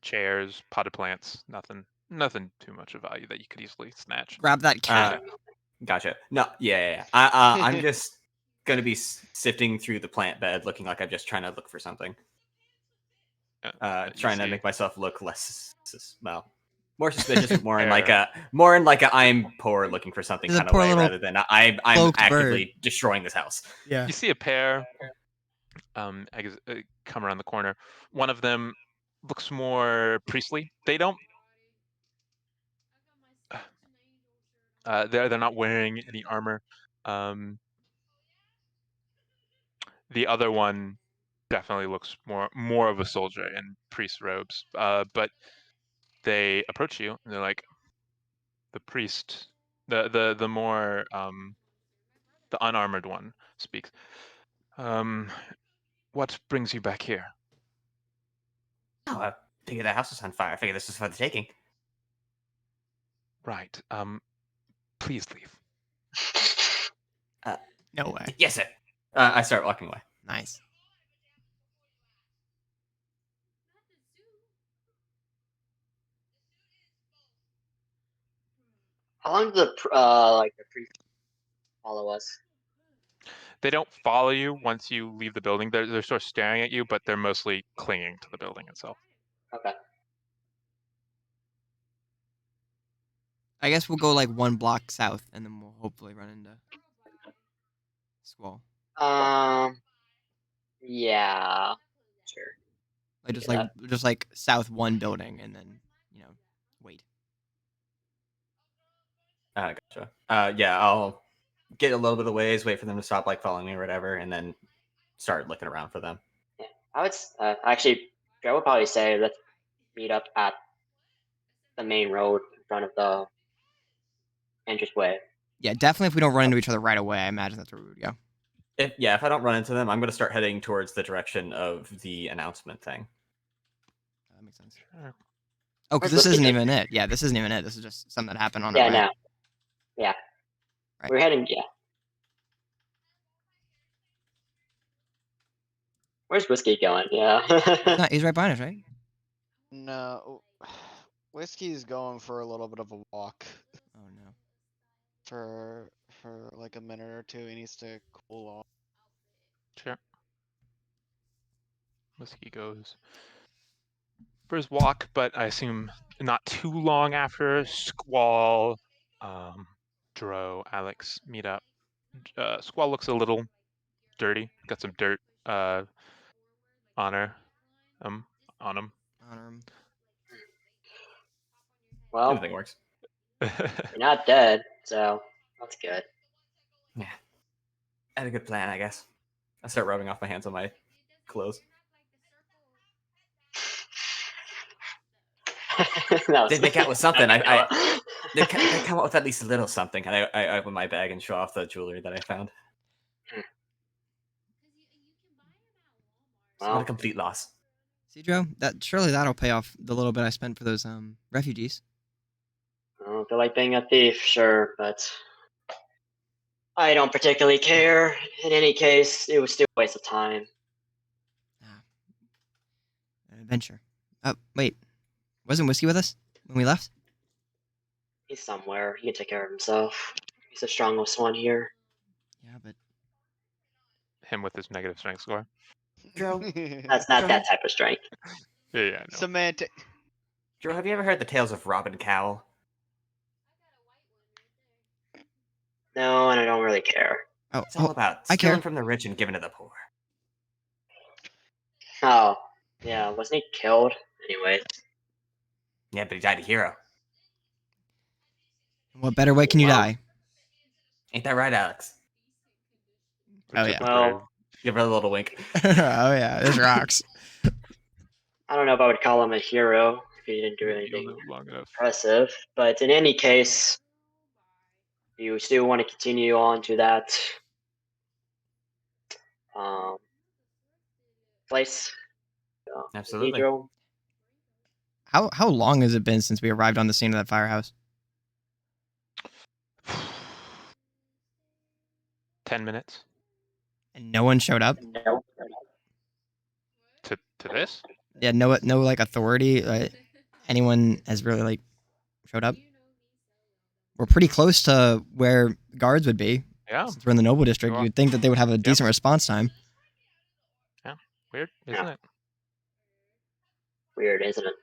chairs, potted plants. Nothing too much of value that you could easily snatch. Grab that cat. Gotcha. No, yeah. I'm just gonna be sifting through the plant bed, looking like I'm just trying to look for something. You Trying to see- make myself look less, more suspicious, but more in Fair. like a I'm poor looking for something There's a kind of poor way, little rather than I'm cloaked actively destroying this house. Yeah. You see a pair I guess, come around the corner. One of them looks more priestly. They don't they're not wearing any armor. The other one definitely looks more of a soldier in priest robes. But they approach you and they're like, the priest, the more the unarmored one speaks. What brings you back here? Oh, I figured that house was on fire. I figured this was for the taking. Right. Please leave. No way. Yes, sir. I start walking away. Nice. How long does the priest follow us? They don't follow you once you leave the building. They're sort of staring at you, but they're mostly clinging to the building itself. Okay. I guess we'll go like 1 block south, and then we'll hopefully run into Squall. Yeah. Sure. Like just do like just like south 1 building, and then wait. Gotcha. Yeah, I'll get a little bit of ways, wait for them to stop like following me or whatever, and then start looking around for them. Yeah. I would actually, Joe would probably say let's meet up at the main road in front of the entranceway. Yeah, definitely. If we don't run into each other right away, I imagine that's where we would go. If I don't run into them, I'm gonna start heading towards the direction of the announcement thing. That makes sense. Sure. Oh, because Where's this isn't the- even it. Yeah, this isn't even it. This is just something that happened on Yeah, our way. no. Yeah. Right. We're heading, yeah. Where's Whiskey going? Yeah. No, he's right behind us, right? No, Whiskey's going for a little bit of a walk Oh no. for like a minute or two. He needs to cool off. Sure. Whiskey goes for his walk, but I assume not too long after. Squall, Dro, Alex meet up. Squall looks a little dirty. Got some dirt on her, on him. Honor him. Well, Anything works. you're not dead, so that's good. Yeah. Had a good plan, I guess. I start rubbing off my hands on my clothes. They make out with something. They come out with at least a little something. And I open my bag and show off the jewelry that I found. It's not a Well, complete loss. See, Joe, surely that'll pay off the little bit I spent for those refugees. I don't feel like being a thief, sure, but I don't particularly care. In any case, it was still a waste of time. An adventure. Oh wait, wasn't Whiskey with us when we left? He's somewhere. He can take care of himself. He's the strongest one here. Yeah, but Him with his negative strength score. That's not that type of strength. Yeah, no. Semantic. Joe, have you ever heard the tales of Robin Cowell? No, and I don't really care. oh, It's all about I care. stealing from the rich and giving to the poor. Oh, yeah, wasn't he killed? Anyway, Yeah, but he died a hero. what better way can you Wow. die? Ain't that right, Alex? Oh yeah. Well, Give her a little wink. Oh yeah, this rocks. I don't know if I would call him a hero if he didn't do anything long enough. impressive, but in any case, you still want to continue on to that place. Absolutely. Cathedral. How long has it been since we arrived on the scene of that firehouse? 10 minutes And no one showed up. No. to this. Yeah, no like authority. Anyone has really like showed up. We're pretty close to where guards would be. Yeah. Since we're in the Noble District, Sure. you'd think that they would have a decent response time. Yeah. Weird, isn't it? Weird, isn't it?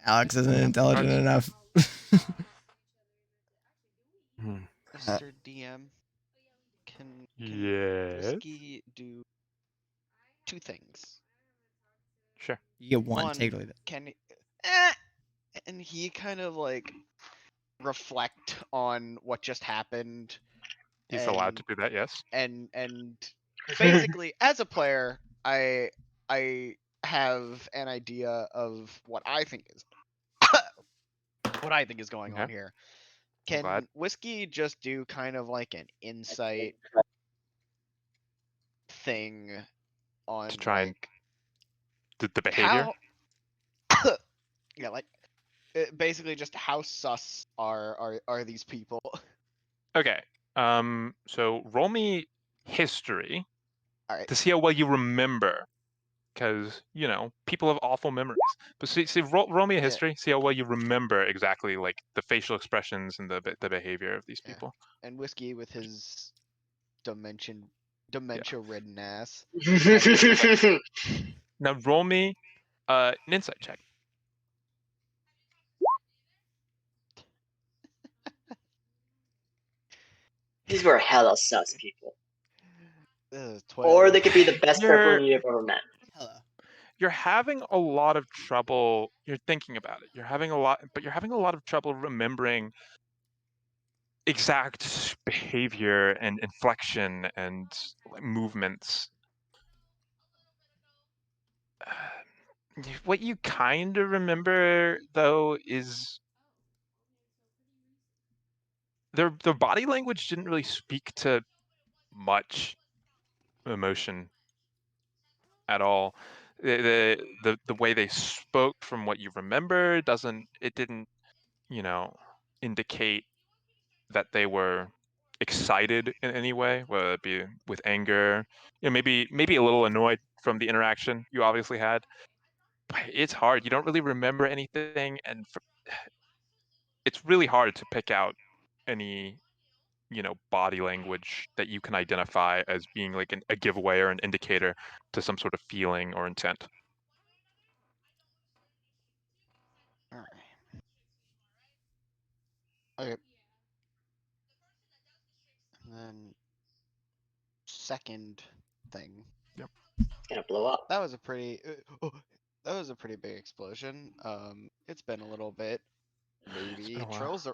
Alex isn't intelligent enough. Mr. DM, can Yes. Whiskey do 2 things? Sure. You get one. Take it or leave it. Can and he kind of like reflect on what just happened. He's allowed to do that, yes. And basically, as a player, I have an idea of what I think is going on here. Can Whiskey just do kind of like an insight thing on to try like, and the behavior? Yeah, like basically just how sus are these people? Okay. So roll me history Alright. to see how well you remember, because people have awful memories. But see, roll me a history. See how well you remember exactly like the facial expressions and the behavior of these people. And Whiskey with his dementia-ridden ass. Now roll me an insight check. These were hella sus people. 12. Or they could be the best You're- purple you've ever met. You're having a lot of trouble. You're thinking about it. You're having a lot of trouble remembering exact behavior and inflection and movements. What you kind of remember though is their body language didn't really speak to much emotion at all. The way they spoke, from what you remember, didn't indicate that they were excited in any way, whether it be with anger, maybe a little annoyed from the interaction you obviously had. But it's hard. You don't really remember anything, and it's really hard to pick out any body language that you can identify as being like a giveaway or an indicator to some sort of feeling or intent. Alright. Okay. And then second thing. Yep. It's gonna blow up. That was a pretty big explosion. It's been a little bit. Maybe been a while.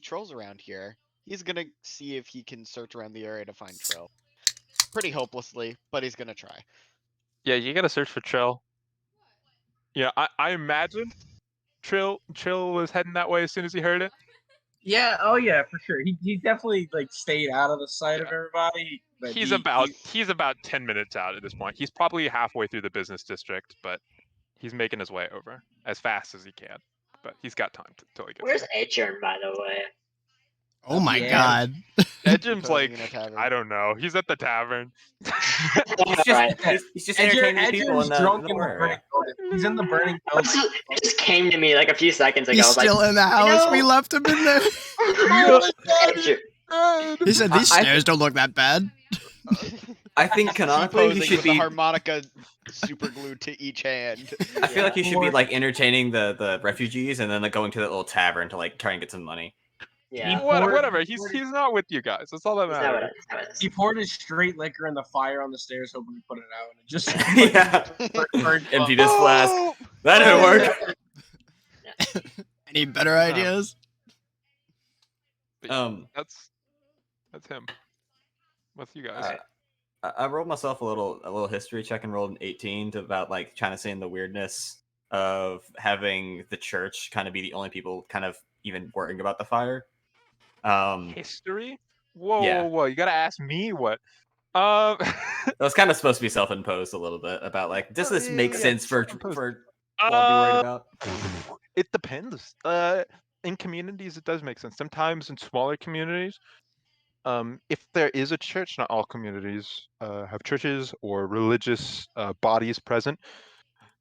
trolls around here. He's gonna see if he can search around the area to find Trill. Pretty hopelessly, but he's gonna try. Yeah, you gotta search for Trill. Yeah, I imagine Trill was heading that way as soon as he heard it. Yeah, oh yeah, for sure. He definitely like stayed out of the sight of everybody. But He's about 10 minutes out at this point. He's probably halfway through the business district, but he's making his way over as fast as he can. But he's got time till he gets Where's there. Edgern, by the way? Oh my Yeah. god. Edgim's Posing like, in a tavern. I don't know. He's at the tavern. He's just entertaining the people in Edgar's drunk the in the bar. burning building. He's in the burning building. It just came to me like a few seconds ago. He's I was like, still in the house. We know- left him in there. Edgern. He said these stairs don't look that bad. I think canonically he Posing should with be. the harmonica super glued to each hand. I feel like he should be like entertaining the refugees and then like going to that little tavern to like try and get some money. Yeah. Whatever. He's not with you guys. That's all that Is that what matters. He poured his straight liquor in the fire on the stairs, hoping to put it out, and it just Yeah. Emptied his flask. That didn't work. Any better ideas? But yeah, that's him. with you guys? I rolled myself a little history check and rolled an 18 to about like trying to see the weirdness of having the church kind of be the only people kind of even worrying about the fire. History? Whoa, yeah. whoa, whoa! You gotta ask me what. That was kind of supposed to be self-imposed a little bit about like, does this make sense for what I'll be worried about? It depends. In communities, it does make sense. Sometimes in smaller communities, if there is a church, not all communities have churches or religious bodies present.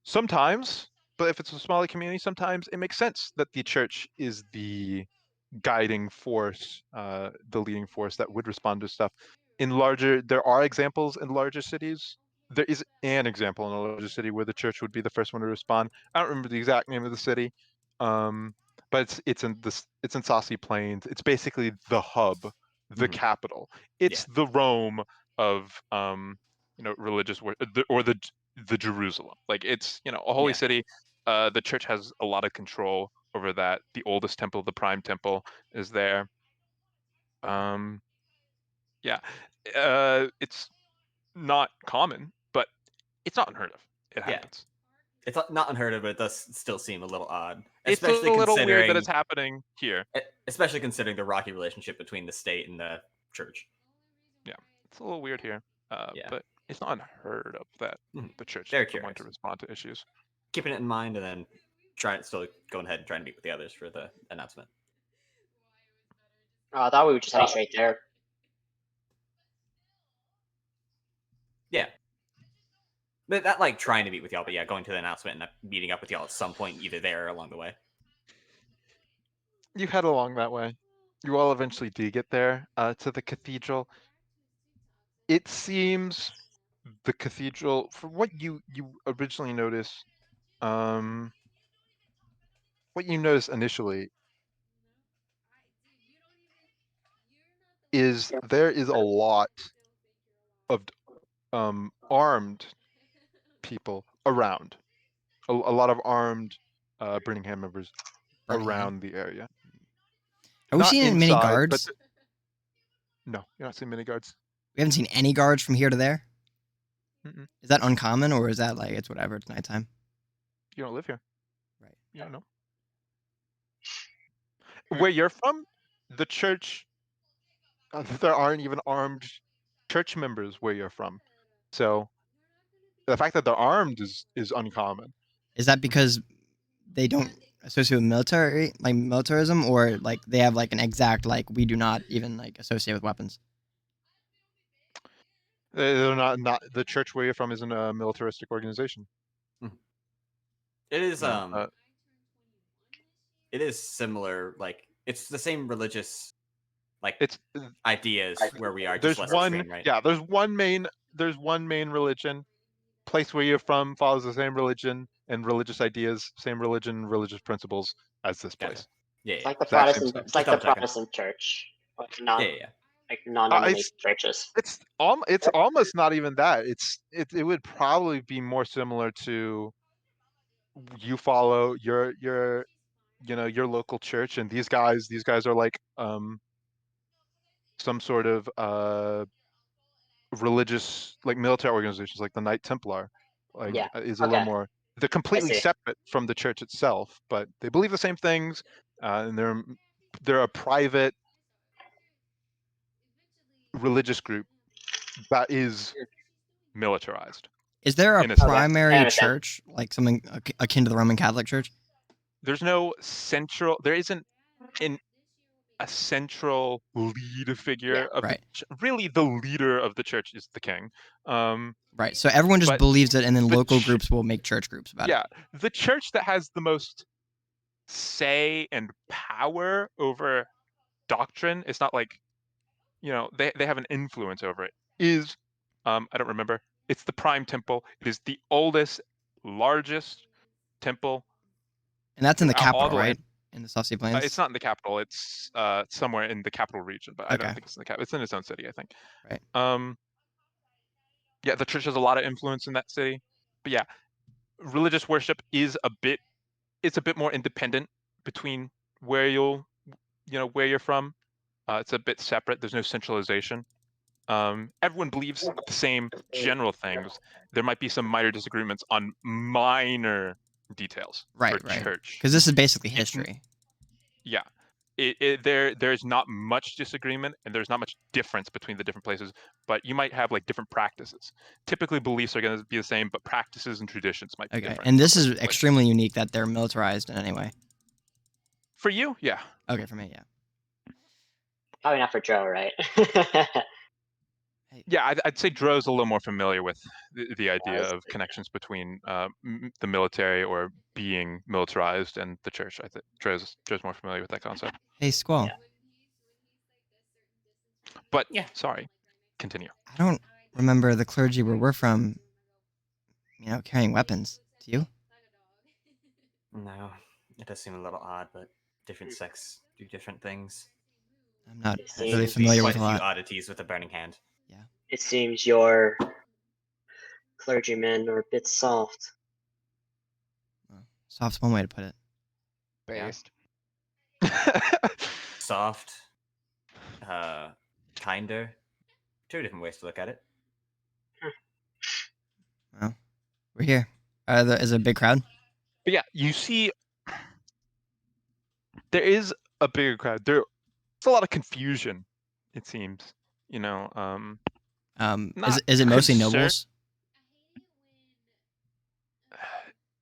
Sometimes, but if it's a smaller community, sometimes it makes sense that the church is the guiding force, the leading force that would respond to stuff. There are examples in larger cities. There is an example in a larger city where the church would be the first one to respond. I don't remember the exact name of the city, but it's in Saucy Plains. It's basically the hub, the capital. It's the Rome of religious work, or the Jerusalem. Like it's a holy city. The church has a lot of control over that. The oldest temple, the Prime Temple, is there. Yeah, it's not common, but it's not unheard of. It happens. It's not unheard of, but it does still seem a little odd. It's a little weird that it's happening here. Especially considering the rocky relationship between the state and the church. Yeah, it's a little weird here, but it's not unheard of that the church Very is the one to respond to issues. Keeping it in mind, and then still going ahead and trying to meet with the others for the announcement. I thought we were just heading straight there. Yeah. But not like trying to meet with y'all, but yeah, going to the announcement and meeting up with y'all at some point, either there or along the way. You head along that way. You all eventually do get there to the cathedral. It seems the cathedral, from what you originally noticed, what you notice initially is there is a lot of armed people around. A lot of armed Burning Hand members around the area. Are we seeing many guards? No, you're not seeing many guards. We haven't seen any guards from here to there? Mm-mm. Is that uncommon, or is that like, it's whatever, it's nighttime? You don't live here. Right. You don't know. Where you're from, the church, there aren't even armed church members where you're from. So the fact that they're armed is uncommon. Is that because they don't associate with militarism, or like they have like an exact, like, we do not even like associate with weapons? They're not the church where you're from isn't a militaristic organization. It is it is similar, like it's the same religious ideas where we are. There's just less one extreme, right? yeah, there's one main religion. Place where you're from follows the same religion and religious ideas, same religion, religious principles as this place. Yeah, It's like the Protestant. It's like the Protestant church, like non-denominational churches. It's almost not even that. It would probably be more similar to you follow your local church, and these guys are like some sort of religious, like military organizations, like the Knight Templar. Like is a little more. They're completely separate from the church itself, but they believe the same things, and they're a private religious group that is militarized. Is there a primary church, like something akin to the Roman Catholic Church? There's no central. There isn't a central lead figure of really the leader of the church is the king. Right. So everyone just believes it, and then local groups will make church groups about it. Yeah, the church that has the most say and power over doctrine, it's not like they have an influence over it, is I don't remember. It's the Prime Temple. It is the oldest, largest temple. And that's in the capital, right? In the Saucy Plains? It's not in the capital. It's somewhere in the capital region, but I don't think it's in the capital. It's in its own city, I think. Right. Yeah, the church has a lot of influence in that city. But yeah, religious worship is a bit more independent between where you're from. It's a bit separate. There's no centralization. Everyone believes the same general things. There might be some minor disagreements on minor details for Right, right. church. Because this is basically history. Yeah. There's not much disagreement and there's not much difference between the different places, but you might have like different practices. Typically beliefs are going to be the same, but practices and traditions might be Okay, different. and this from is place to place. extremely unique that they're militarized in any way. For you, yeah. Okay, for me, yeah. Probably not for Joe, right? Yeah, I'd say Dro's a little more familiar with the idea that's of connections between the military or being militarized and the church. I think Dro's more familiar with that concept. Hey, Squall. Yeah. But Yeah. sorry, continue. I don't remember the clergy where we're from, carrying weapons. Do you? No, it does seem a little odd, but different sects do different things. I'm not It really seems familiar Quite with a a few lot. oddities with the Burning Hand. It seems your clergymen are a bit soft. Soft's one way to put it. Yeah. Based. Soft, kinder. Two different ways to look at it. Well, we're here. Is there a big crowd? But yeah, you see, there is a bigger crowd. There's a lot of confusion. It seems, Is not it mostly concern- nobles?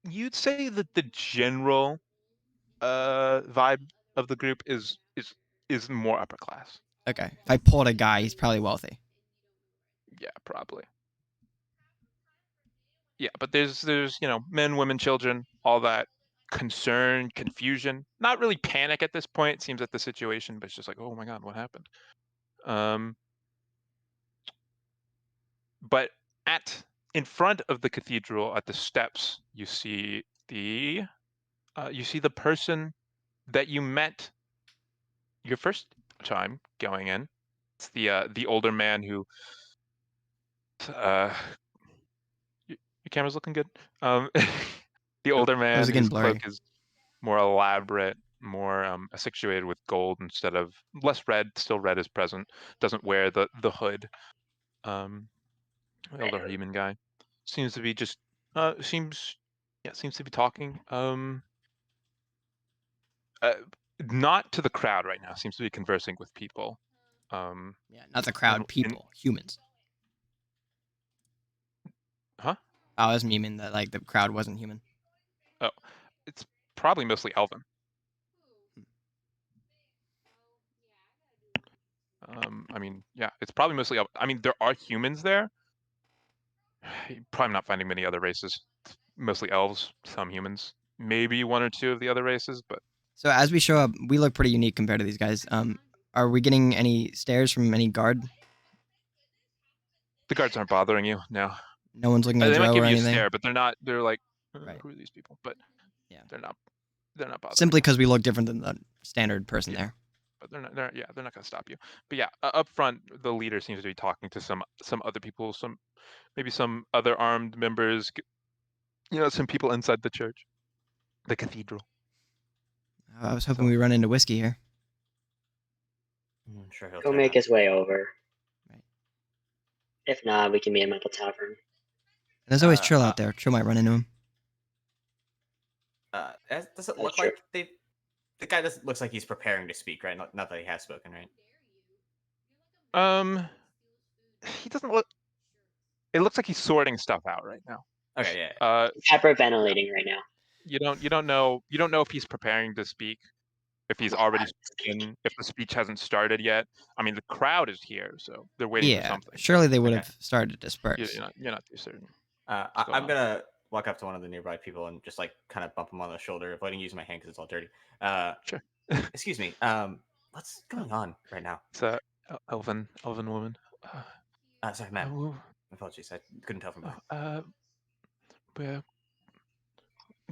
You'd say that the general vibe of the group is more upper class. Okay. If I pulled a guy, he's probably wealthy. Yeah, probably. Yeah, but there's men, women, children, all that concern, confusion, not really panic at this point. It seems at the situation, but it's just like, oh my god, what happened? But in front of the cathedral, at the steps, you see the person that you met your first time going in. It's the older man who your camera's looking good. The older was man getting whose blurry. cloak is more elaborate, more accentuated with gold instead of less red. Still red is present. Doesn't wear the hood. The older human guy seems to be just seems to be talking. Not to the crowd right now. Seems to be conversing with people. Yeah, not the crowd, people, humans. Huh? I was memeing that like the crowd wasn't human. Oh, it's probably mostly Elven. I mean, yeah, it's probably mostly Elven. I mean, there are humans there. You're probably not finding many other races. Mostly elves, some humans, maybe one or two of the other races, but So as we show up, we look pretty unique compared to these guys. Are we getting any stares from any guard? the guards aren't bothering you. No, No one's looking at they might Dro give or you a anything. stare, but they're not. They're like, Right. who are these people? But Yeah. they're not bothering. Simply you. because we look different than the standard person there. But they're not. They're not gonna stop you. But yeah, up front, the leader seems to be talking to some other people, maybe some other armed members. Some people inside the church, the cathedral. I was hoping we run into whiskey here. I'm sure he'll He'll turn make up. his way over. Right. If not, we can meet him at the tavern. And there's always Uh, Trill out there. Trill might run into him. Does it That's look true. like the guy looks like he's preparing to speak, right? Not that he has spoken, right? He doesn't look. It looks like he's sorting stuff out right now. Okay, yeah. He's hyperventilating right now. You don't know if he's preparing to speak, if he's already spoken, if the speech hasn't started yet. I mean, the crowd is here, so they're waiting for Yeah, something. surely they would Okay. have started to disperse. You're not too certain. I'm going on? gonna walk up to one of the nearby people and just like kind of bump him on the shoulder, avoiding using my hand because it's all dirty. Sure. Excuse me. What's going on right now? It's a elven woman. Sorry, ma'am. Oh, Apologies, I couldn't tell from mine. we're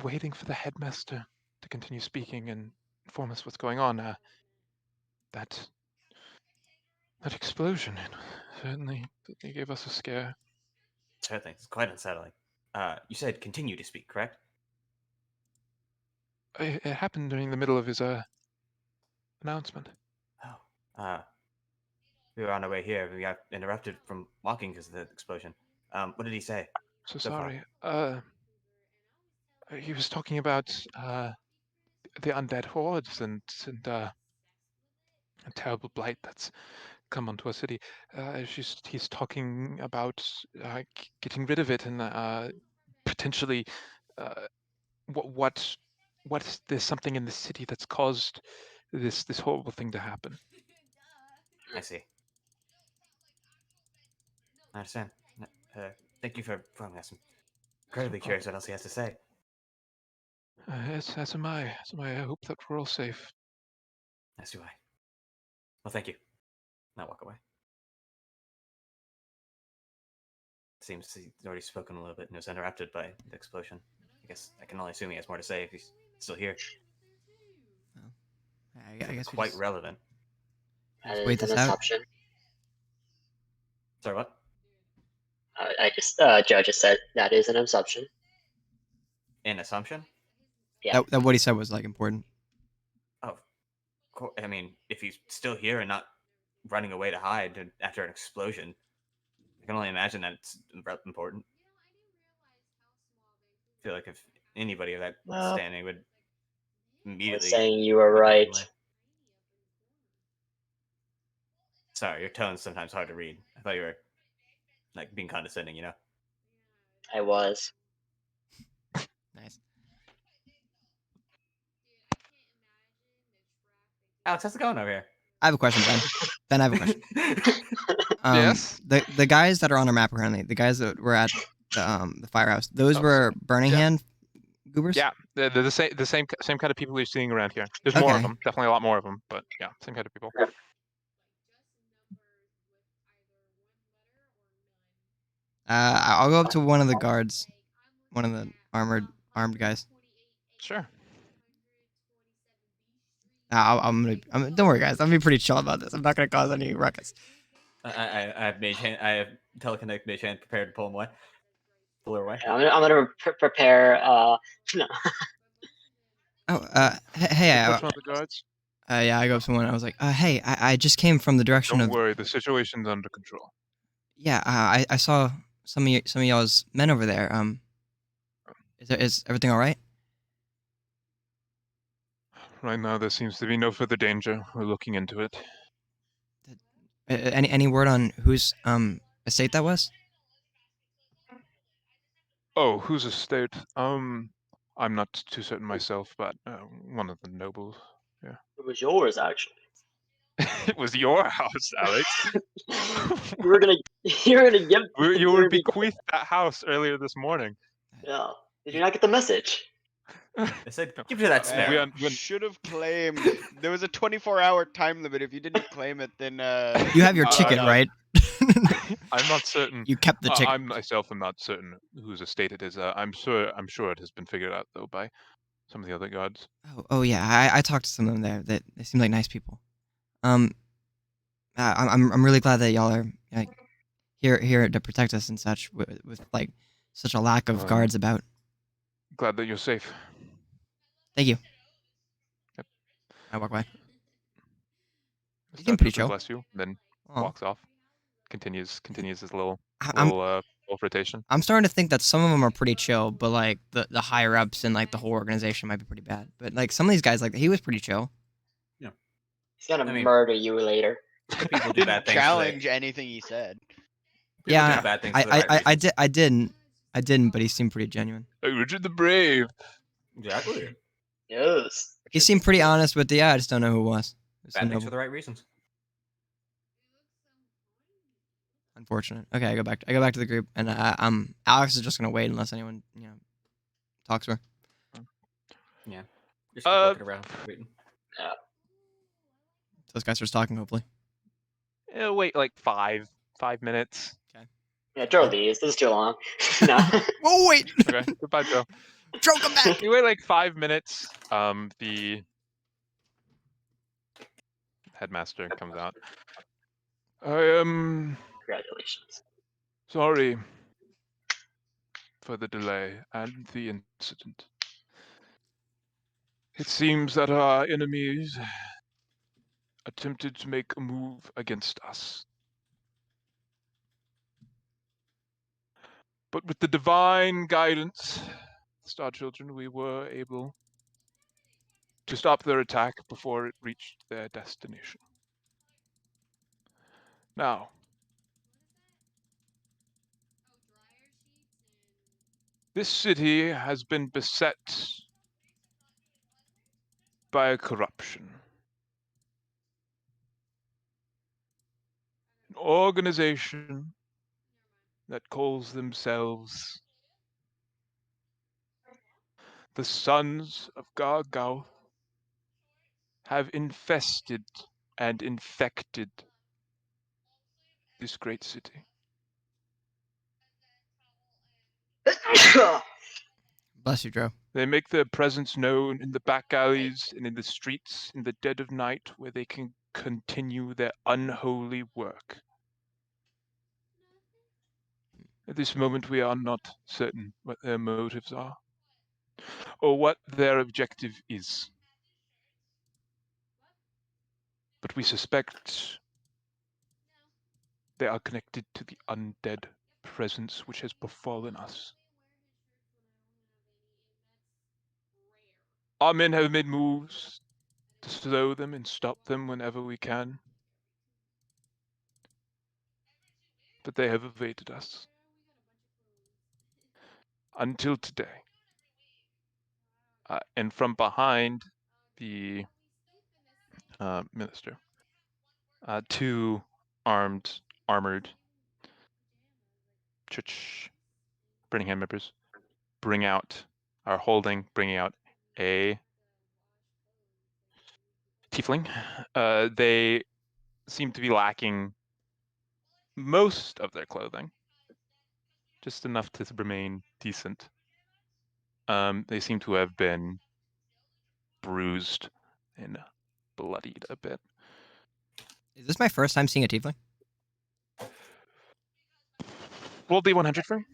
waiting for the headmaster to continue speaking and inform us what's going on. That explosion certainly gave us a scare. Certainly, it's quite unsettling. You said continue to speak, correct? It happened during the middle of his announcement. Oh, we were on our way here. We got interrupted from walking because of the explosion. What did he say? So So far. sorry. He was talking about the undead hordes and a terrible blight that's come onto our city. He's talking about getting rid of it and potentially what there's something in the city that's caused this horrible thing to happen. I see. I understand. Thank you for informing us. I'm incredibly curious what else he has to say. As am I. I hope that we're all safe. As do I. Well, thank you. Now walk away. Seems he's already spoken a little bit and was interrupted by the explosion. I guess I can only assume he has more to say if he's still here. I guess quite relevant. That wait is this an out. assumption. Sorry, what? Joe just said that is an assumption. An assumption? Yeah. That what he said was like important. Oh, I mean, if he's still here and not running away to hide after an explosion, I can only imagine that it's important. I feel like if anybody of that Well, standing would I was immediately. saying you were right. Sorry, your tone's sometimes hard to read. I thought you were like being condescending, you know? I was. Nice. Alex, how's it going over here? I have a question, Ben. Ben, I have a question. Yes? The guys that are on our map currently, the guys that were at the firehouse, those were Burning Hand goobers? Yeah, they're the same kind of people we're seeing around here. There's more of Okay. them, definitely a lot more of them, but yeah, same kind of people. I'll go up to one of the guards, one of the armed guys. Sure. Don't worry, guys. I'm be pretty chill about this. I'm not gonna cause any ruckus. I have mage hand. I have telekinetic mage hand prepared to pull him away. Pull her away. Yeah, I'm gonna prepare. No. Hey. Approach one of the guards. Yeah, I go up to one. I was like, hey, I just came from the direction Don't of. worry, the situation's under control. Yeah, I saw some of y'all's men over there. Is everything all right? Right now, there seems to be no further danger. We're looking into it. Any word on whose estate that was? Oh, whose estate? I'm not too certain myself, but one of the nobles. Yeah. It was yours, actually. It was your house, Alex. You were gonna give. You were bequeathed that house earlier this morning. Yeah. Did you not get the message? I said, give to that snare. We should have claimed. There was a 24-hour time limit. If you didn't claim it, then You have your ticket, right? I'm not certain. You kept the ticket. I myself am not certain whose estate it is. I'm sure it has been figured out though by some of the other guards. Oh yeah, I talked to some of them there. They seem like nice people. I'm really glad that y'all are like here to protect us and such with like such a lack of guards about. Glad that you're safe. Thank you. Yep. I walk by. Mr. seem pretty Trooper, chill. bless you. Then Aw. walks off. Continues his little I'm- rotation. I'm starting to think that some of them are pretty chill, but like the higher ups and like the whole organization might be pretty bad. But like some of these guys, like he was pretty chill. He's gonna murder you later. People do bad things. challenge anything he said. Yeah, do bad things for the right I didn't, but he seemed pretty genuine. Richard the Brave. Exactly. Yes. He seemed pretty honest with I just don't know who it was. It was Bad some things for noble. the right reasons. Unfortunate. Okay, I go back to the group, and Alex is just gonna wait unless anyone talks to her. Yeah. Just keep looking around, waiting. Those guys starts talking. Hopefully. Yeah, wait like 5 minutes. Yeah, Joe leaves. This is too long. No. Oh wait. Okay. Goodbye, Joe. Joe, come back. You wait like 5 minutes. The headmaster comes out. I am Congratulations. sorry for the delay and the incident. It seems that our enemies attempted to make a move against us. But with the divine guidance, Star Children, we were able to stop their attack before it reached their destination. Now, this city has been beset by a corruption. An organization that calls themselves the Sons of Gargauth have infested and infected this great city. Bless you, Joe. They make their presence known in the back alleys and in the streets in the dead of night, where they can continue their unholy work. At this moment, we are not certain what their motives are, or what their objective is. But we suspect they are connected to the undead presence which has befallen us. Our men have made moves to slow them and stop them whenever we can. But they have evaded us. Until today. And from behind the minister, two armored church Birmingham members bringing out a tiefling. They seem to be lacking most of their clothing, just enough to remain decent. They seem to have been bruised and bloodied a bit. Is this my first time seeing a tiefling? Roll D100 for me.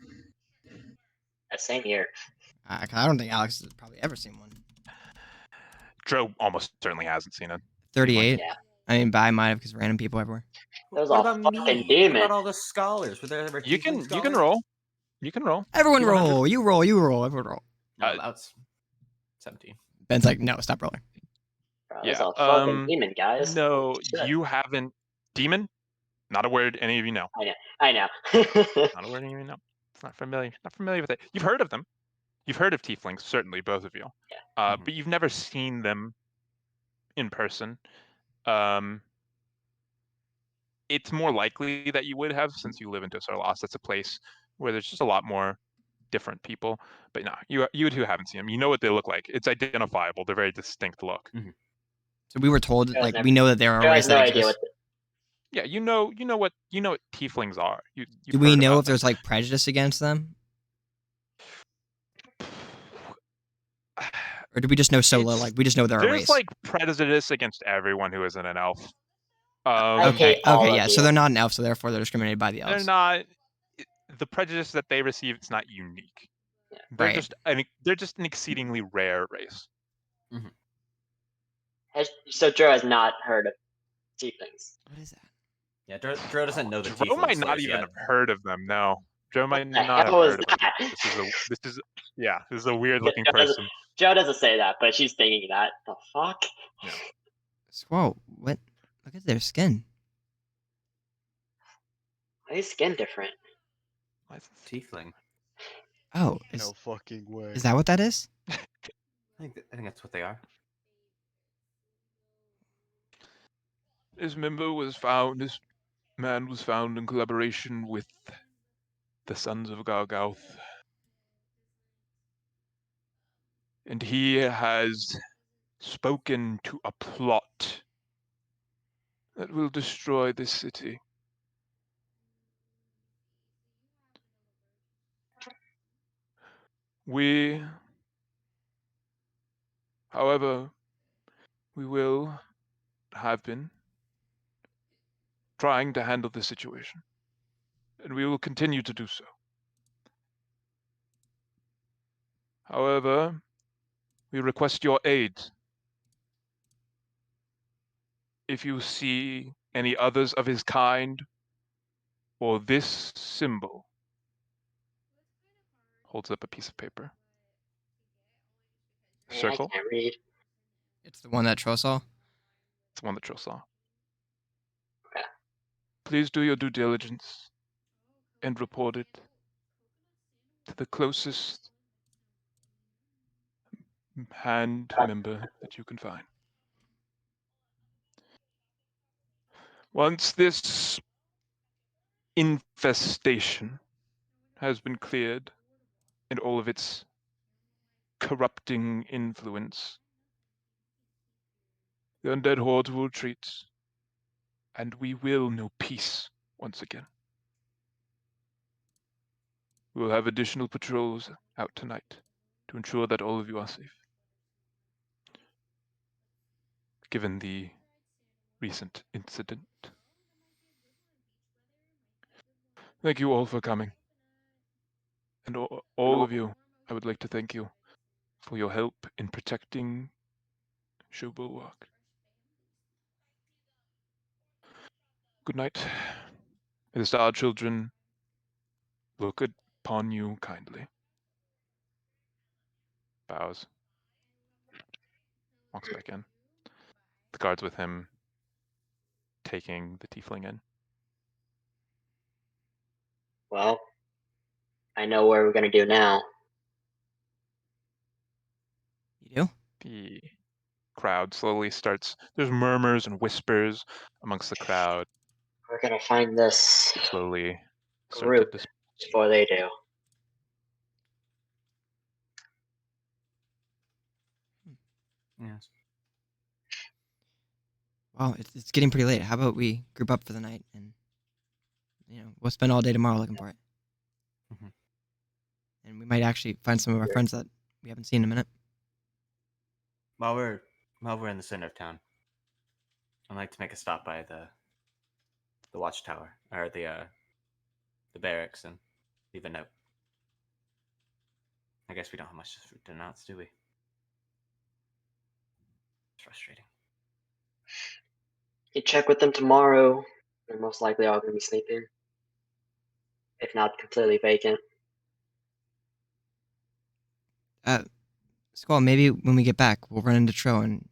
Same here. I don't think Alex has probably ever seen one. Joe almost certainly hasn't seen it. 38. Yeah. I mean, I might have because random people everywhere. There's What a about fucking me? What demon. about all the scholars? Were there ever You tiefling can scholars? roll. You can roll. Everyone D100? roll. You roll. You roll. Everyone roll. No, that's 17. Ben's like, no, stop rolling. Bro, there's Yeah, a fucking demon, guys. No, Shit. you haven't. Demon? Not a word any of you know. I know. Not a word any of you know. It's not familiar. Not familiar with it. You've heard of them. You've heard of tieflings, certainly, both of you. Yeah. But you've never seen them in person. It's more likely that you would have, since you live in Dusarlas. That's a place where there's just a lot more different people. But no, you two haven't seen them. You know what they look like. It's identifiable. They're very distinct look. So we were told, Joe's like, never- we know that there are Joe a has race no that idea exists. what. Yeah, you know what tieflings are. Do you've we heard know about if there's like prejudice against them, or do we just know so little? Like, we just know they're a There's race. like prejudice against everyone who isn't an elf. I Okay. hate all Okay. of Yeah. So you. they're not an elf, so therefore they're discriminated by the They're elves. not. The prejudice that they receive, it's not unique. They're Right. they're just an exceedingly rare race. So Joe has not heard of tieflings. What is that? Yeah, Drew doesn't know the Joe tiefling might not slayers even yet. have heard of them. No, Joe might the not have hell is heard of them. that? This is a weird looking Joe doesn't- person. Joe doesn't say that, but she's thinking that. The fuck? Whoa! What? Look at their skin. Why is skin different? Tiefling. Oh, No fucking way. is that what that is? I think that's what they are. This man was found in collaboration with the Sons of Gargauth. And he has spoken to a plot that will destroy this city. However, we will have been trying to handle the situation, and we will continue to do so. However, we request your aid. If you see any others of his kind, or this symbol, holds up a piece of paper. Man, Circle. I can't read. It's the one that Tro saw. It's the one that Trill saw. Okay. Please do your due diligence and report it to the closest hand member that you can find. Once this infestation has been cleared and all of its corrupting influence, the undead hordes will retreat, and we will know peace once again. We will have additional patrols out tonight to ensure that all of you are safe. Given the recent incident. Thank you all for coming. And all of you, I would like to thank you for your help in protecting Shubulwalk. Good night. May the star children look upon you kindly. Bows. Walks back in. The guards with him, taking the tiefling in. Well, I know what we're gonna do now. You do? The crowd slowly starts. There's murmurs and whispers amongst the crowd. We're gonna find this Slowly start to group before they do. Yes. Well, it's getting pretty late. How about we group up for the night and we'll spend all day tomorrow looking for it. Mhm. And we might actually find some of our friends that we haven't seen in a minute. While we're in the center of town, I'd like to make a stop by the watchtower or the barracks and leave a note. I guess we don't have much to announce, do we? It's frustrating. You check with them tomorrow. They're most likely all gonna be sleeping. If not completely vacant. Squall, maybe when we get back, we'll run into Tro, and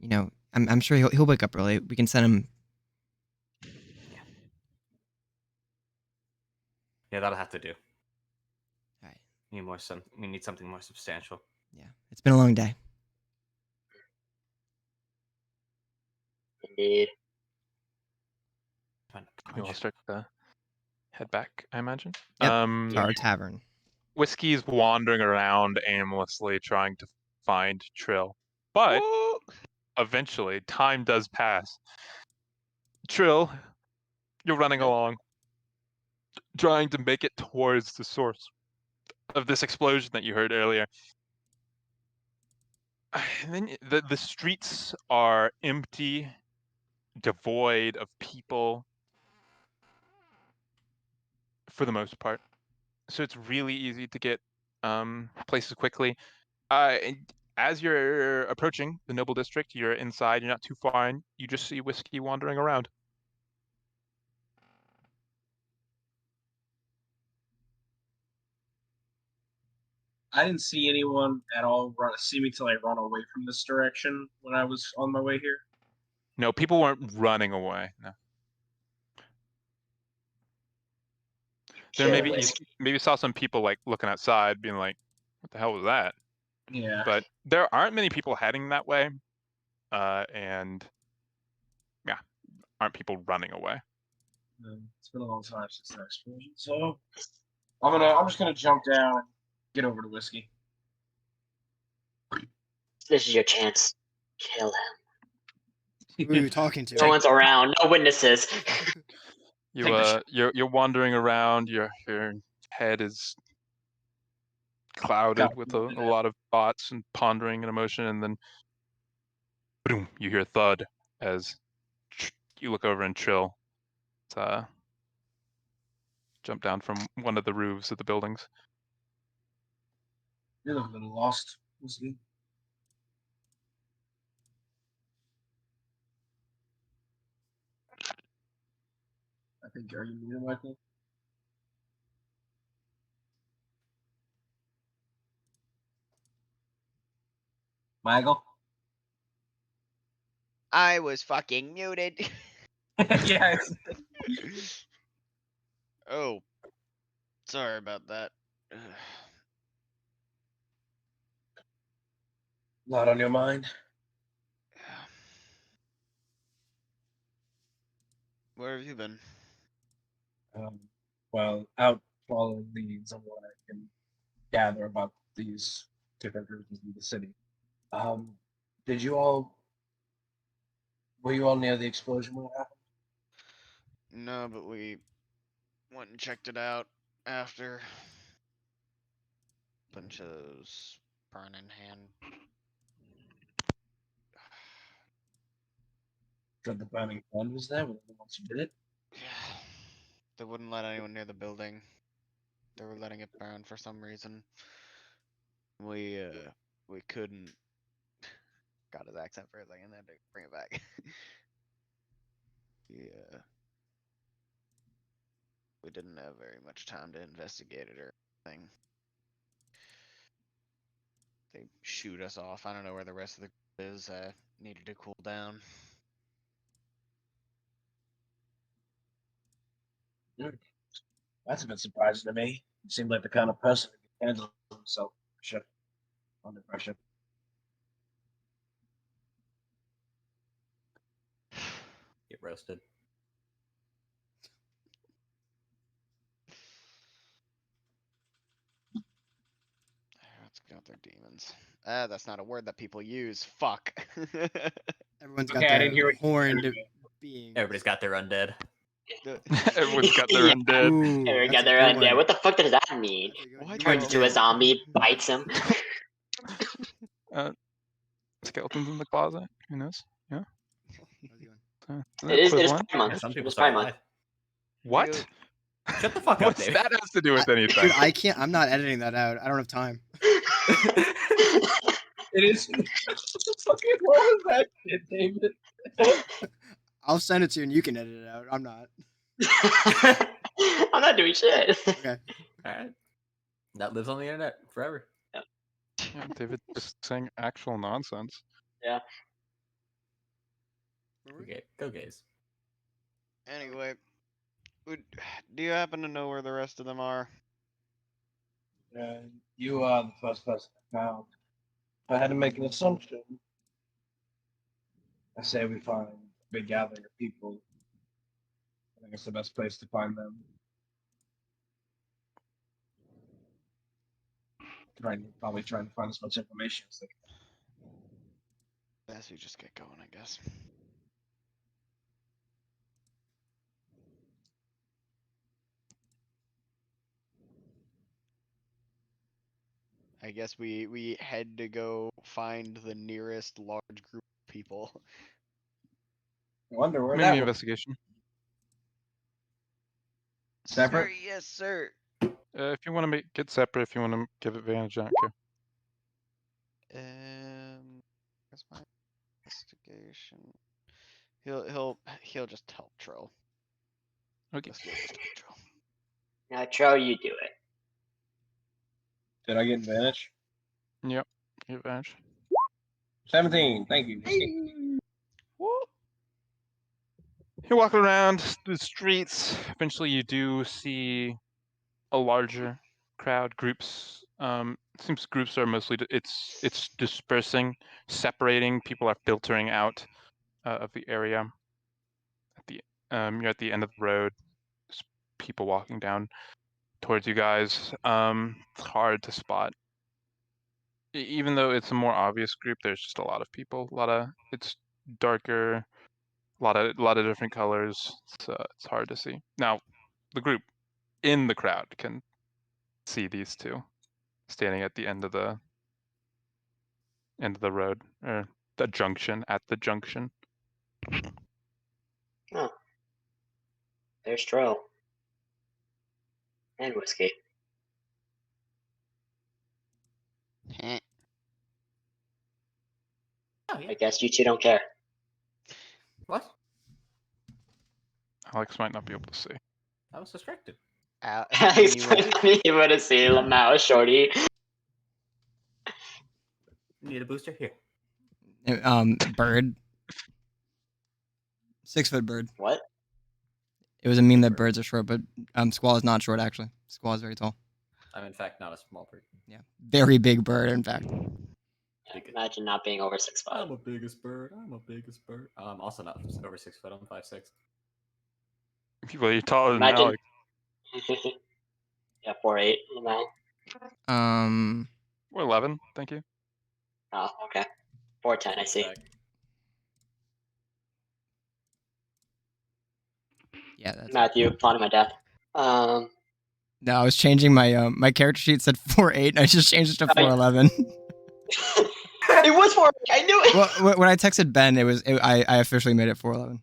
I'm sure he'll wake up early. We can send him. Yeah, that'll have to do. All right. We need something more substantial. Yeah, it's been a long day. Indeed. You all start to head back, I imagine. Yep. To our tavern. Whiskey's wandering around aimlessly trying to find Trill. But eventually, time does pass. Trill, you're running along, trying to make it towards the source of this explosion that you heard earlier. And then the streets are empty, devoid of people for the most part. So it's really easy to get places quickly. And as you're approaching the Noble District, you're inside, you're not too far in, you just see Whiskey wandering around. I didn't see anyone at all see me till I run away from this direction when I was on my way here. No, people weren't running away. No. There maybe you maybe saw some people like looking outside, being like, "What the hell was that?" Yeah. But there aren't many people heading that way, and yeah, aren't people running away. It's been a long time since that explosion, so I'm just gonna jump down and get over to Whiskey. This is your chance. Kill him. Who are you talking to? No one's around. No witnesses. You're wandering around. Your head is clouded with a lot of thoughts and pondering and emotion, and then boom, you hear a thud as you look over and Trill jump down from one of the roofs of the buildings. You're a little lost, Whiskey. I think, are you muted, Michael? Michael? I was fucking muted. Yes. Oh. Sorry about that. Lot on your mind? Where have you been? Well, out following leads on what I can gather about these different groups in the city. Did you all? Were you all near the explosion when it happened? No, but we went and checked it out after. Bunch of those burning hand. So the burning gun was there when the ones who did it? Yeah. They wouldn't let anyone near the building. They were letting it burn for some reason. We couldn't. Got his accent for a second, then to bring it back. Yeah. We didn't have very much time to investigate it or anything. They shoot us off. I don't know where the rest of the group is. Needed to cool down. That's a bit surprising to me. You seemed like the kind of person who could handle himself under pressure. Get roasted. Let's go with their demons. That's not a word that people use. Fuck. Everyone's got Okay, I didn't hear their what horned being. Everybody's got their undead. Everyone's got their Yeah. undead. Ooh, There we that's go, a they're good undead. one. What the fuck does that mean? What? Turns into a zombie, bites him. Skeletons in the closet. Who knows? Yeah. It is equivalent. Pride Month. Yeah, some It people is Pride start Month. alive. What? Shut the fuck up, What's Dave. that has to do with anything? Dude, I can't. I'm not editing that out. I don't have time. It is. Fucking what was that shit, David? I'll send it to you and you can edit it out. I'm not. I'm not doing shit. Okay. Alright. That lives on the internet forever. Yeah, David just saying actual nonsense. Yeah. Okay, go gays. Anyway, do you happen to know where the rest of them are? You are the first person I found. If I had to make an assumption, I say we find a big gathering of people. I think it's the best place to find them. Probably trying to find as much information as they can. Best we just get going, I guess. I guess we head to go find the nearest large group of people. I wonder where Make an that was. investigation. Separate? Sir, yes, sir. If you want to get separate, if you want to give advantage, I don't care. Where's my investigation? He'll just help Tro. Okay. Let's just help Tro. Now, Tro, you do it. Did I get advantage? Yep. Give advantage. 17. Thank you. You're walking around the streets. Eventually, you do see a larger crowd. Groups. Seems groups are mostly. It's dispersing, separating. People are filtering out of the area. You're at the end of the road. There's people walking down towards you guys. It's hard to spot. Even though it's a more obvious group, there's just a lot of people. It's darker. A lot of different colors. It's hard to see. Now, the group in the crowd can see these two standing at the end of the road, or the junction, at the junction. Oh. There's Tro. And Whiskey. Oh, yeah. I guess you two don't care. What? Alex might not be able to see. I was distracted. Alex might be able to see Lamau Shorty. Need a booster here. Bird. 6-foot bird. What? It was a meme that birds are short, but Squall is not short actually. Squall is very tall. I'm in fact not a small bird. Yeah, very big bird in fact. Yeah, imagine not being over 6'5". I'm a biggest bird. I'm a biggest bird. I'm also not over 6 foot. I'm 5'6". Well, you're taller than Imagine. Alec. Yeah, 4'8". Um, We're 11. Thank you. Oh, okay. 4'10". I see. yeah, that's Matthew, plotting my death. No, I was changing my my character sheet said 4'8", and I just changed it to 4'11". It was 4'8". I knew it. Well, when I texted Ben, I officially made it 4'11".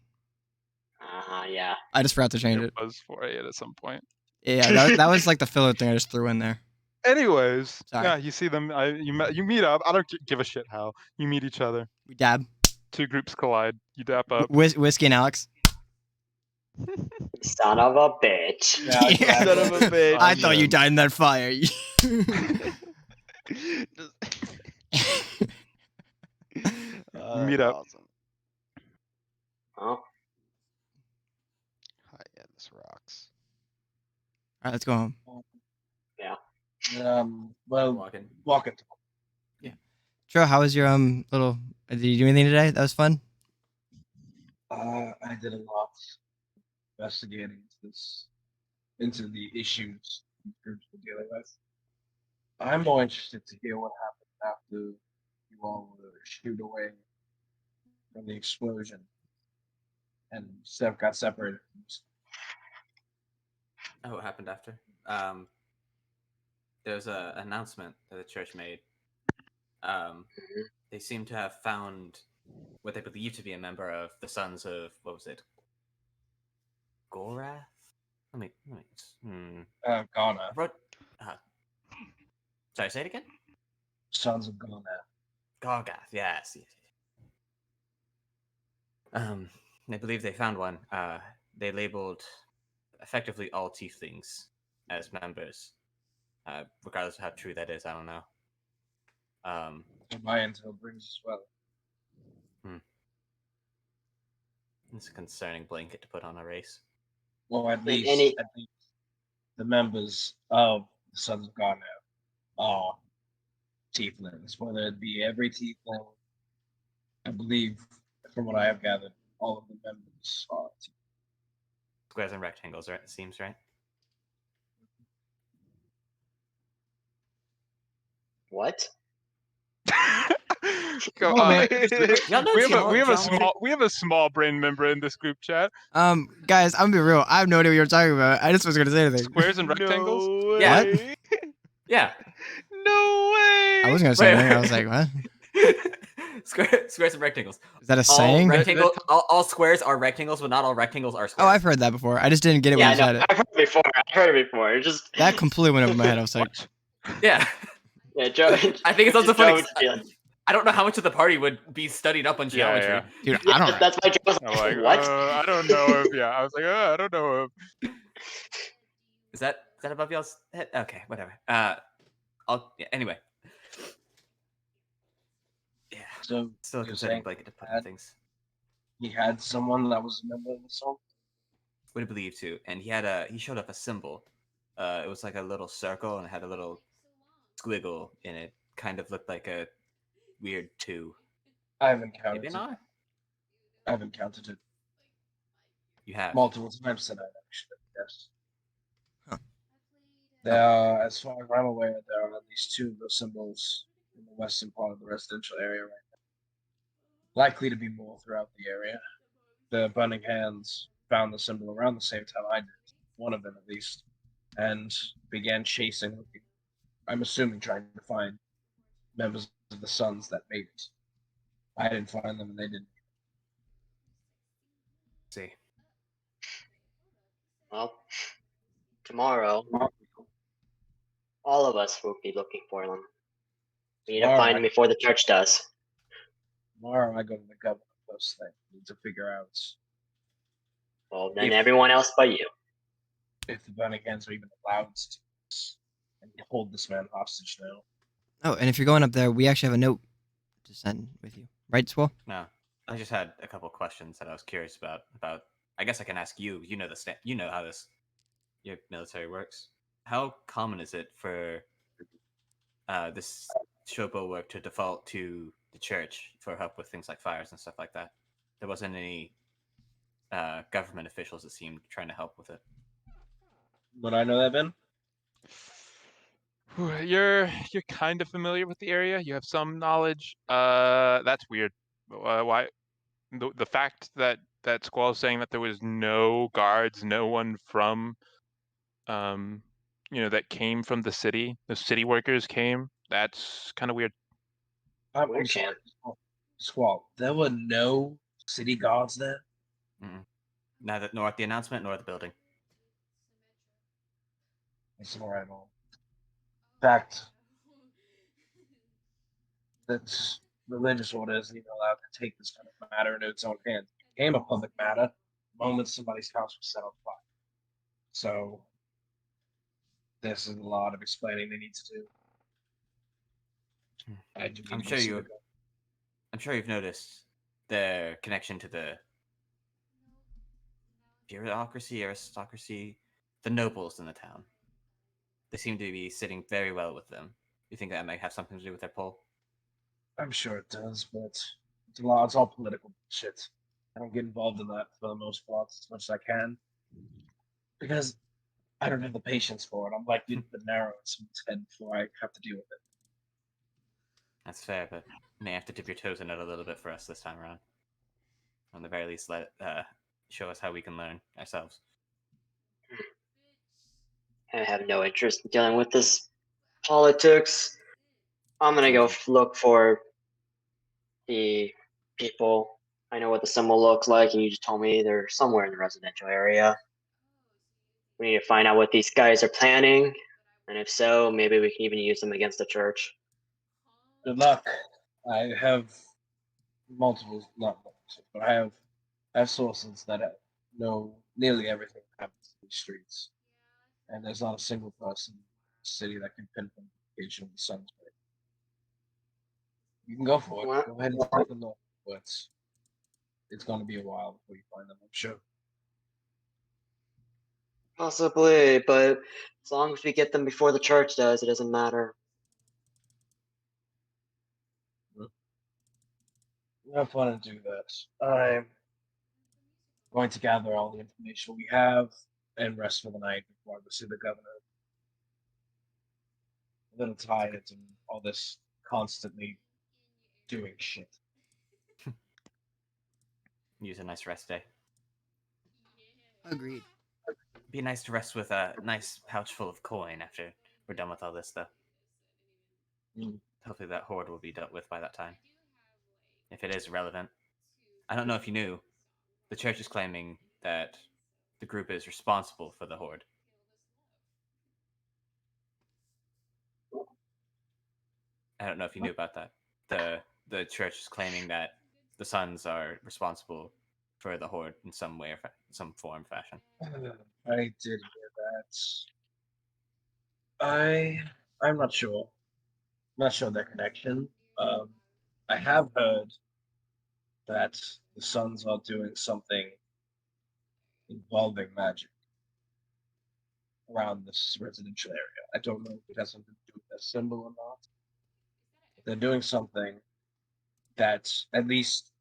Yeah. I just forgot to change it. It was 4'8" at some point. Yeah, that was like the filler thing I just threw in there. Anyways, Sorry. yeah, you see them. You meet up. I don't give a shit how you meet each other. We dab. 2 groups collide. You dap up. Whiskey and Alex. Son of a bitch. Yeah. Son of a bitch. I thought you died in that fire. Meet up. Awesome. Oh. Hi, yeah, this rocks. All right, let's go home. Yeah. Well, walking. Joe, how was your little? Did you do anything today? That was fun. I did a lot investigating into the issues these groups were dealing with. I'm more interested to hear what happened after you all were shooed away from the explosion and Steph got separated from us. Oh, what happened after? There was an announcement that the church made. They seem to have found what they believe to be a member of the Sons of, what was it? Gorath? Ghana. Sorry, say it again? Sons of Ghana. Gargath, yes. They believe they found one. They labeled effectively all tieflings as members. Regardless of how true that is, I don't know. My intel brings as well. It's a concerning blanket to put on a race. Well, at least the members of the Sons of Ghana are tieflings, whether it be every tiefling. I believe, from what I have gathered, all of the members are tieflings. Squares and rectangles, right? It seems right. What? Go, we have a small brain member in this group chat. Guys, I'm gonna be real. I have no idea what you're talking about. I just was gonna say anything. Squares and rectangles. No Yeah. What? Yeah. No way. I wasn't gonna say anything. I was like, what? Squares and rectangles. Is that a saying? All squares are rectangles, but not all rectangles are squares. Oh, I've heard that before. I just didn't get it when you said it. I've heard it before. It just That completely went over my head. I was like, yeah. Yeah, Joe. I think it's also funny. Joe, I don't know how much of the party would be studied up on geometry. Yeah. dude, Yeah, I don't know. that's why Joe was I'm like, what? I don't know if. Yeah, I was like, I don't know if. Is that above y'all's head? Okay, whatever. Anyway. Yeah. So Still a you're concerning saying blanket to put on things. he had someone that was a member of the song? Would believe to, and he showed up a symbol. It was like a little circle and it had a little squiggle in it. Kind of looked like a weird 2. I've encountered Maybe it. not. I've encountered it You have. multiple times tonight, actually. Yes. Huh. There are, as far as I'm aware, there are at least 2 of those symbols in the western part of the residential area right now. Likely to be more throughout the area. The Burning Hands found the symbol around the same time I did, one of them at least, and began chasing, looking. I'm assuming trying to find members of the Sons that made it. I didn't find them, and they didn't. See. Well, tomorrow, all of us will be looking for them. We need to find them before the church does. Tomorrow I go to the governor first thing. Need to figure out Well, then everyone else but you. if the Burning Hands are even allowed to and hold this man hostage now. oh, and if you're going up there, we actually have a note to send with you. right, Swole? No, I just had a couple questions that I was curious about. I guess I can ask you. You know you know how your military works. How common is it for this Shopo work to default to the church for help with things like fires and stuff like that? There wasn't any government officials that seemed trying to help with it. Would I know that, Ben? You're kind of familiar with the area. You have some knowledge. That's weird. Why? The fact that Squall is saying that there was no guards, no one from, that came from the city. The city workers came. That's kind of weird. I'm Weird, sorry, Squall. There were no city guards there. Neither nor at the announcement nor at the building. That's all right. All. In fact, that's religious order isn't even allowed to take this kind of matter into its own hands. It became a public matter the moment somebody's house was set on fire. So there's a lot of explaining they need to do. I do need I'm to sure see you. the guy. I'm sure you've noticed their connection to the aristocracy, the nobles in the town. They seem to be sitting very well with them. You think that might have something to do with their poll? I'm sure it does, but it's a lot. It's all political shit. I don't get involved in that for the most part as much as I can because I don't have the patience for it. I'm likely to put an arrow in someone's head before I have to deal with it. That's fair, but you may have to dip your toes in it a little bit for us this time around. On the very least, show us how we can learn ourselves. I have no interest in dealing with this politics. I'm gonna go look for the people. I know what the symbol looks like, and you just told me they're somewhere in the residential area. We need to find out what these guys are planning, and if so, maybe we can even use them against the church. Good luck. I have multiple, not multiple, but I have sources that know nearly everything that happens in these streets, and there's not a single person in the city that can pinpoint the location of the sun's place. You can go for it. What? Go ahead and take a look, but it's going to be a while before you find them, I'm sure. Possibly, but as long as we get them before the church does, it doesn't matter. Have fun and do that. I'm going to gather all the information we have and rest for the night before I go see the governor. A little tired and all this constantly doing shit. Use a nice rest day. Agreed. Be nice to rest with a nice pouch full of coin after we're done with all this, though. Hopefully that horde will be dealt with by that time. If it is relevant. I don't know if you knew, the church is claiming that the group is responsible for the horde. I don't know if you knew about that. The church is claiming that the Suns are responsible for the horde in some way or some form, fashion. I did hear that. I'm not sure. I'm not sure their connection. I have heard that the Suns are doing something involving magic around this residential area. I don't know if it has something to do with that symbol or not. But they're doing something that at least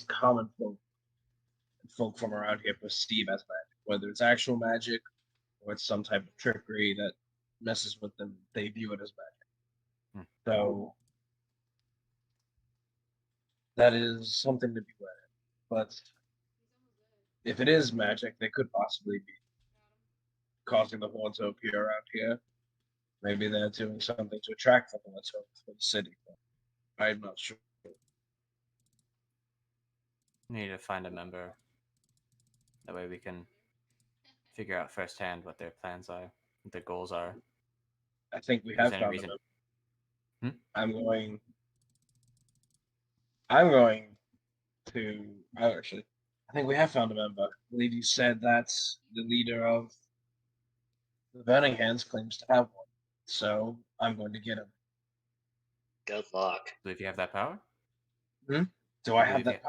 common folk from around here perceive as magic, whether it's actual magic or it's some type of trickery that messes with them. They view it as magic. So that is something to beware. But if it is magic, they could possibly be causing the horde to appear around here. Maybe they're doing something to attract the horde to the city. But I'm not sure. We need to find a member. That way we can figure out firsthand what their plans are, what their goals are. I think we If there's have any found reason- them. I'm going to. I think we have found a member. I believe you said that the leader of the Burning Hands claims to have one. So I'm going to get him. Good luck. Believe you have that power? Do I have that?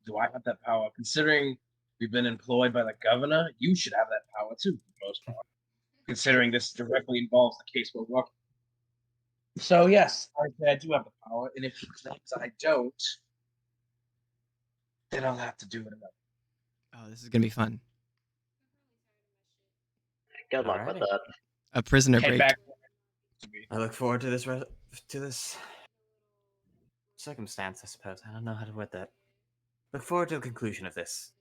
Do I have that power? Considering we've been employed by the governor, you should have that power too, for the most part. Considering this directly involves the case we're working. So yes, I do have the power, and if he claims I don't, then I'll have to do it. Oh, this is gonna be fun. Good luck with Alrighty. that. A prisoner Head break. back. I look forward to this circumstance, I suppose. I don't know how to word that. Look forward to the conclusion of this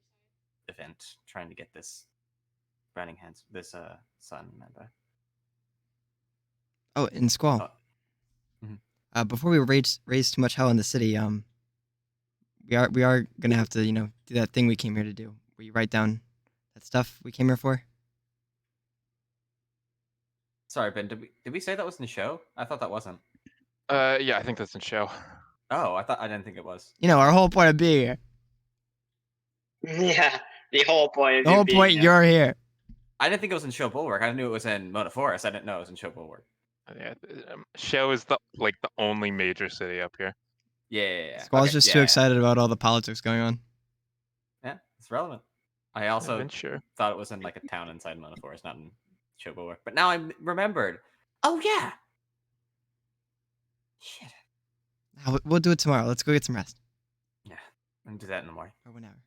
event, trying to get this Burning Hands, this son member. Oh, in Squall. Before we raise too much hell in the city, we are gonna have to, do that thing we came here to do. Where you write down that stuff we came here for. Sorry, Ben. Did we say that was in the show? I thought that wasn't. Yeah, I think that's in show. Oh, I didn't think it was. Our whole point of being here. Yeah, the whole point. Of The you whole being point here. you're here. I didn't think it was in Show Bulwark. I knew it was in Mona Forest. I didn't know it was in Show Bulwark. Yeah, show is the only major city up here. Yeah. Squall's Okay, just too yeah. excited about all the politics going on. Yeah, it's relevant. I also been sure. thought it was in like a town inside Mona Forest, not in Show Bulwark. But now I remembered. Oh yeah. Shit. We'll do it tomorrow. Let's go get some rest. Yeah, I'm gonna do that in the morning. Or whenever.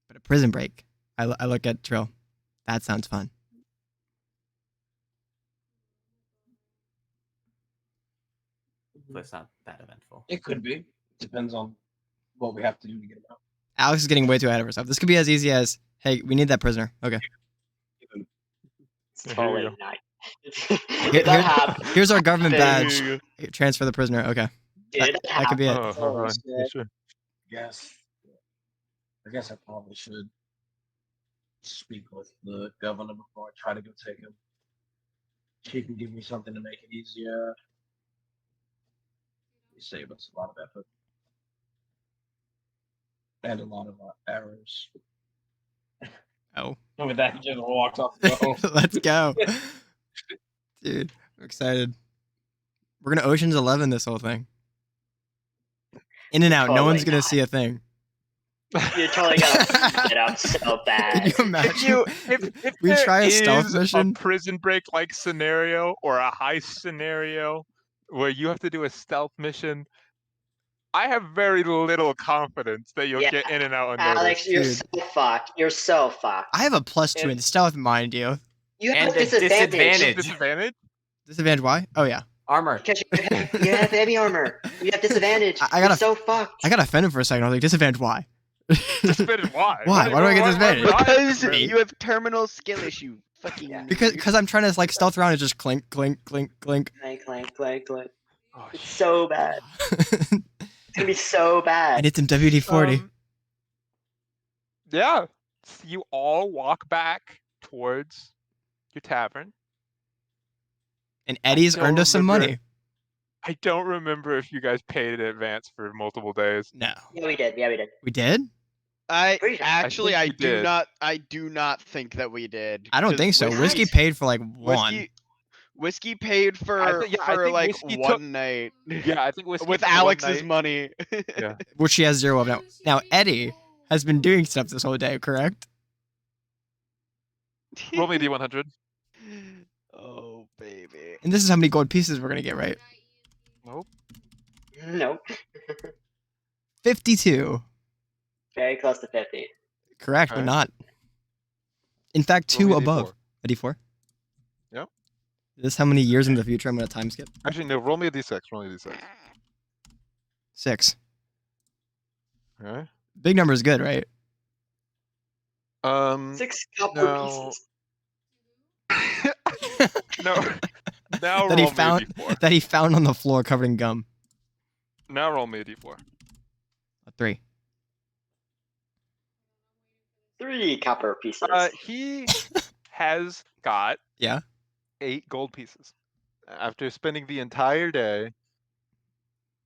But a prison break. I look at Trill. That sounds fun. So it's not that eventful. It could be. Depends on what we have to do to get him out. Alex is getting way too ahead of herself. This could be as easy as, hey, we need that prisoner. Okay. It's Here you totally go. not. Here- Did that happen? here's our government Dude, badge. Transfer the prisoner. Okay. Did That could be it. Oh, hold on. Yeah, sure. Yes. I guess I probably should speak with the governor before I try to go take him. She can give me something to make it easier. It save us a lot of effort. And a lot of errors. Oh. And with that, he just walks off the boat. Let's go. Dude, I'm excited. We're going to Ocean's 11 this whole thing. In and out. No Totally one's going to not. see a thing. You're totally gonna fuck it up so bad. Can you imagine? If We there try a stealth is mission? a prison break like scenario or a heist scenario where you have to do a stealth mission, I have very little confidence that you'll Yeah, get in and out Alex, unnoticed. you're Dude. so fucked. You're so fucked. I have a +2 in stealth, mind you. You have And a a disadvantage. disadvantage. Disadvantage? Disadvantage why? Oh, yeah. Armor. Because you have heavy armor. You have disadvantage. I gotta- You're so fucked. I got offended for a second. I was like, disadvantage why? Disadvantage why? Why? Why do I get disadvantage? Because Right. you have terminal skill issue. Fucking. Yeah. Because I'm trying to stealth around and just clink, clink, clink, clink. Clank, clank, clank, clank. Oh, It's so bad. It's gonna be so I bad. need some WD-40. Yeah. So you all walk back towards your tavern. And Eddie's don't earned us some remember. money. I don't remember if you guys paid in advance for multiple days. No. Yeah, we did. Yeah, we did. We did? Pretty sure. Actually, think I you do did. not. I do not think that we did. I don't 'cause think so. Whiskey paid for one. Whiskey paid for think- yeah, I think like Whiskey one took- night. Yeah, I think Whiskey with took one Alex's night. money. Yeah. Which she has 0 of now. Now, Eddie has been doing stuff this whole day, correct? Roll me a D100. Oh baby. And this is how many gold pieces we're going to get, right? Nope. Nope. 52. Very close to 50. Correct, but Alright. not. In fact, Roll 2 me a above. D4. A D4? Yep. Is this how many years in the future I'm going to time skip? Actually, no. Roll me a d6. Roll me a d6. 6. Alright. Big number is good, right? 6 copper no. pieces. No. Now that he roll me found a D4. that he found on the floor covered in gum. Now roll me a D4. A 3. 3 copper pieces. He has got Yeah. 8 gold pieces. After spending the entire day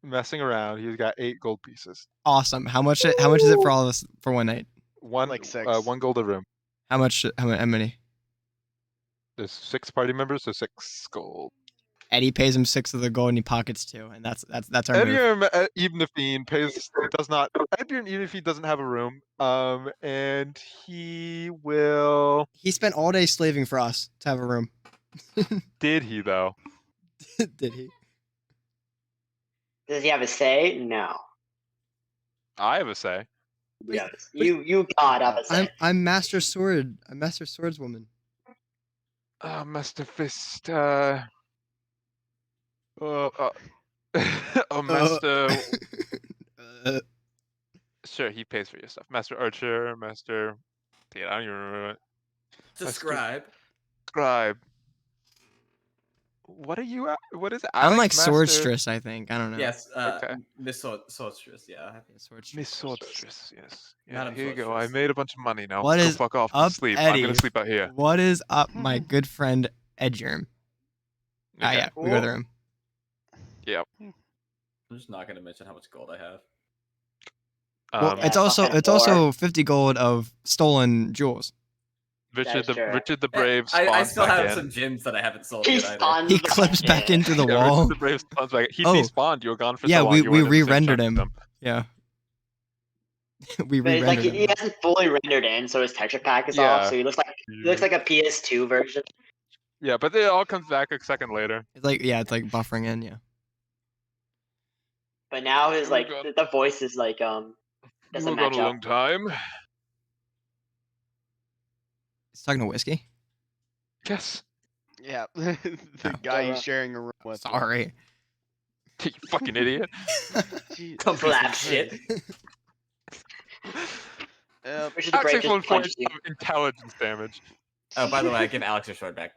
messing around, he's got 8 gold pieces. Awesome. How much is it for all of us for one night? One Like 6. 1 gold a room. How many? There's 6 party members, so 6 gold. Eddie pays him 6 of the gold and he pockets 2, and that's our move. Edbjorn, even if he does not, Edbjorn, even if he doesn't have a room, and he will. He spent all day slaving for us to have a room. Did he though? Did he? Does he have a say? No. I have a say. Yes. You God have a say. I'm Master Sword. I'm Master Swordswoman. Master Fist. Master. Sure, he pays for your stuff. Master Archer, Master. Yeah, I don't even remember it. Subscribe. Scribe. What are you? What is it? I'm like Master... Swordstress, I think. I don't know. Yes. Okay. Miss Swordstress. Yeah. Miss Swordstress. Yes. Yeah. Madam Here you go. Swordstress. I made a bunch of money now. What Go is fuck off. up, Sleep. Eddie? I'm gonna sleep out here. What is up, my good friend Edgerm? Ah, yeah, we go to the room. Yep. I'm just not gonna mention how much gold I have. Well, Yeah, it's also 50 gold of stolen jewels. Richard That's true. the Brave. I spawns still back have in. some gems that I haven't sold He yet either. spawns He clips back into the Yeah, wall. Richard the Brave spawns back. He Oh. despawned. You were gone for Yeah, so long. we you weren't in the same re-rendered chunk him. with them. Yeah. We But it's like re-rendered he him. hasn't fully rendered in, so his texture pack is off. Yeah. So he looks like a PS2 version. Yeah, but it all comes back a second later. It's like buffering in, yeah. But now his Oh, like God. the voice is like You doesn't were gone match a up. long time. He's talking to Whiskey. Yes. Yeah, the guy he's sharing a room with. Sorry. You fucking idiot. Gee, Don't blab shit. Richard the Alex Brave takes 1 just point punched you. of intelligence damage. Oh, by the way, I give Alex your sword back.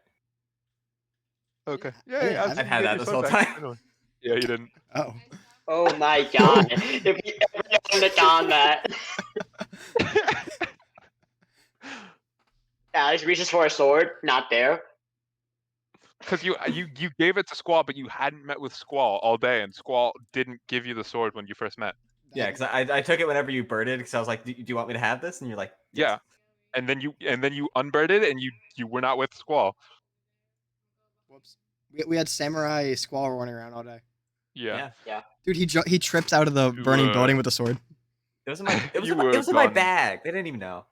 Okay. Yeah, Yeah, I've had that this whole time. Yeah, you didn't. Oh. Oh my god! If you ever known to combat, Alex reaches for a sword, not there. Because you gave it to Squall, but you hadn't met with Squall all day, and Squall didn't give you the sword when you first met. Yeah, because I took it whenever you birded, because I was like, do you want me to have this? And you're like, Yeah. And then you unbirded, and you were not with Squall. Whoops. We had Samurai Squall running around all day. Yeah. Dude, he trips out of the You, burning building with a sword. It was in my You were it was in my gone. bag. They didn't even know.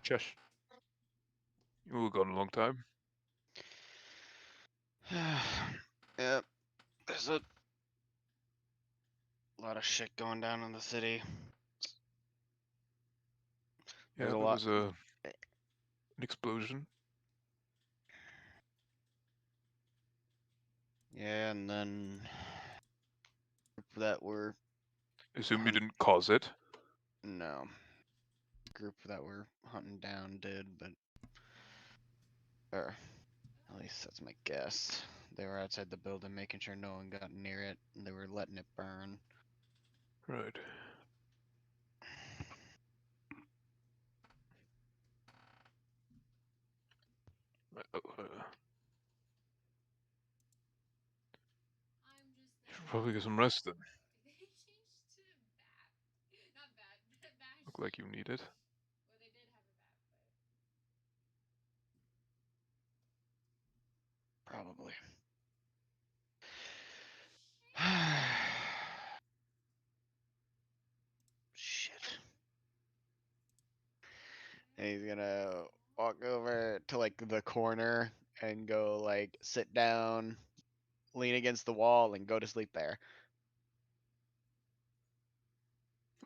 Shush. You were gone a long time. Yep. There's a lot of shit going down in the city. Yeah, There's a there lot. was an explosion. Yeah, and then that were Assume you didn't cause it. no group that were hunting down did, but or at least that's my guess. They were outside the building making sure no one got near it, and they were letting it burn. Right. You should probably get some rest then. Look like you need it. Probably. Shit. And he's gonna walk over to like the corner and go like sit down, lean against the wall, and go to sleep there.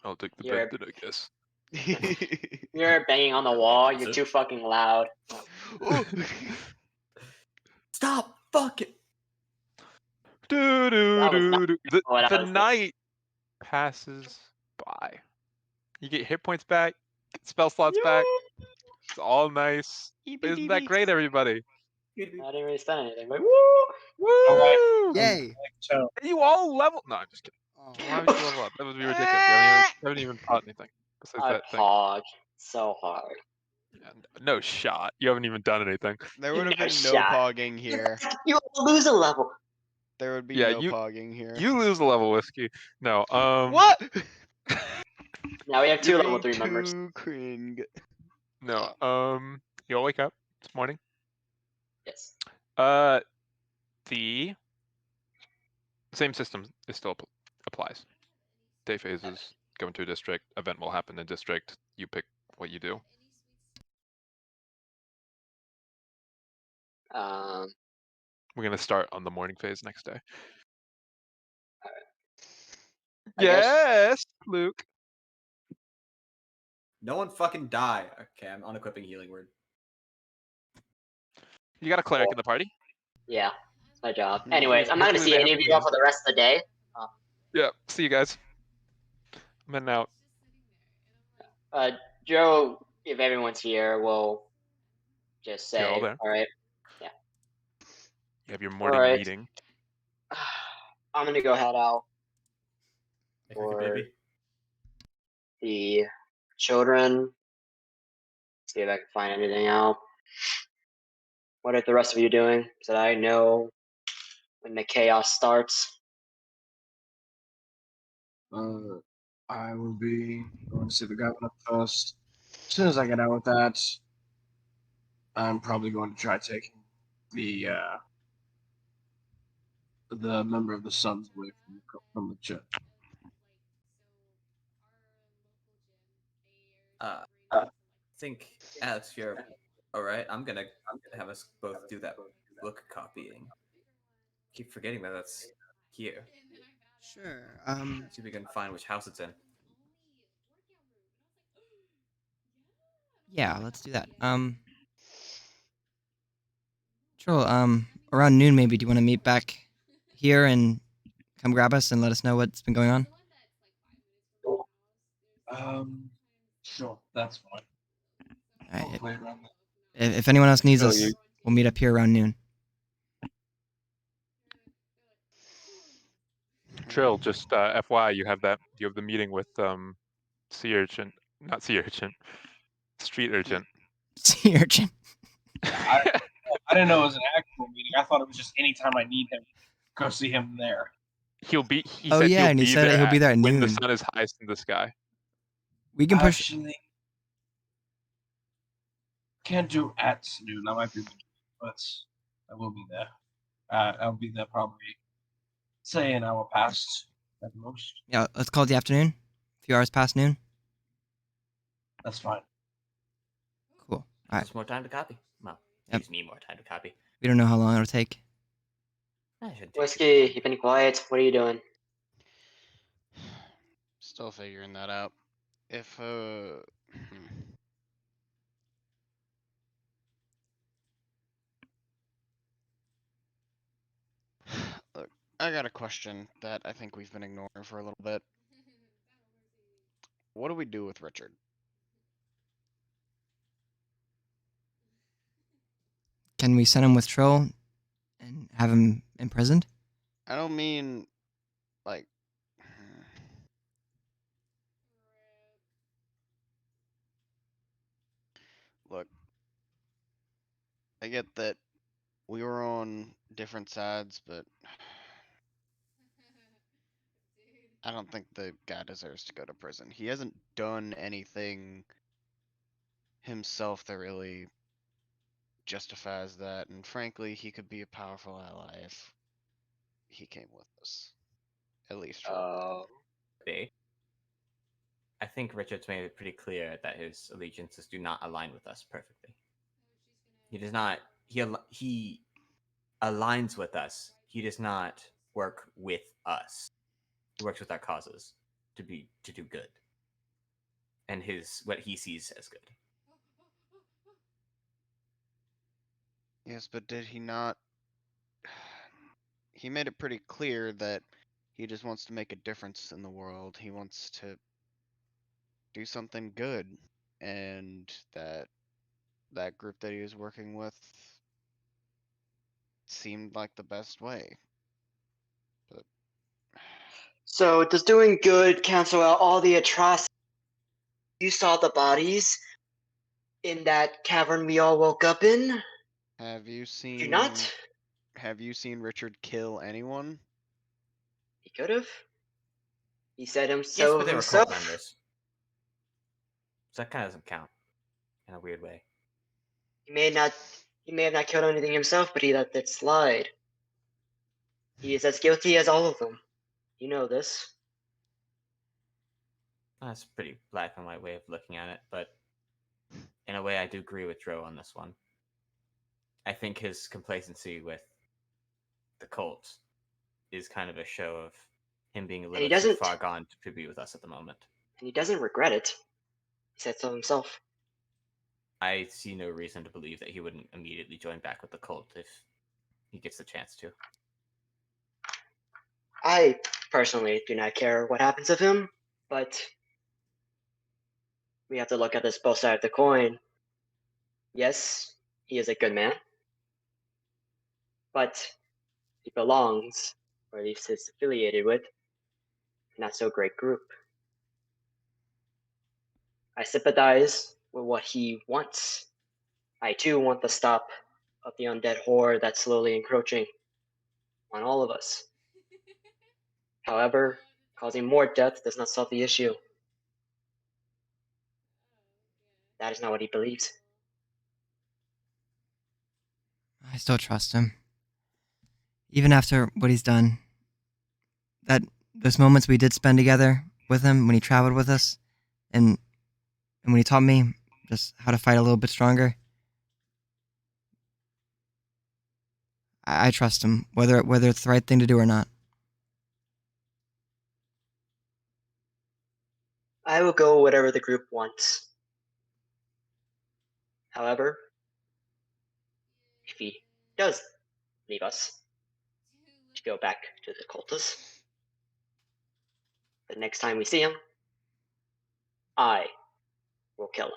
I'll take the You're- bed then, I guess. You're banging on the wall. You're too fucking loud. Stop! Fuck it! Do do That was do not do. what I The was thinking. night passes by. You get hit points back, get spell slots back. It's all nice. Isn't that great, everybody? I didn't really spend anything. But woo! Woo! Yay! So And you all level. No, I'm just kidding. Oh. Why would you level up? That would be ridiculous. You haven't even taught anything besides I that thing. pog so hard. And no shot. You haven't even done anything. There would have No been no shot. pogging here. You lose a level. There would be Yeah, no you- pogging here. You lose a level, Whiskey. No. What? Now we have 2 You're level being 3 members. too cring. No. You'll wake up this morning. Yes. The Same system is still applies. Day phases, go into a district, event will happen in district, you pick what you do. We're gonna start on the morning phase next day. I guess- Yes, Luke. No one fucking die. Okay, I'm unequipping healing word. You got a cleric in the party? Yeah, it's my job. Mm, Anyways, I'm not gonna hopefully see they any have of you all food. for the rest of the day. Yeah, see you guys. I'm heading out. Joe, if everyone's here, we'll just You're all say, there. all right. You have your morning Alright. meeting. I'm gonna go head out Like a for baby. the children. See if I can find anything out. What are the rest of you doing? So that I know when the chaos starts. I will be going to see the governor first. As soon as I get out with that, I'm probably going to try taking the member of the Sons away from the church. I think Alex, if you're all right, I'm gonna have us both do that book copying. Keep forgetting that that's here. Sure. See if we can find which house it's in. Yeah, let's do that. Troll, around noon maybe, do you want to meet back here and come grab us and let us know what's been going on? Sure, that's fine. All right. Hopefully around then. If anyone else needs Oh, us, you- we'll meet up here around noon. Trill, just FYI, you have the meeting with sea urchin, not sea urchin, street urchin. Sea urchin. I didn't know it was an actual meeting. I thought it was just anytime I need him, go see him there. He Oh, said yeah, he'll and he be said there he'll be there at when the noon. sun is highest in the sky. We can push. Actually, can't do at noon. I might be, but I will be there. I'll be there probably, say, an hour past at most. Yeah, let's call it the afternoon. A few hours past noon. That's fine. Cool. All right. Just more time to copy. Well, Yep. gives me more time to copy. We don't know how long it'll take. I should take Whiskey, you've been quiet. What are you doing? Still figuring that out. If look, I got a question that I think we've been ignoring for a little bit. What do we do with Richard? Can we send him with Troll and have him imprisoned? I don't mean like look, I get that we were on different sides, but I don't think the guy deserves to go to prison. He hasn't done anything himself that really justifies that, and frankly, he could be a powerful ally if he came with us. At least for a bit. be. I think Richard's made it pretty clear that his allegiances do not align with us perfectly. He does not. He aligns with us. He does not work with us. He works with our causes to do good, and what he sees as good. Yes, but did he not? He made it pretty clear that he just wants to make a difference in the world. He wants to do something good, and that group that he was working with seemed like the best way. But So does doing good cancel out all the atrocities? You saw the bodies in that cavern we all woke up in? have you Did you not? seen? Have you seen Richard kill anyone? He could have. He said Yes, so but they were himself. cult members, so that kind of doesn't count in a weird way. He may have not killed anything himself, but he let that slide. He is as guilty as all of them. You know this. That's a pretty black and white way of looking at it, but in a way, I do agree with Dro on this one. I think his complacency with the cult is kind of a show of him being a he little too doesn't- far gone to be with us at the moment. And he doesn't regret it. He said so himself. I see no reason to believe that he wouldn't immediately join back with the cult if he gets the chance to. I personally do not care what happens of him, but we have to look at this both sides of the coin. Yes, he is a good man, but he belongs, or at least is affiliated with, a not so great group. I sympathize with what he wants. I too want the stop of the undead horde that's slowly encroaching on all of us. However, causing more death does not solve the issue. That is not what he believes. I still trust him. Even after what he's done. Those moments we did spend together with him when he traveled with us, and when he taught me just how to fight a little bit stronger. I trust him, whether it's the right thing to do or not. I will go whatever the group wants. However, if he does leave us to go back to the cultists, the next time we see him, I will kill him.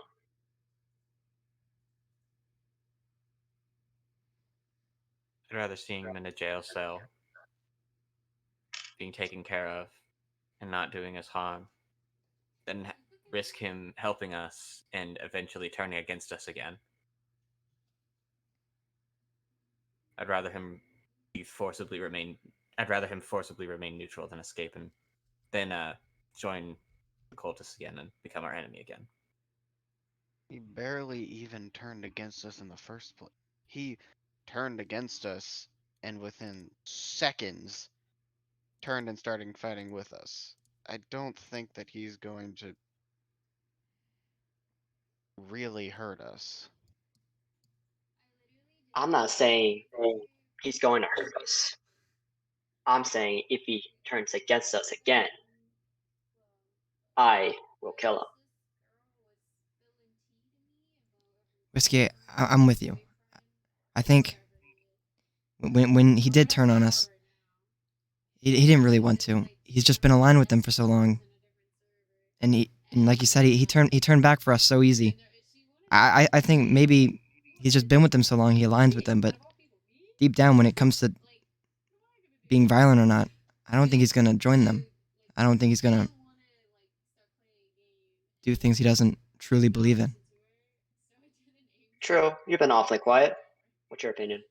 I'd rather seeing him in a jail cell, being taken care of, and not doing us harm, than risk him helping us and eventually turning against us again. I'd rather him forcibly remain neutral than escape and then join the cultists again and become our enemy again. He barely even turned against us in the first place. He turned against us and within seconds turned and started fighting with us. I don't think that he's going to really hurt us. I'm not saying he's going to hurt us. I'm saying if he turns against us again, I will kill him. Whiskey, I'm with you. I think when he did turn on us, he didn't really want to. He's just been aligned with them for so long, and like you said, he turned back for us so easy. I think maybe he's just been with them so long he aligns with them, but deep down, when it comes to being violent or not, I don't think he's gonna join them. I don't think he's gonna do things he doesn't truly believe in. True, you've been awfully quiet. What's your opinion?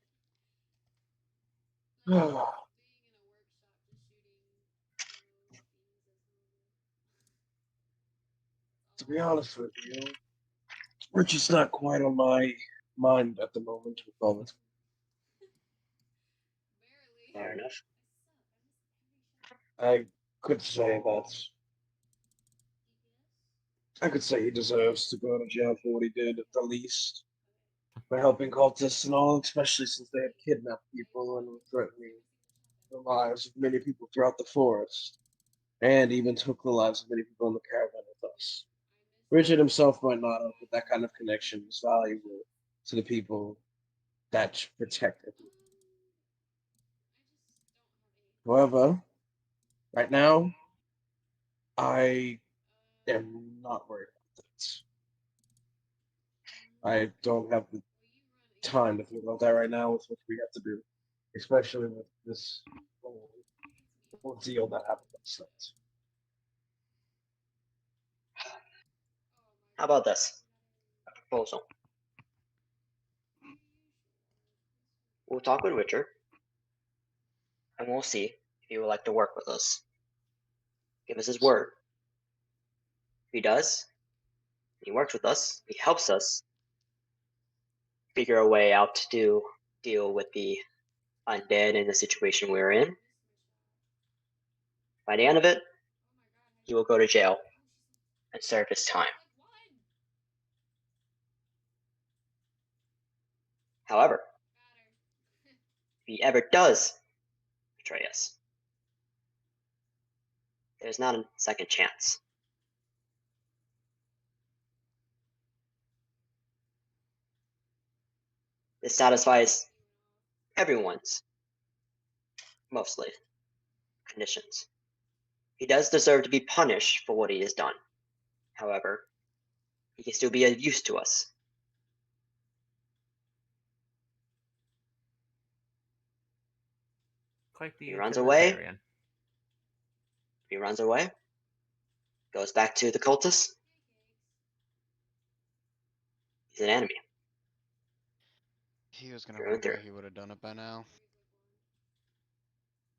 To be honest with you, we're just not quite on my mind at the moment with all this. Fair enough. I could say he deserves to go to jail for what he did at the least. For helping cultists and all, especially since they had kidnapped people and were threatening the lives of many people throughout the forest. And even took the lives of many people in the caravan with us. Richard himself might not have, but that kind of connection is valuable to the people that protected him. However, right now, I am not worried about that. I don't have the time to think about that right now with what we have to do, especially with this whole deal that happened last night. How about this? A proposal. We'll talk with Richard, and we'll see if he would like to work with us. Give us his word. If he does, he works with us, he helps us figure a way out to deal with the undead in the situation we're in, By the end of it, he will go to jail and serve his time. However, if he ever does betray us, there's not a second chance. This satisfies everyone's, mostly, conditions. He does deserve to be punished for what he has done. However, he can still be of use to us. Quite the He runs away. utilitarian. He runs away, goes back to the cultists. He's an enemy. He was gonna Through run and through. away, he would have done it by now.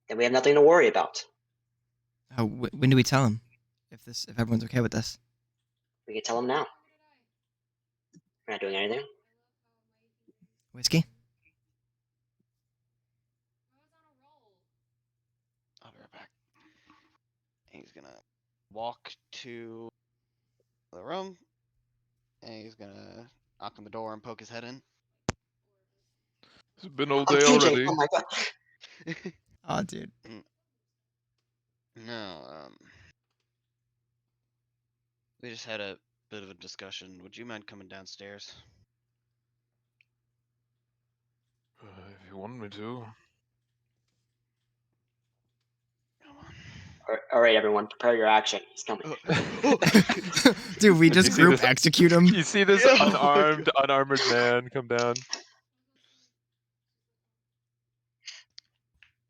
Then we have nothing to worry about. When do we tell him? If everyone's okay with this. We can tell him now. We're not doing anything. Whiskey? I'll be right back. He's gonna walk to the room, and he's gonna knock on the door and poke his head in. It's been all I'm day TJ. already. Oh my god. Oh, dude. No, we just had a bit of a discussion. Would you mind coming downstairs? If you want me to. Come on. All right, everyone, prepare your action. He's coming. Dude, we You just see group this- execute him. You see this Yeah, oh my unarmored man come down?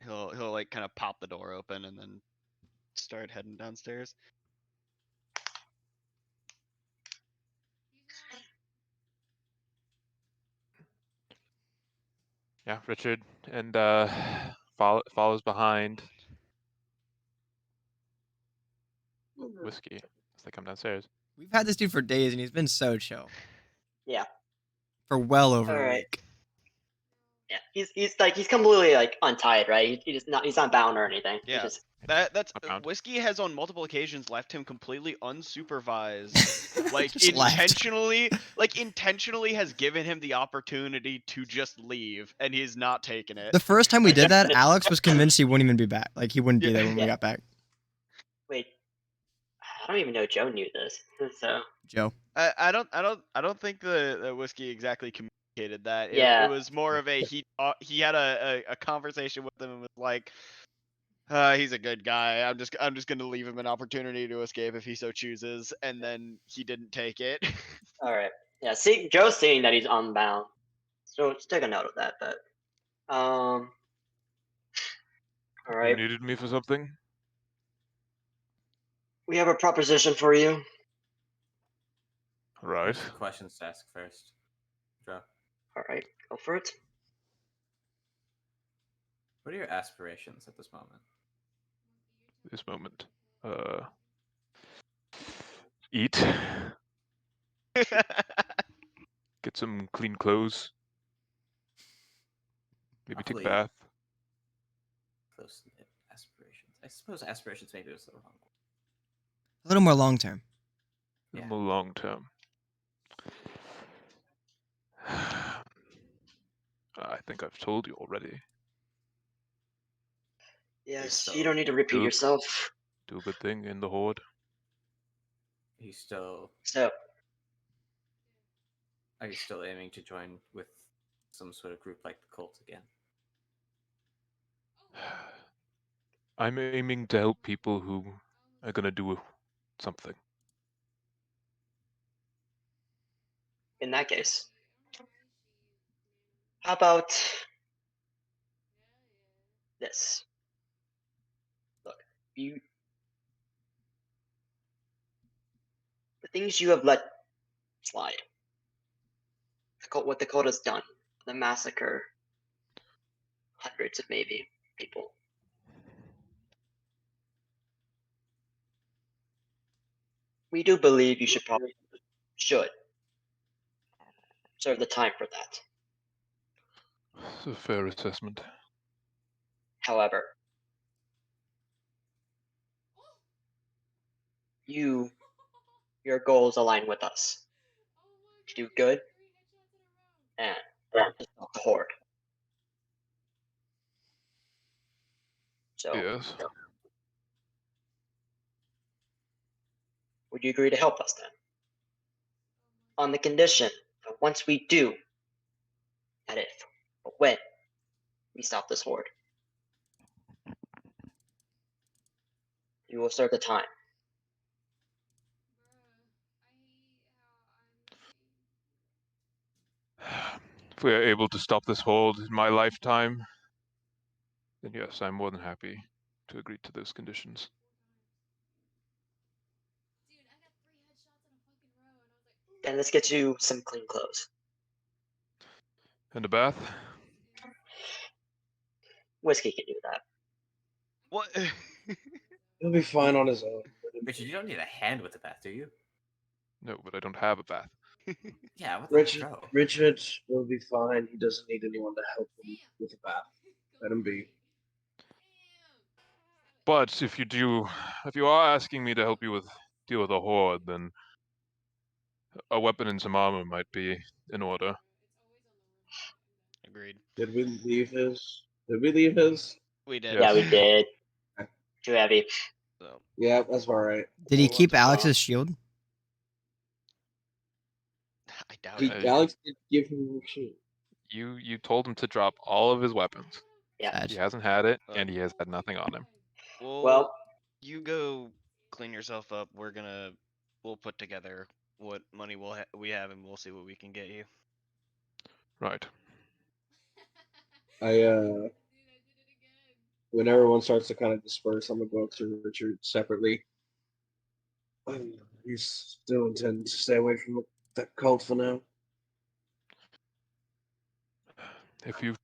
He'll like kind of pop the door open and then start heading downstairs. Yeah, Richard and follows behind Whiskey as they come downstairs. We've had this dude for days, and he's been so chill. Yeah. For well over All a right. week. Yeah. He's completely like untied, right? He's not bound or anything. He Yeah. just That's Not bound. Whiskey has on multiple occasions left him completely unsupervised. Like Just left. intentionally has given him the opportunity to just leave, and he's not taken it. The first time we did that, Alex was convinced he wouldn't even be back. Like, he wouldn't be there when we Yeah. got back. wait. I don't even know Joe knew this. So Joe. I don't think the Whiskey exactly communicated that. Yeah. It was more of a he had a conversation with him and was like, he's a good guy. I'm just gonna leave him an opportunity to escape if he so chooses, and then he didn't take it. all right. Yeah. See, Joe's seeing that he's unbound. So let's take a note of that. But all You right. needed me for something? We have a proposition for you. Right. Questions to ask first. Joe, All right. Go for it. what are your aspirations at this moment? This moment. Eat. Get some clean clothes. Maybe take a Awfully bath. Close knit aspirations. I suppose aspirations maybe was the wrong word. A little more long term. Yeah. More long term. I think I've told you already. Yes. so- You don't need to repeat Good. yourself. Do a good thing in the horde. He's still. So Are you still aiming to join with some sort of group like the cult again? I'm aiming to help people who are gonna do something. in that case, how about this? Look, the things you have let slide, what the cult has done, the massacre, hundreds of maybe people. We do believe you should serve the time for that. It's a fair assessment. However, your goals align with us. To do good and to stop the horde. So, Yes. would you agree to help us then? On the condition that once we do, not if, but when, we stop this horde, you will serve the time. If we are able to stop this hold in my lifetime, then yes, I'm more than happy to agree to those conditions. Then let's get you some clean clothes. And a bath? Whiskey can do that. What? He'll be fine on his own. Richard, you don't need a hand with the bath, do you? No, but I don't have a bath. Yeah, what the Richard will be fine. He doesn't need anyone to help him with a bath. Let him be. But if you are asking me to help you deal with a horde, then a weapon and some armor might be in order. Agreed. Did we leave his? Did we leave his? We did. Yeah, we did. Too heavy. So. Yeah, that's all right. Did he keep Alex's shield? I doubt He, it. Alex did give him a shield. You told him to drop all of his weapons. Yeah. He hasn't had it, and he has had nothing on him. Well, you go clean yourself up. We'll put together what money we have, and we'll see what we can get you. Right. When everyone starts to kind of disperse, I'm gonna go up to Richard separately. You still intend to stay away from that cult for now? If you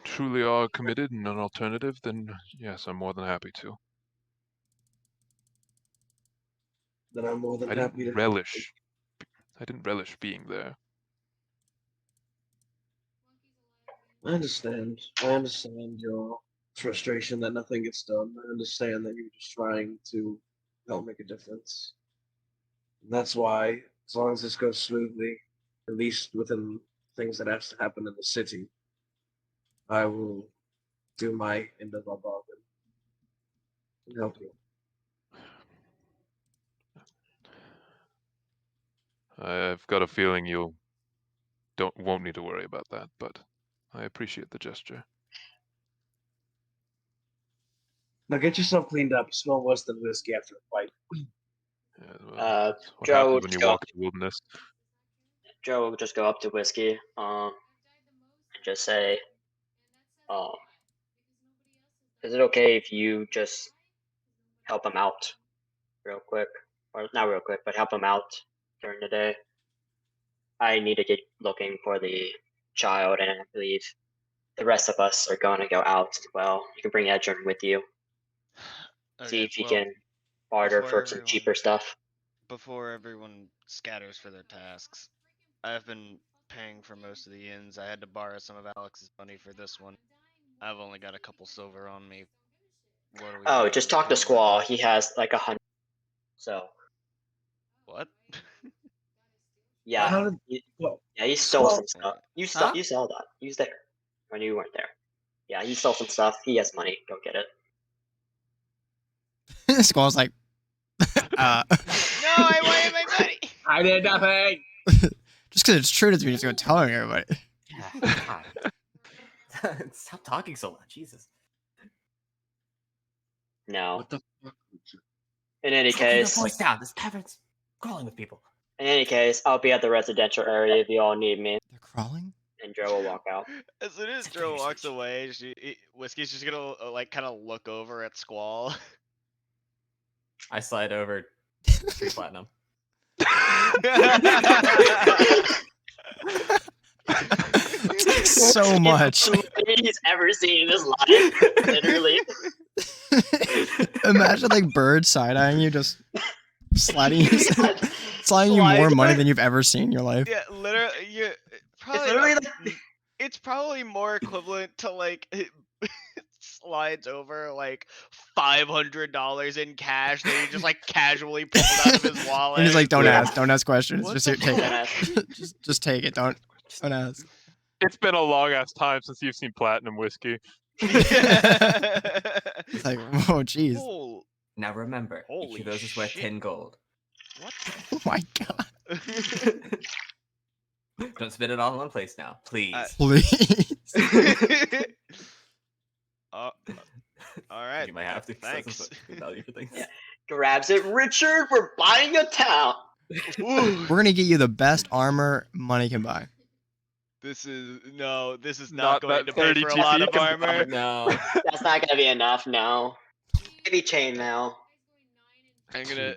truly are committed and an alternative, then yes, I'm more than happy to. Then I'm more than I happy to didn't relish being there. I understand. I understand your frustration that nothing gets done. I understand that you're just trying to help make a difference. And that's why, as long as this goes smoothly, at least within things that has to happen in the city, I will do my end of our bargain and help you. I've got a feeling you won't need to worry about that, but I appreciate the gesture. Now get yourself cleaned up. You smell worse than whiskey after a fight. Yeah, well, that's what Joe happens when you walk in the wilderness. Joe will just go up to Whiskey, and just say, is it okay if you just help him out real quick? Or not real quick, but help him out during the day. I need to get looking for the child, and I believe the rest of us are going to go out as well. You can bring Edrin with you. See if you can barter for some cheaper stuff. Before everyone scatters for their tasks, I've been paying for most of the inns. I had to borrow some of Alex's money for this one. I've only got a couple silver on me. Oh, just talk to Squall. He has like 100. So. What? Yeah. He stole some stuff. You saw that. He was there when you weren't there. Yeah, he stole some stuff. He has money. Go get it. Squall's like, No, I wanted my money. I did nothing. Just because it's true doesn't mean just go telling everybody. Yeah, stop talking so loud, Jesus. No. What the fuck? In any Keep case, your voice down. This tavern's crawling with people. In any case, I'll be at the residential area if you all need me. They're crawling? And Joe will walk out. As soon as Joe walks away, Whiskey's just gonna like kind of look over at Squall. I slide over 3 platinum. So much. He's ever seen in his life, literally. Imagine like Bird side-eyeing you, just sliding you more money than you've ever seen in your life. Yeah, literally, it's probably more equivalent to like slides over like $500 in cash that he just like casually pulled out of his wallet. And he's like, don't Yeah. ask questions. What Just the here, take Don't it. ask. just take it. Don't ask. It's been a long ass time since you've seen platinum whiskey. It's like, oh, jeez. Oh, Now remember, each Holy of those is worth shit. 10 gold. what? Oh my god. Don't spend it all in one place now, please. Please. All right. You might have to. 'cause that's Thanks. what we value for things. Yeah. Grabs it. Richard, we're buying a town. Ooh, We're gonna get you the best armor money can buy. this is not Not going that to pay 30 for a lot GP of can buy armor. No. That's not gonna be enough. No. Maybe chainmail. I'm gonna.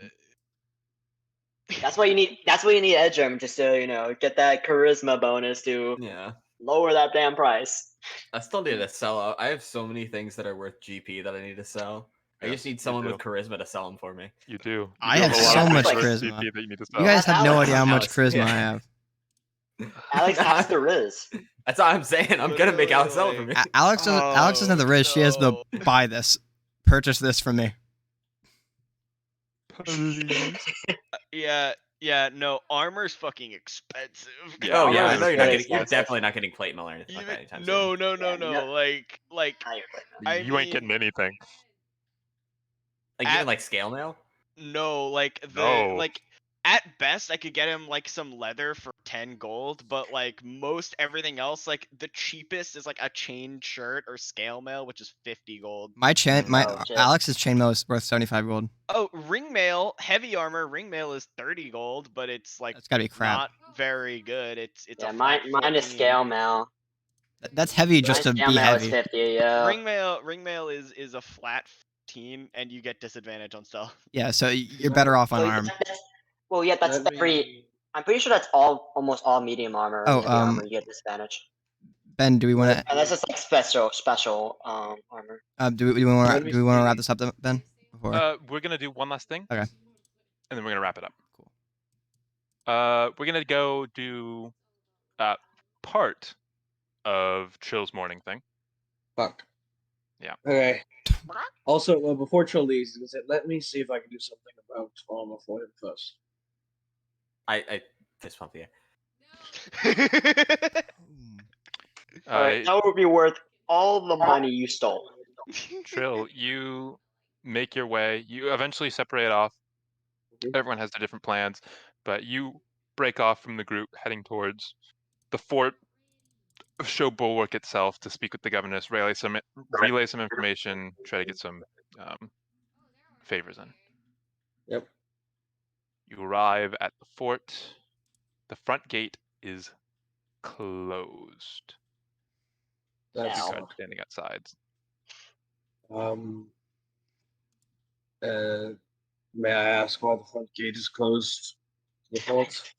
That's why you need. That's why you need Edgerm, just to get that charisma bonus to Yeah. lower that damn price. I still need to sell out. I have so many things that are worth GP that I need to sell. I Yes, just need you someone do. with charisma to sell them for me. You do. You I do have a lot so of much like charisma. GP that you need to You sell. guys have no Alex. idea how much Alex, charisma yeah. I have. Alex has the Riz. That's all I'm saying. I'm gonna make Alex sell it for me. Alex doesn't have the risk. She has the no. buy this, purchase this from me. No, armor's fucking expensive. Yeah, Oh Armor yeah, I is know you're very not getting. You're expensive. definitely not getting plate mail or anything like that anytime No, soon. no, Yeah, no. like Now you're playing that. I You ain't getting mean, anything. Like at- even like scale mail. no, like No. like at best I could get him like some leather for 10 gold, but like most everything else, like the cheapest is like a chain shirt or scale mail, which is 50 gold. My Oh, shit. Alex's chainmail is worth 75 gold. Oh, ring mail, heavy armor, ring mail is 30 gold, but it's like That's gotta be crap. not very good. It's Yeah, a mine flat is 14. scale mail. That's heavy just to Mine scale be mail is heavy. 50. Yeah. Ring mail is a flat team, and you get disadvantage on stealth. Yeah, so you're better off on Well, arm. that's pretty. I'm pretty sure that's almost all medium armor. Oh, and heavy armor, you get disadvantage. Ben, do we want to Unless it's like special armor. do we want to wrap this up then, Ben? Before? We're gonna do one last thing. Okay. And then we're gonna wrap it up. Cool. We're gonna go do part of Chill's morning thing. Fuck. Yeah. Okay. Also, before Chill leaves, let me see if I can do something about Alma for him first. I fist pump the air. Alright, that would be worth all the money you stole. Trill, you make your way. You eventually separate off. Mhm. Everyone has their different plans, but you break off from the group, heading towards the fort. Show Bulwark itself to speak with the governess, relay some information, try to get some favors in. Yep. You arrive at the fort. The front gate is closed. That's You Ow. guys standing outside. May I ask why the front gate is closed to the fort?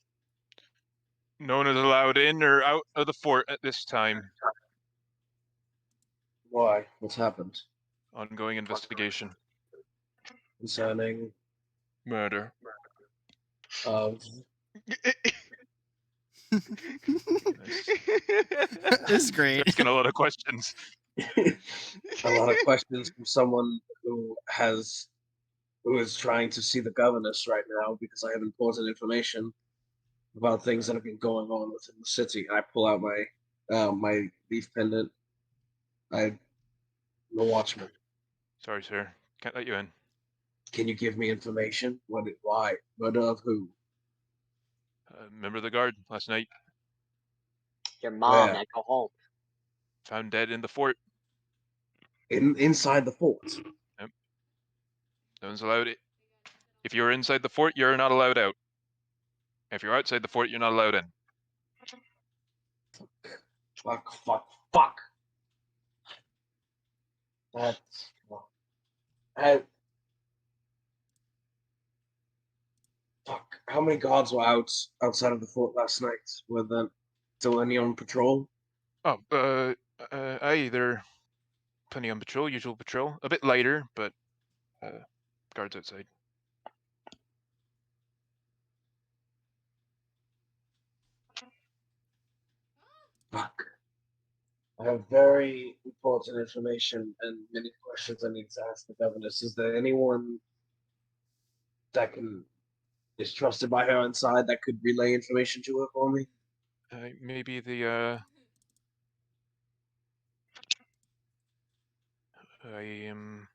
No one is allowed in or out of the fort at this time. Why? What's happened? Ongoing investigation. Concerning Murder. of This is great. Asking a lot of questions. a lot of questions from someone who is trying to see the governess right now because I have important information about things that have been going on within the city. I pull out my leaf pendant. I'm the watchman. Sorry, sir. Can't let you in. Can you give me information? Why? Murder of who? Member of the guard last night Your mom, Yeah. man, go home. found dead in the fort. Inside the fort. No one's allowed it. If you're inside the fort, you're not allowed out. If you're outside the fort, you're not allowed in. Fuck. That's fuck. How many guards were outside of the fort last night? Were there still any on patrol? Oh, aye, they're plenty on patrol, usual patrol. A bit lighter, but guards outside. Fuck. I have very important information and many questions I need to ask the governess. Is there anyone that is trusted by her inside that could relay information to her for me? Maybe the I am.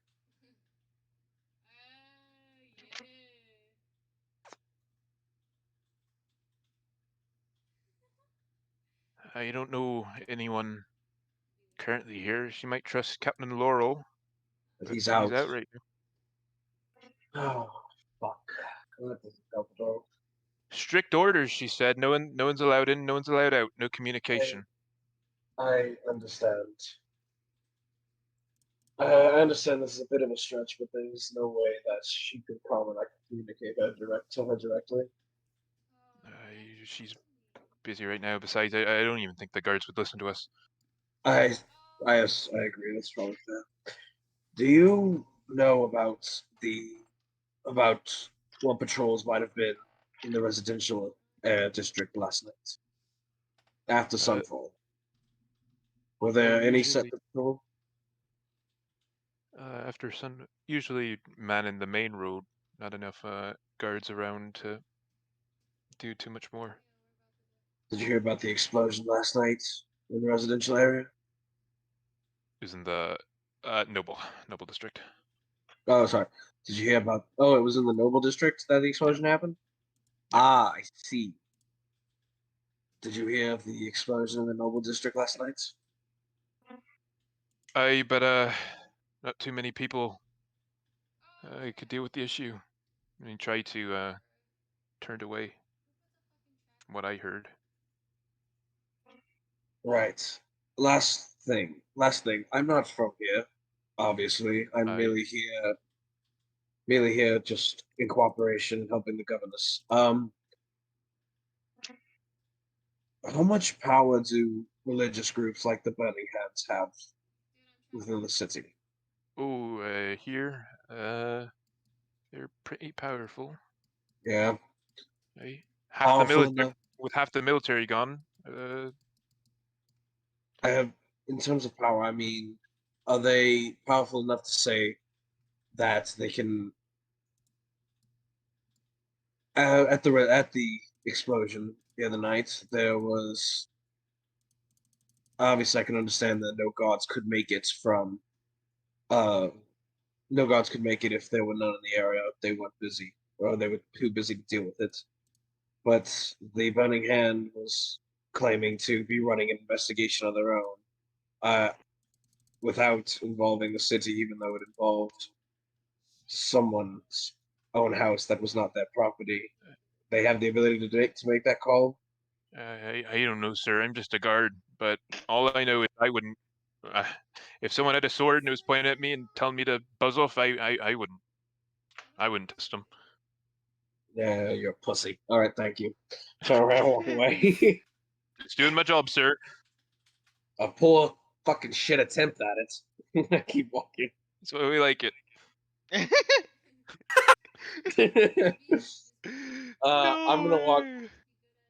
I don't know anyone currently here. She might trust Captain Laurel. But but he's out. He's out right now. Oh, fuck. That doesn't help at all. Strict orders, she said. No one's allowed in. No one's allowed out. No communication. I understand. I understand this is a bit of a stretch, but there's no way that she could call and I could communicate to her directly. She's busy right now. Besides, I don't even think the guards would listen to us. I agree. That's probably fair. Do you know about what patrols might have been in the residential district last night after sunfall? Were there any set usually- patrol? After sun, usually manning the main road. Not enough guards around to do too much more. Did you hear about the explosion last night in the residential area? It was in the Noble district. Oh, sorry. Did you hear about? Oh, it was in the Noble district that the explosion happened. Ah, I see. Did you hear of the explosion in the Noble district last night? But not too many people could deal with the issue. I mean, try to turned away. From what I heard. Right. Last thing. I'm not from here, obviously. I'm merely here just in cooperation, helping the governess. How much power do religious groups like the Burning Hands have within the city? Oh, here, they're pretty powerful. Yeah. Right? With half the military gone. I have, in terms of power, I mean, are they powerful enough to say that they can? At the explosion the other night, there was obviously I can understand that no gods could make it from. No gods could make it if there were none in the area. They weren't busy, or they were too busy to deal with it. But the Burning Hand was claiming to be running an investigation on their own, without involving the city, even though it involved someone's own house that was not their property. They have the ability to make that call. I don't know, sir. I'm just a guard. But all I know is I wouldn't. If someone had a sword and was pointing at me and telling me to buzz off, I wouldn't. I wouldn't test them. Yeah, you're a pussy. All right, thank you. Turn around and walk away. Just doing my job, sir. A poor fucking shit attempt at it. I keep walking. That's why we like it. I'm gonna walk.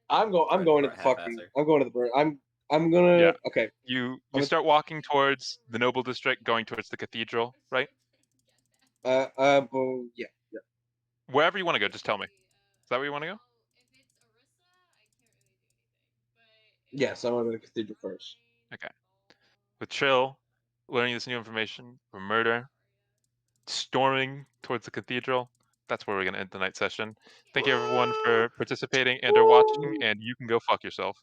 I'm going to the fucking. I'm going to the burn. I'm gonna. Yeah. Okay. You start walking towards the Noble district, going towards the cathedral, right? Yeah. Wherever you want to go, just tell me. Is that where you want to go? Yes, I want to go to the cathedral first. Okay. With Chill, learning this new information from Murder, storming towards the cathedral. That's where we're going to end tonight's session. Thank you everyone for participating and or watching, and you can go fuck yourself.